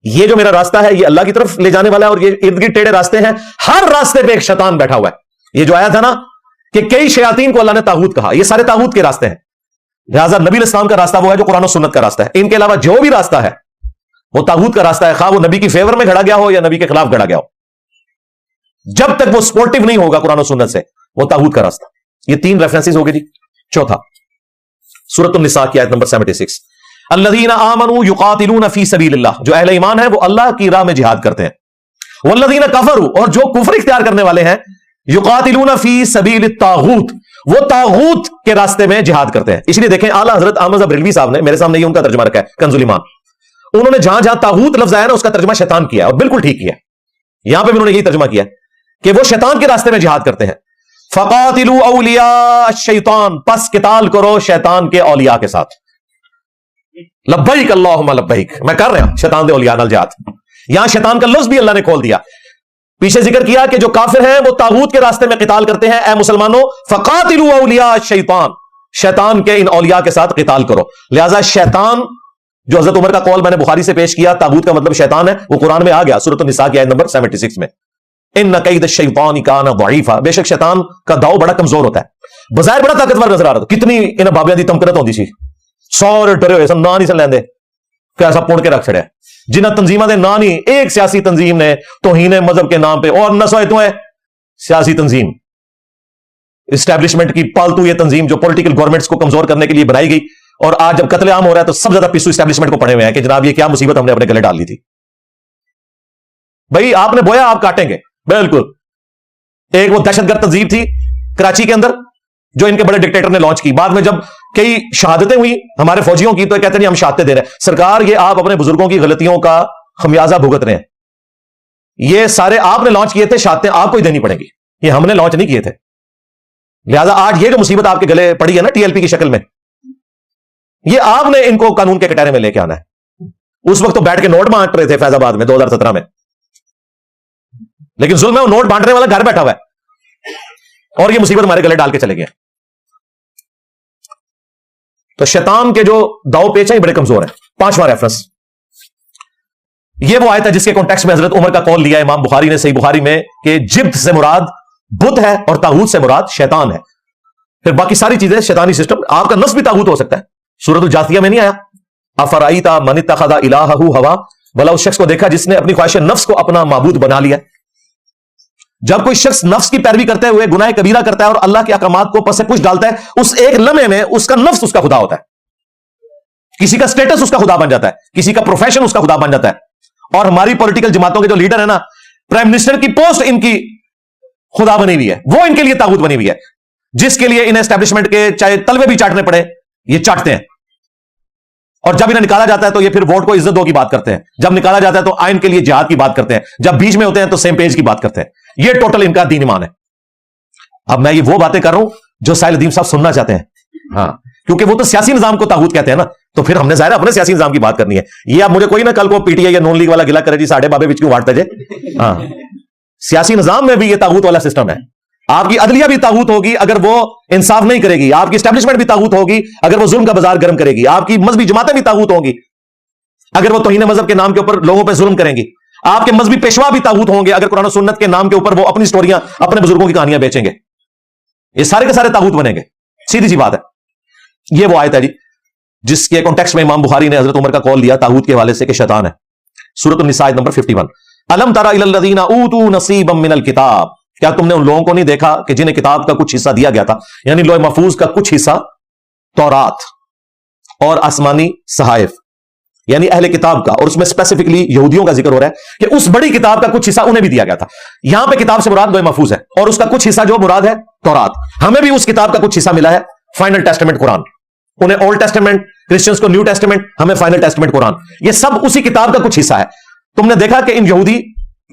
یہ جو میرا راستہ ہے یہ اللہ کی طرف لے جانے والا ہے، اور یہ ارد گرد ٹیڑھے راستے ہیں، ہر راستے پہ ایک شیطان بیٹھا ہوا ہے. یہ جو آیا تھا نا کہ کئی شیاطین کو اللہ نے طاغوت کہا، یہ سارے طاغوت کے راستے ہیں. لہٰذا نبی اسلام کا راستہ وہ ہے جو قرآن و سنت کا راستہ ہے. ان کے علاوہ جو بھی راستہ ہے وہ طاغوت کا راستہ ہے، خواہ وہ نبی کی فیور میں گھڑا گیا ہو یا نبی کے خلاف گھڑا گیا ہو. جب تک وہ سپورٹیو نہیں ہوگا قرآن و سنت سے، وہ طاغوت کا راستہ. یہ 3 ریفرنسز ہو گئے جی. چوتھا سورۃ النساء کی آیت نمبر 76، الذین آمنوا یقاتلون فی سبیل اللہ، جو اہل ایمان ہیں وہ اللہ کی راہ میں جہاد کرتے ہیں. والذین کفروا، اور جو کفر اختیار کرنے والے ہیں، یقاتلون فی سبیل الطاغوت، وہ طاغوت کے راستے میں جہاد کرتے ہیں. اس لیے دیکھیں اعلیٰ حضرت احمد بریلوی صاحب نے، میرے سامنے یہ ان کا ترجمہ رکھا ہے کنز الایمان، انہوں نے جہاں جہاں طاغوت لفظ آیا نا اس کا ترجمہ شیطان کیا اور بالکل ٹھیک کیا. یہاں پہ بھی انہوں نے یہی ترجمہ کیا کہ وہ شیطان کے راستے میں جہاد کرتے ہیں. فقاتلوا اولیاء الشیطان، پس قتال کرو شیطان کے اولیاء کے ساتھ. لبیک اللہم لبیک، میں کر رہا ہوں شیطان دے اولیاء نال جہاد. یہاں شیطان کا لفظ بھی اللہ نے کھول دیا. پیچھے ذکر کیا کہ جو کافر ہیں وہ طاغوت کے راستے میں قتال کرتے ہیں. اے مسلمانوں فقاتلوا اولیاء الشیطان، شیطان کے ان اولیاء کے ساتھ قتال کرو. لہذا شیطان جو حضرت عمر کا قول میں نے بخاری سے پیش کیا، طاغوت کا مطلب شیطان ہے، وہ قرآن میں آ گیا سورۃ النساء کی آیت نمبر 76 میں. ان کید الشیطان کان ضعیفا، بے شک شیطان کا داؤ بڑا کمزور ہوتا ہے. بظاہر بڑا طاقتور نظر آ رہا تھا، کتنی ان بابیاں دی تمکنت ہوندی سی، سارے ڈرے ہوئے سن، نہ نہیں سن لیندے، کیسا پون کے رکھ چھڑیا. جنہ تنظیموں دے نام نہیں، ایک سیاسی تنظیم نے توہین مذہب کے نام پہ، اور نسوئے تو ہے سیاسی تنظیم، اسٹیبلشمنٹ کی پالتو یہ تنظیم جو پولیٹیکل گورنمنٹس کو کمزور کرنے کے لیے بنائی گئی. اور آج جب قتل عام ہو رہا ہے تو سب زیادہ پسو اسٹیبلشمنٹ کو پڑے ہوئے ہیں کہ جناب یہ کیا مصیبت ہم نے اپنے گلے ڈال لی تھی. بھائی آپ نے بویا آپ کاٹیں گے. بالکل. ایک وہ دہشت گرد تنظیم تھی کراچی کے اندر جو ان کے بڑے ڈکٹیٹر نے لانچ کی. بعد میں جب کئی شہادتیں ہوئی ہمارے فوجیوں کی تو کہتے ہیں ہم شہادتیں دے رہے ہیں. سرکار یہ آپ اپنے بزرگوں کی غلطیوں کا خمیازہ بھگت رہے ہیں. یہ سارے آپ نے لانچ کیے تھے، شہادتیں آپ کو ہی دینی پڑیں گی، یہ ہم نے لانچ نہیں کیے تھے. لہذا آج یہ جو مصیبت آپ کے گلے پڑی ہے نا TLP کی شکل میں، یہ آپ نے ان کو قانون کے کٹہرے میں لے کے آنا ہے. اس وقت تو بیٹھ کے نوٹ بانٹ رہے تھے فیض آباد میں 2017 میں، لیکن ظلم ہے وہ نوٹ بانٹنے والا گھر بیٹھا ہوا ہے اور یہ مصیبت ہمارے گلے ڈال کے چلے گئے. تو شیطان کے جو داؤ پیچ ہیں بڑے کمزور ہیں. 5واں ریفرنس یہ وہ آیت ہے جس کے کانٹیکسٹ میں حضرت عمر کا قول لیا امام بخاری نے صحیح بخاری میں کہ جبت سے مراد بت ہے اور طاغوت سے مراد شیطان ہے. پھر باقی ساری چیزیں شیطانی سسٹم. آپ کا نفس بھی طاغوت ہو سکتا ہے. سورۃ الجاثیہ میں نہیں آیا افرائیت من اتخذ الہہ ہوا، بھلا اس شخص کو دیکھا جس نے اپنی خواہش نفس کو اپنا معبود بنا لیا. جب کوئی شخص نفس کی پیروی کرتے ہوئے گناہ کبیرہ کرتا ہے اور اللہ کے احکامات کو پس پش ڈالتا ہے، اس ایک لمحے میں اس کا نفس اس کا خدا ہوتا ہے. کسی کا سٹیٹس اس کا خدا بن جاتا ہے، کسی کا پروفیشن اس کا خدا بن جاتا ہے. اور ہماری پولیٹیکل جماعتوں کے جو لیڈر ہیں نا، پرائم منسٹر کی پوسٹ ان کی خدا بنی ہوئی ہے، وہ ان کے لیے طاغوت بنی ہوئی ہے. جس کے لیے انہیں اسٹیبلشمنٹ کے چاہے تلوے بھی چاٹنے پڑے یہ چاٹتے ہیں. اور جب انہیں نکالا جاتا ہے تو یہ پھر ووٹ کو عزت دو کی بات کرتے ہیں، جب نکالا جاتا ہے تو آئین کے لیے جہاد کی بات کرتے ہیں، جب بیچ میں ہوتے ہیں تو سیم پیج کی بات کرتے ہیں. یہ ٹوٹل ان کا دین ایمان ہے. اب میں یہ وہ باتیں کر رہا ہوں جو ساحل ندیم صاحب سننا چاہتے ہیں. ہاں، کیونکہ وہ تو سیاسی نظام کو طاغوت کہتے ہیں نا، تو پھر ہم نے ظاہر اپنے سیاسی نظام کی بات کرنی ہے. یہ اب مجھے کوئی نہ کل کو PTI یا نون لیگ والا گلا کرے جی ساڑھے بابے بچ کیوں بانٹتے جے. ہاں، سیاسی نظام میں بھی یہ طاغوت والا سسٹم ہے. آپ کی عدلیہ بھی طاغوت ہوگی اگر وہ انصاف نہیں کرے گی، آپ کی اسٹیبلشمنٹ بھی طاغوت ہوگی اگر وہ ظلم کا بازار گرم کرے گی، آپ کی مذہبی جماعتیں بھی طاغوت ہوں گی اگر وہ توہین مذہب کے نام کے اوپر لوگوں پہ ظلم کریں گی، آپ کے مذہبی پیشوا بھی طاغوت ہوں گے اگر قرآن و سنت کے نام کے اوپر وہ اپنی سٹوریاں اپنے بزرگوں کی کہانیاں بیچیں گے. یہ سارے کے سارے طاغوت بنیں گے. سیدھی سی بات ہے. یہ وہ آیت ہے جی جس کے کانٹیکسٹ میں امام بخاری نے حضرت عمر کا قول لیا طاغوت کے حوالے سے کہ شیطان ہے. سورۃ النساء نمبر 51. الم تر الی الذین اوتوا نصیبا من الکتاب، کیا تم نے ان لوگوں کو نہیں دیکھا کہ جنہیں کتاب کا کچھ حصہ دیا گیا تھا، یعنی لوح محفوظ کا کچھ حصہ، تورات اور آسمانی صحائف یعنی اہل کتاب کا، اور اس میں اسپیسیفکلی یہودیوں کا ذکر ہو رہا ہے کہ اس بڑی کتاب کا کچھ حصہ انہیں بھی دیا گیا تھا. یہاں پہ کتاب سے مراد لوح محفوظ ہے اور اس کا کچھ حصہ جو مراد ہے تورات. ہمیں بھی اس کتاب کا کچھ حصہ ملا ہے، فائنل ٹیسٹمنٹ قرآن. انہیں اولڈ ٹیسٹمنٹ، کرسچنز کو نیو ٹیسٹمنٹ، ہمیں فائنل ٹیسٹمنٹ قرآن. یہ سب اسی کتاب کا کچھ حصہ ہے. تم نے دیکھا کہ ان یہودی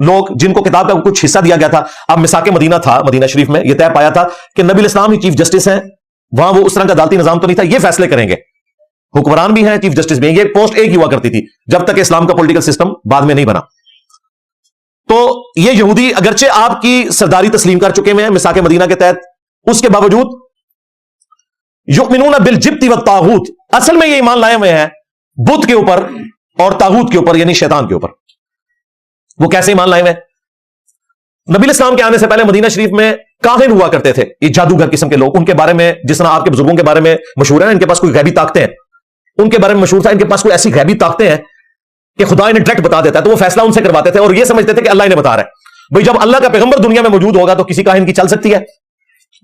لوگ جن کو کتاب کا کچھ حصہ دیا گیا تھا، اب مساق مدینہ تھا، مدینہ شریف میں یہ طے پایا تھا کہ نبی الاسلام ہی چیف جسٹس ہیں. وہاں وہ اس طرح کا عدالتی نظام تو نہیں تھا، یہ فیصلے کریں گے، حکمران بھی ہیں، چیف جسٹس بھی ہیں. یہ پوسٹ ایک ہی ہوا کرتی تھی جب تک اسلام کا پولیٹیکل سسٹم بعد میں نہیں بنا. تو یہ یہودی اگرچہ آپ کی سرداری تسلیم کر چکے ہیں مساق مدینہ کے تحت، اس کے باوجود یؤمنون بالجبت والطاغوت، اصل میں یہ ایمان لائے ہوئے ہیں بت کے اوپر اور طاغوت کے اوپر یعنی شیطان کے اوپر. وہ کیسے ایمان لائے ہوئے؟ نبی الاسلام کے آنے سے پہلے مدینہ شریف میں کاہن ہوا کرتے تھے، یہ جادوگر قسم کے لوگ. ان کے بارے میں جس طرح آپ کے بزرگوں کے بارے میں مشہور ہے ان کے پاس کوئی غیبی طاقتیں ہیں، ان کے بارے میں مشہور تھا ان کے پاس کوئی ایسی غیبی طاقتیں ہیں کہ خدا انہیں ڈائریکٹ بتا دیتا ہے. تو وہ فیصلہ ان سے کرواتے تھے اور یہ سمجھتے تھے کہ اللہ انہیں بتا رہا ہے. بھئی جب اللہ کا پیغمبر دنیا میں موجود ہوگا تو کسی کاہن کی چل سکتی ہے؟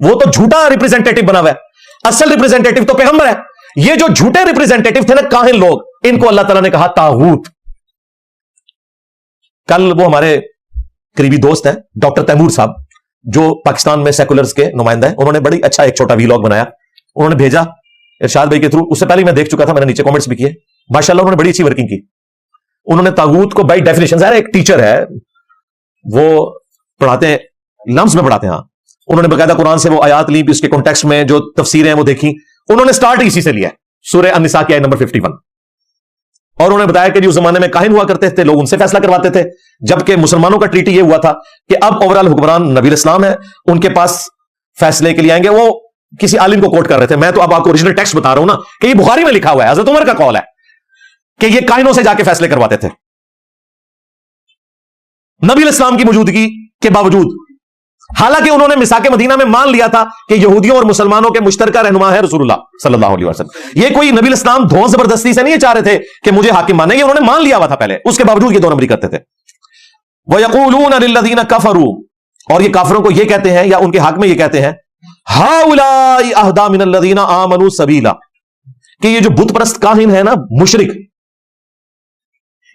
وہ تو جھوٹا ریپرزینٹیٹو بنا ہوا ہے، اصل ریپرزینٹیٹو تو پیغمبر ہے. یہ جو جھوٹے ریپرزینٹیٹو تھے نا کاہن لوگ، ان کو اللہ تعالیٰ نے کہا طاغوت. کل وہ ہمارے قریبی دوست ہیں ڈاکٹر تیمور صاحب جو پاکستان میں سیکولرز کے نمائندہ ہیں، انہوں نے بڑی اچھا ایک چھوٹا ویلاگ بنایا، انہوں نے بھیجا ارشاد بھائی کے تھرو. اس سے پہلے میں دیکھ چکا تھا، میں نے نیچے کامنٹس بھی کیے. ماشاءاللہ انہوں نے بڑی اچھی ورکنگ کی. انہوں نے طاغوت کو بائی ڈیفینیشن، ظاہر ایک ٹیچر ہے وہ پڑھاتے ہیں لمز میں پڑھاتے ہیں، ہاں انہوں نے باقاعدہ قرآن سے وہ آیات لی, اس کے کانٹیکسٹ میں جو تفسیریں ہیں وہ دیکھی. انہوں نے سٹارٹ اسی سے لیا ہے, سورہ النساء کی آیت نمبر 51. اور انہوں نے بتایا کہ جو زمانے میں کاہن ہوا کرتے تھے, لوگ ان سے فیصلہ کرواتے تھے, جبکہ مسلمانوں کا ٹریٹی یہ ہوا تھا کہ اب اوورال حکمران نبی الاسلام ہے, ان کے پاس فیصلے کے لیے آئیں گے. وہ کسی عالم کو کوٹ کر رہے تھے, میں تو اب آپ کو اوریجنل ٹیکسٹ بتا رہا ہوں نا, کہ یہ بخاری میں لکھا ہوا ہے, حضرت عمر کا قول ہے کہ یہ کاہنوں سے جا کے فیصلے کرواتے تھے نبی الاسلام کی موجودگی کے باوجود. حالانکہ انہوں نے میثاق مدینہ میں مان لیا تھا کہ یہودیوں اور مسلمانوں کے مشترکہ رہنما ہے رسول اللہ صلی اللہ علیہ وسلم. یہ کوئی نبی الاسلام دھون زبردستی سے نہیں چاہ رہے تھے کہ مجھے حاکم مانے, یہ انہوں نے مان لیا ہوا تھا پہلے, اس کے باوجود یہ دو نمبری کرتے تھے. وَيَقُولُونَ لِلَّذِينَ كَفَرُوا, اور یہ کافروں کو یہ کہتے ہیں یا ان کے حق میں یہ کہتے ہیں, هَؤُلَاءِ أَهْدَىٰ مِنَ الَّذِينَ آمَنُوا سَبِيلًا, کہ یہ جو بت پرست کاہن ہے نا, مشرک,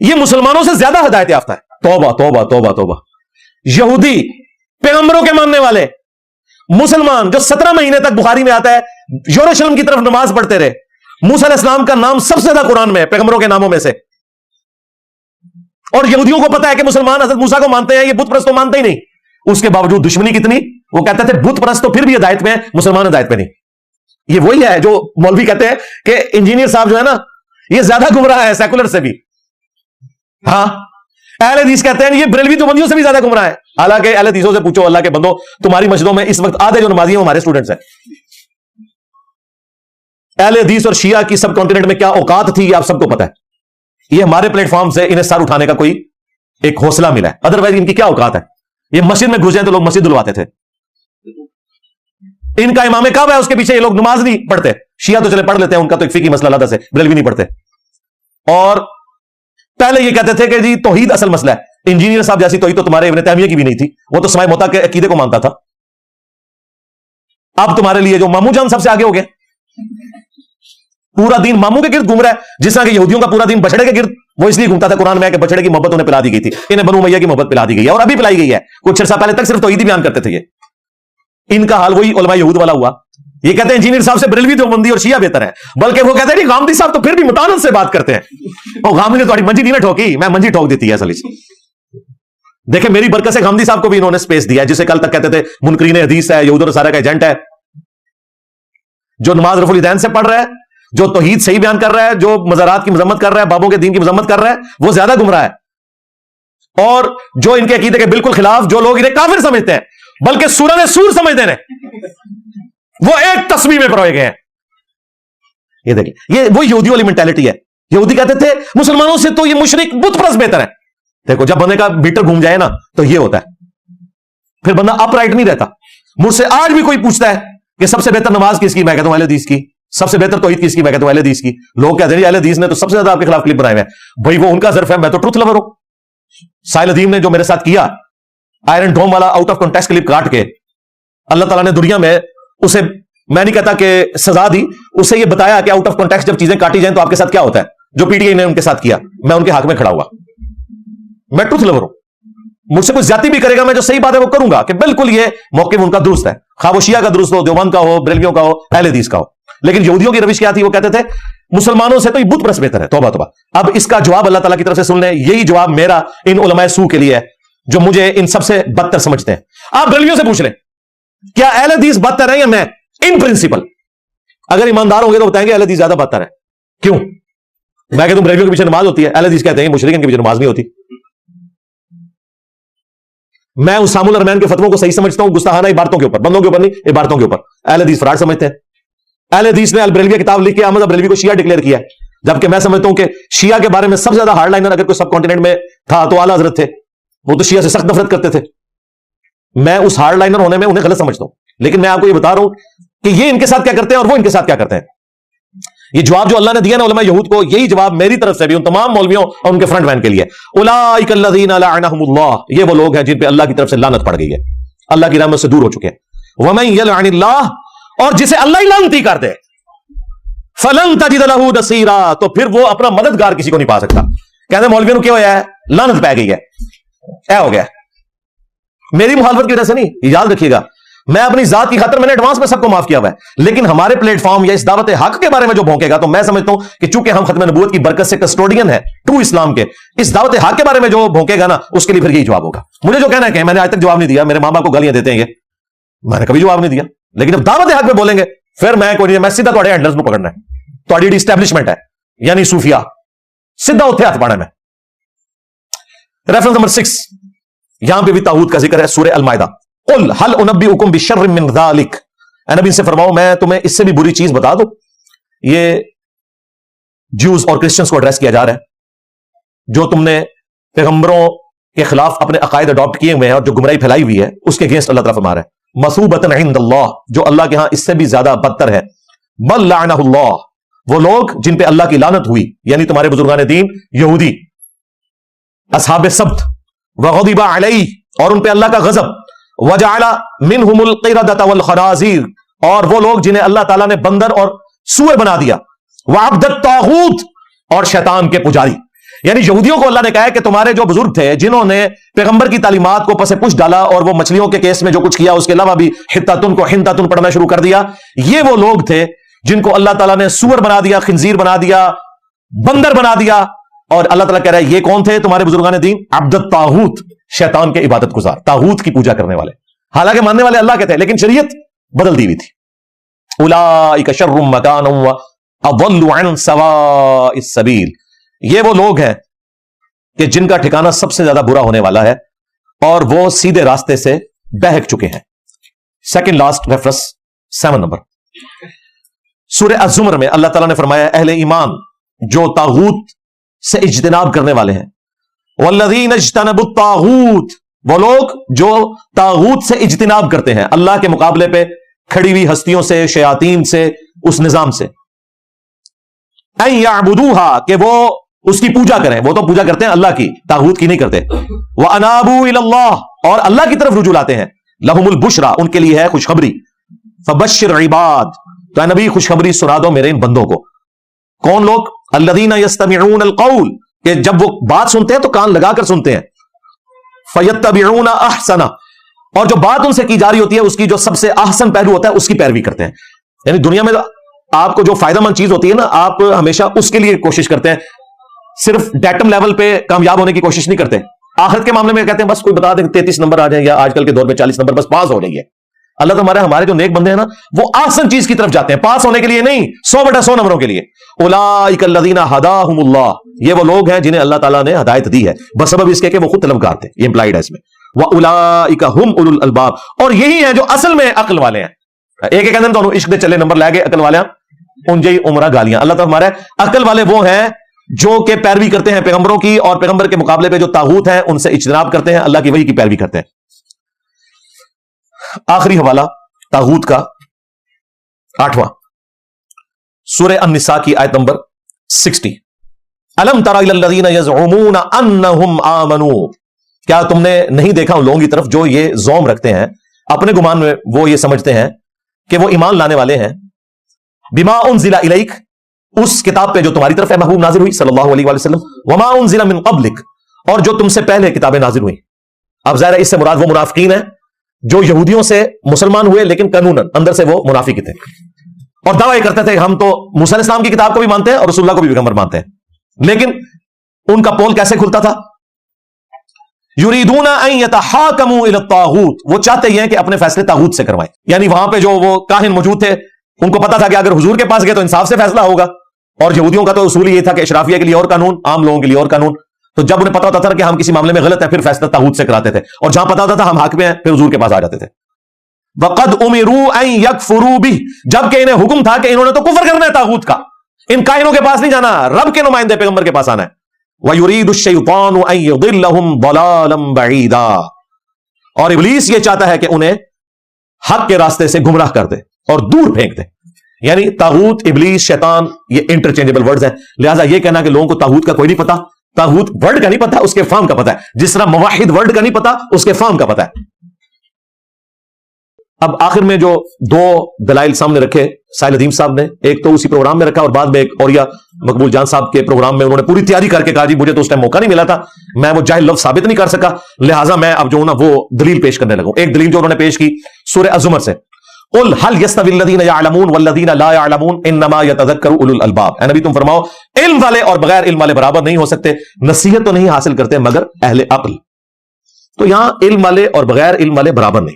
یہ مسلمانوں سے زیادہ ہدایت یافتہ ہے. توبہ توبہ توبہ توبہ. یہودی پیغمبروں کے ماننے والے, مسلمان جو 17 مہینے تک بخاری میں آتا ہے یروشلم کی طرف نماز پڑھتے رہے. موسیٰ علیہ السلام کا نام سب سے زیادہ قرآن میں ہے پیغمبروں کے ناموں میں سے, اور یہودیوں کو پتا ہے کہ مسلمان حضرت موسیٰ کو مانتے ہیں, یہ بت پرست تو مانتے ہی نہیں. اس کے باوجود دشمنی کتنی, وہ کہتے تھے بت پرست تو پھر بھی ہدایت میں ہے, مسلمان ہدایت پہ نہیں. یہ وہی ہے جو مولوی کہتے ہیں کہ انجینئر صاحب جو ہے نا یہ زیادہ گمراہ ہے سیکولر سے بھی. ہاں, اہل حدیث کہتے ہیں یہ بریلوی دیوبندیوں سے بھی زیادہ گمراہ ہے. حالانکہ اہل حدیثوں سے پوچھو, اللہ کے بندو, تمہاری مسجدوں میں اس وقت آدھے جو نمازی ہیں ہمارے اسٹوڈنٹس ہیں. اہل حدیث اور شیعہ کی سب کانٹیننٹ میں کیا اوقات تھی یہ آپ سب کو پتا ہے. یہ ہمارے پلیٹ فارم سے انہیں سر اٹھانے کا کوئی ایک حوصلہ ملا ہے, ادروائز ان کی کیا اوقات ہے. یہ مسجد میں گھس جائیں تو لوگ مسجد دلواتے تھے. ان کا امام کعبہ ہے, اس کے پیچھے یہ لوگ نماز نہیں پڑھتے. شیعہ تو چلے پڑھ لیتے ہیں, ان کا تو ایک فقہی مسئلہ علیحدہ سے, بریلوی نہیں پڑھتے. اور پہلے یہ کہتے تھے کہ جی توحید اصل مسئلہ ہے. انجینئر صاحب جیسی توحید تو تمہارے ابن تیمیہ کی بھی نہیں تھی, وہ تو سماع موتا کے عقیدے کو مانتا تھا. اب تمہارے لیے جو مامو جان سب سے آگے ہو گئے, پورا دین مامو کے گرد گھوم رہا ہے, جس طرح کہ یہودیوں کا پورا دین بچڑے کے گرد. وہ اس لیے گھومتا تھا قرآن میں کہ بچڑے کی محبت انہیں پلا دی گئی تھی, انہیں بنو امیہ کی محبت پلا دی گئی ہے, اور ابھی پلائی گئی ہے. کچھ عرصہ پہلے تک صرف توحید ہی بیان کرتے تھے. یہ ان کا حال وہی علماء یہود والا ہوا. یہ کہتے ہیں انجینئر صاحب سے بریلوی دیوبندی اور شیعہ بہتر ہے, بلکہ وہ کہتے ہیں غامدی صاحب تو پھر بھی متانت سے بات کرتے ہیں. اور غامدی نے تمہاری منجی نہیں ٹھوکی, میں منجی ٹھوک دیتی ہے اصل. دیکھیں میری برکت سے غامدی صاحب کو بھی انہوں نے سپیس دیا ہے, جسے کل تک کہتے تھے منکرین حدیث ہے, یہود و نصارہ کا ایجنٹ ہے. جو نماز رفع الیدین سے پڑھ رہا ہے, جو توحید صحیح بیان کر رہا ہے, جو مزارات کی مذمت کر رہا ہے, بابوں کے دین کی مذمت کر رہا ہے, وہ زیادہ گمراہ ہے. اور جو ان کے عقیدے کے بالکل خلاف, جو لوگ انہیں کافر سمجھتے ہیں بلکہ سورہ سور سمجھتے ہیں, وہ ایک تسبیح میں پروئے گئے ہیں. یہ دیکھیں, یہ وہ یہودی والی مینٹالٹی ہے. یہودی کہتے تھے مسلمانوں سے تو یہ مشرک بت پرست بہتر ہے. دیکھو جب بندے کا میٹر گھوم جائے نا تو یہ ہوتا ہے, پھر بندہ اپ رائٹ نہیں رہتا. مجھ سے آج بھی کوئی پوچھتا ہے کہ سب سے بہتر نماز کس کی, میں کہتا ہوں اہل حدیث کی. سب سے بہتر توحید کس کی, میں کہتا ہوں اہل حدیث کی. لوگ کہتے ہیں اہل حدیث نے تو سب سے زیادہ آپ کے خلاف کلپ بنائے ہوئے ہیں. بھائی وہ ان کا ظرف ہے, میں تو ٹروتھ لور ہوں. ساحل ادیم نے جو میرے ساتھ کیا, آئرن ڈوم والا آؤٹ آف کانٹیکسٹ کلپ کاٹ کے, اللہ تعالیٰ نے دنیا میں اسے, میں نہیں کہتا کہ سزا دی, اسے یہ بتایا کہ آؤٹ آف کانٹیکسٹ جب چیزیں کاٹی جائیں تو آپ کے ساتھ کیا ہوتا ہے. جو پی ٹی آئی نے ان کے ساتھ کیا, میں ان کے حق میں کھڑا ہوا. میں ٹروتھ لور ہوں. مجھ سے کوئی زیادتی بھی کرے گا, میں جو صحیح بات ہے وہ کروں گا کہ بالکل یہ موقف ان کا درست ہے, خواہ وہ شیعہ کا درست ہو, دیوبند کا ہو, بریلویوں کا ہو, اہل حدیث کا ہو. لیکن یہودیوں کی روش کیا تھی, وہ کہتے تھے مسلمانوں سے تو یہ بت پرست بہتر ہے. توبہ توبہ. اب اس کا جواب اللہ تعالیٰ کی طرف سے سن لیں. یہی جواب میرا ان علماء سو کے لیے ہے جو مجھے ان سب سے بدتر سمجھتے ہیں. آپ بریلویوں سے پوچھ لیں کیا اہل حدیث بدتر ہے یا میں, ان پرنسپل. اگر ایماندار ہوں گے تو بتائیں گے اہل حدیث زیادہ بدتر ہے. کیوں؟ میں کہ تم بریلویوں کے پیچھے نماز ہوتی ہے, اہل حدیث کہتے ہیں مشرکین کے پیچھے نماز نہیں ہوتی. میں اسام الرحمین کے فتووں کو صحیح سمجھتا ہوں, گستاخانہ عبارتوں کے اوپر, بندوں کے اوپر نہیں, عبارتوں کے اوپر. اہل حدیث فراڈ سمجھتے ہیں. اہل حدیث نے البریلویہ کتاب لکھ کے احمد بریلوی کو شیعہ ڈکلیئر کیا ہے, جبکہ میں سمجھتا ہوں کہ شیعہ کے بارے میں سب سے زیادہ ہارڈ لائنر اگر کوئی سب کانٹیننٹ میں تھا تو اعلیٰ حضرت تھے. وہ تو شیعہ سے سخت نفرت کرتے تھے. میں اس ہارڈ لائنر ہونے میں انہیں غلط سمجھتا ہوں, لیکن میں آپ کو یہ بتا رہا ہوں کہ یہ ان کے ساتھ کیا کرتے ہیں اور وہ ان کے ساتھ کیا کرتے ہیں. یہ جواب جو اللہ نے دیا نا علماء یہود کو, یہی جواب میری طرف سے بھی ان تمام مولویوں اور ان کے فرنٹ مین کے لیے. اولئک الذین لعنہم اللہ, یہ وہ لوگ ہیں جن پہ اللہ کی طرف سے لعنت پڑ گئی ہے, اللہ کی رحمت سے دور ہو چکے ہیں. ومن یلعن اللہ, اور جسے اللہ ہی لعنتی کر دے, فلن تجد لہ نصیرا, تو پھر وہ اپنا مددگار کسی کو نہیں پا سکتا. کہتے ہیں مولویوں کو کیا ہوا ہے, لعنت پہ گئی ہے, اے ہو گیا. میری مخالفت کی وجہ سے نہیں, یاد رکھیے گا, میں اپنی ذات کی خاطر میں نے ایڈوانس میں سب کو معاف کیا ہوا ہے. لیکن ہمارے پلیٹ فارم یا اس دعوت حق کے بارے میں جو بھونکے گا, تو میں سمجھتا ہوں کہ چونکہ ہم ختم نبوت کی برکت سے کسٹوڈین ہیں ٹرو اسلام کے, اس دعوت حق کے بارے میں جو بھونکے گا نا, اس کے لیے پھر یہی جواب ہوگا. مجھے جو کہنا ہے کہ میں نے آج تک جواب نہیں دیا, میرے ماں باپ کو گالیاں دیتے ہیں یہ, میں نے کبھی جواب نہیں دیا. لیکن جب دعوت حق میں بولیں گے پھر میں کوئی نہیں, میں سیدھا تھوڑے ہینڈلز کو پکڑنا ہے. تھوڑی اسٹیبلشمنٹ ہے یعنی صوفیہ, سیدھا اتنے ہاتھ پانا میں. ریفرنس نمبر 6, یہاں پہ بھی طاغوت کا ذکر ہے, سورہ المائدہ. قل هل انبئکم بشر من ذلک, اے نبی سے فرماؤ میں تمہیں اس سے بھی بری چیز بتا دوں. یہ جیوز اور کرسچنز کو ایڈریس کیا جا رہا ہے, جو تم نے پیغمبروں کے خلاف اپنے عقائد اڈاپٹ کیے ہوئے ہیں اور جو گمراہی پھیلائی ہوئی ہے, اس کے اگینسٹ اللہ تعالیٰ فرما رہا ہے مثوبۃ عند اللہ, جو اللہ کے ہاں اس سے بھی زیادہ بدتر ہے. بل لعنہ اللہ, وہ لوگ جن پہ اللہ کی لعنت ہوئی, یعنی تمہارے بزرگان دین یہودی, اصحاب سبت, وغضب علیہ, اور ان پہ اللہ کا غضب, وجعل منہم القردۃ والخنازیر, اور وہ لوگ جنہیں اللہ تعالیٰ نے بندر اور سور بنا دیا, وعبد الطاغوت, اور شیطان کے پجاری. یعنی یہودیوں کو اللہ نے کہا ہے کہ تمہارے جو بزرگ تھے جنہوں نے پیغمبر کی تعلیمات کو پس پش ڈالا اور وہ مچھلیوں کے کیس میں جو کچھ کیا اس کے علاوہ بھی حتتن کو حنتتن پڑھنا شروع کر دیا, یہ وہ لوگ تھے جن کو اللہ تعالیٰ نے سور بنا دیا, خنزیر بنا دیا, بندر بنا دیا. اور اللہ تعالیٰ کہہ رہا ہے یہ کون تھے تمہارے بزرگان دین؟ عبد الطاغوت, شیطان کے عبادت گزار, طاغوت کی پوجا کرنے والے. حالانکہ ماننے والے اللہ کے تھے لیکن شریعت بدل دی ہوئی تھی. اولئک شر مکانا واضل عن سواء السبیل, یہ وہ لوگ ہیں کہ جن کا ٹھکانہ سب سے زیادہ برا ہونے والا ہے اور وہ سیدھے راستے سے بہک چکے ہیں. سیکنڈ لاسٹ ریفرنس 7 نمبر, سورہ الزمر میں اللہ تعالیٰ نے فرمایا اہل ایمان جو طاغوت سے اجتناب کرنے والے ہیں, والذین اجتنبوا الطاغوت, وہ لوگ جو طاغوت سے اجتناب کرتے ہیں, اللہ کے مقابلے پہ کھڑی ہوئی ہستیوں سے, شیاطین سے, اس نظام سے, ان یعبدوہا, کہ وہ اس کی پوجا کریں. وہ تو پوجا کرتے ہیں اللہ کی, طاغوت کی نہیں کرتے. وانابوا الی اللہ, اور اللہ کی طرف رجوع لاتے ہیں. لہم البشرا, ان کے لیے ہے خوشخبری. فبشر عباد, تو اے نبی خوشخبری سنا دو میرے ان بندوں کو. کون لوگ؟ الذین یستمعون القول, کہ جب وہ بات سنتے ہیں تو کان لگا کر سنتے ہیں. فیتبعون احسنہ, اور جو بات ان سے کی جا رہی ہوتی ہے اس کی جو سب سے احسن پہلو ہوتا ہے اس کی پیروی کرتے ہیں. یعنی دنیا میں آپ کو جو فائدہ مند چیز ہوتی ہے نا, آپ ہمیشہ اس کے لیے کوشش کرتے ہیں, صرف ڈیٹم لیول پہ کامیاب ہونے کی کوشش نہیں کرتے. آخرت کے معاملے میں کہتے ہیں بس کوئی بتا دیں 33 نمبر آ جائیں, یا آج کل کے دور میں 40 نمبر, بس پاس ہو رہی ہے. اللہ تو ہمارے جو نیک بندے ہیں نا وہ آسن چیز کی طرف جاتے ہیں, پاس ہونے کے لیے نہیں, 100/100 نمبروں کے لیے. اولئک الذین ھداھم اللہ, یہ وہ لوگ ہیں جنہیں اللہ تعالیٰ نے ہدایت دی ہے بسبب اس کے کہ وہ خود طلبگار تھے, یہ امپلائڈ ہے اس میں. واولئک ھم اولو الالباب, اور یہی ہیں جو اصل میں عقل والے ہیں. ایک کہتے ہیں تو عشق دے چلے نمبر لے گئے عقل والے ہیں, ان جی عمرہ گالیاں. اللہ تعالیٰ ہمارے عقل والے وہ ہیں جو کہ پیروی کرتے ہیں پیغمبروں کی, اور پیغمبر کے مقابلے پہ جو طاغوت ہیں ان سے اجتناب کرتے ہیں, اللہ کی وحی کی پیروی کرتے ہیں. آخری حوالہ طاغوت کا 8واں, سورہ النساء کی آیت نمبر 60. الم تر الی الذین یزعمون انہم آمنوا, کیا تم نے نہیں دیکھا ان لوگوں کی طرف جو یہ زوم رکھتے ہیں, اپنے گمان میں وہ یہ سمجھتے ہیں کہ وہ ایمان لانے والے ہیں. بما انزل الیک, اس کتاب پہ جو تمہاری طرف ہے محبوب نازل ہوئی صلی اللہ علیہ وآلہ وسلم. وما انزل من قبلک, اور جو تم سے پہلے کتابیں نازل ہوئی. اب ظاہر ہے اس سے مراد وہ منافقین ہیں جو یہودیوں سے مسلمان ہوئے لیکن قانوناً اندر سے وہ منافق تھے, اور دعویٰ یہ کرتے تھے ہم تو موسیٰ علیہ السلام کی کتاب کو بھی مانتے ہیں اور رسول اللہ کو بھی پیغمبر مانتے ہیں. لیکن ان کا پول کیسے کھلتا تھا؟ یریدون ان یتحاکموا الی الطاغوت, وہ چاہتے ہیں کہ اپنے فیصلے طاغوت سے کروائیں. یعنی وہاں پہ جو وہ کاہن موجود تھے ان کو پتا تھا کہ اگر حضور کے پاس گئے تو انصاف سے فیصلہ ہوگا, اور یہودیوں کا تو اصول یہ تھا کہ اشرافیہ کے لیے اور قانون, عام لوگوں کے لیے اور قانون. تو جب انہیں پتا ہوتا تھا کہ ہم کسی معاملے میں غلط ہیں پھر فیصلہ طاغوت سے کراتے تھے, اور جہاں پتا ہوتا تھا ہم حق میں ہیں پھر حضور کے پاس آ جاتے تھے. وقد امروا ان یکفروا به, جبکہ انہیں حکم تھا کہ انہوں نے تو کفر کرنا ہے طاغوت کا, ان کائنوں کے پاس نہیں جانا, رب کے نمائندے پیغمبر کے پاس آنا ہے. وَيُرِيدُ الشَّيْطَانُ أَن يُضِلَّهُمْ ضَلَالًا بَعِيدًا, اور ابلیس یہ چاہتا ہے کہ انہیں حق کے راستے سے گمراہ کر دے اور دور پھینک دے. یعنی طاغوت, ابلیس, شیطان یہ انٹرچینجبل ورڈز ہیں, لہذا یہ کہنا کہ لوگوں کو طاغوت کا کوئی نہیں پتا, طاغوت ورڈ کا نہیں پتا, اس کے فارم کا پتا ہے, جس طرح موحد ورڈ کا نہیں پتا اس کے فارم کا پتا ہے. اب آخر میں جو 2 دلائل سامنے رکھے ساحل ادیم صاحب نے, ایک تو اسی پروگرام میں رکھا اور بعد میں ایک اوریا مقبول جان صاحب کے پروگرام میں انہوں نے پوری تیاری کر کے کہا جی مجھے تو اس ٹائم موقع نہیں ملا تھا, میں وہ جاہل لفظ ثابت نہیں کر سکا, لہٰذا میں اب جو ہوں نا وہ دلیل پیش کرنے لگوں. ایک دلیل جو انہوں نے پیش کی سورہ الزمر سے, قل هل يستوي الذين يعلمون والذين لا يعلمون انما يتذكر اولو الالباب, اے نبی تم فرماؤ علم والے اور بغیر علم والے برابر نہیں ہو سکتے, نصیحت تو نہیں حاصل کرتے مگر اہل عقل. تو یہاں علم والے اور بغیر علم والے برابر نہیں,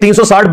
360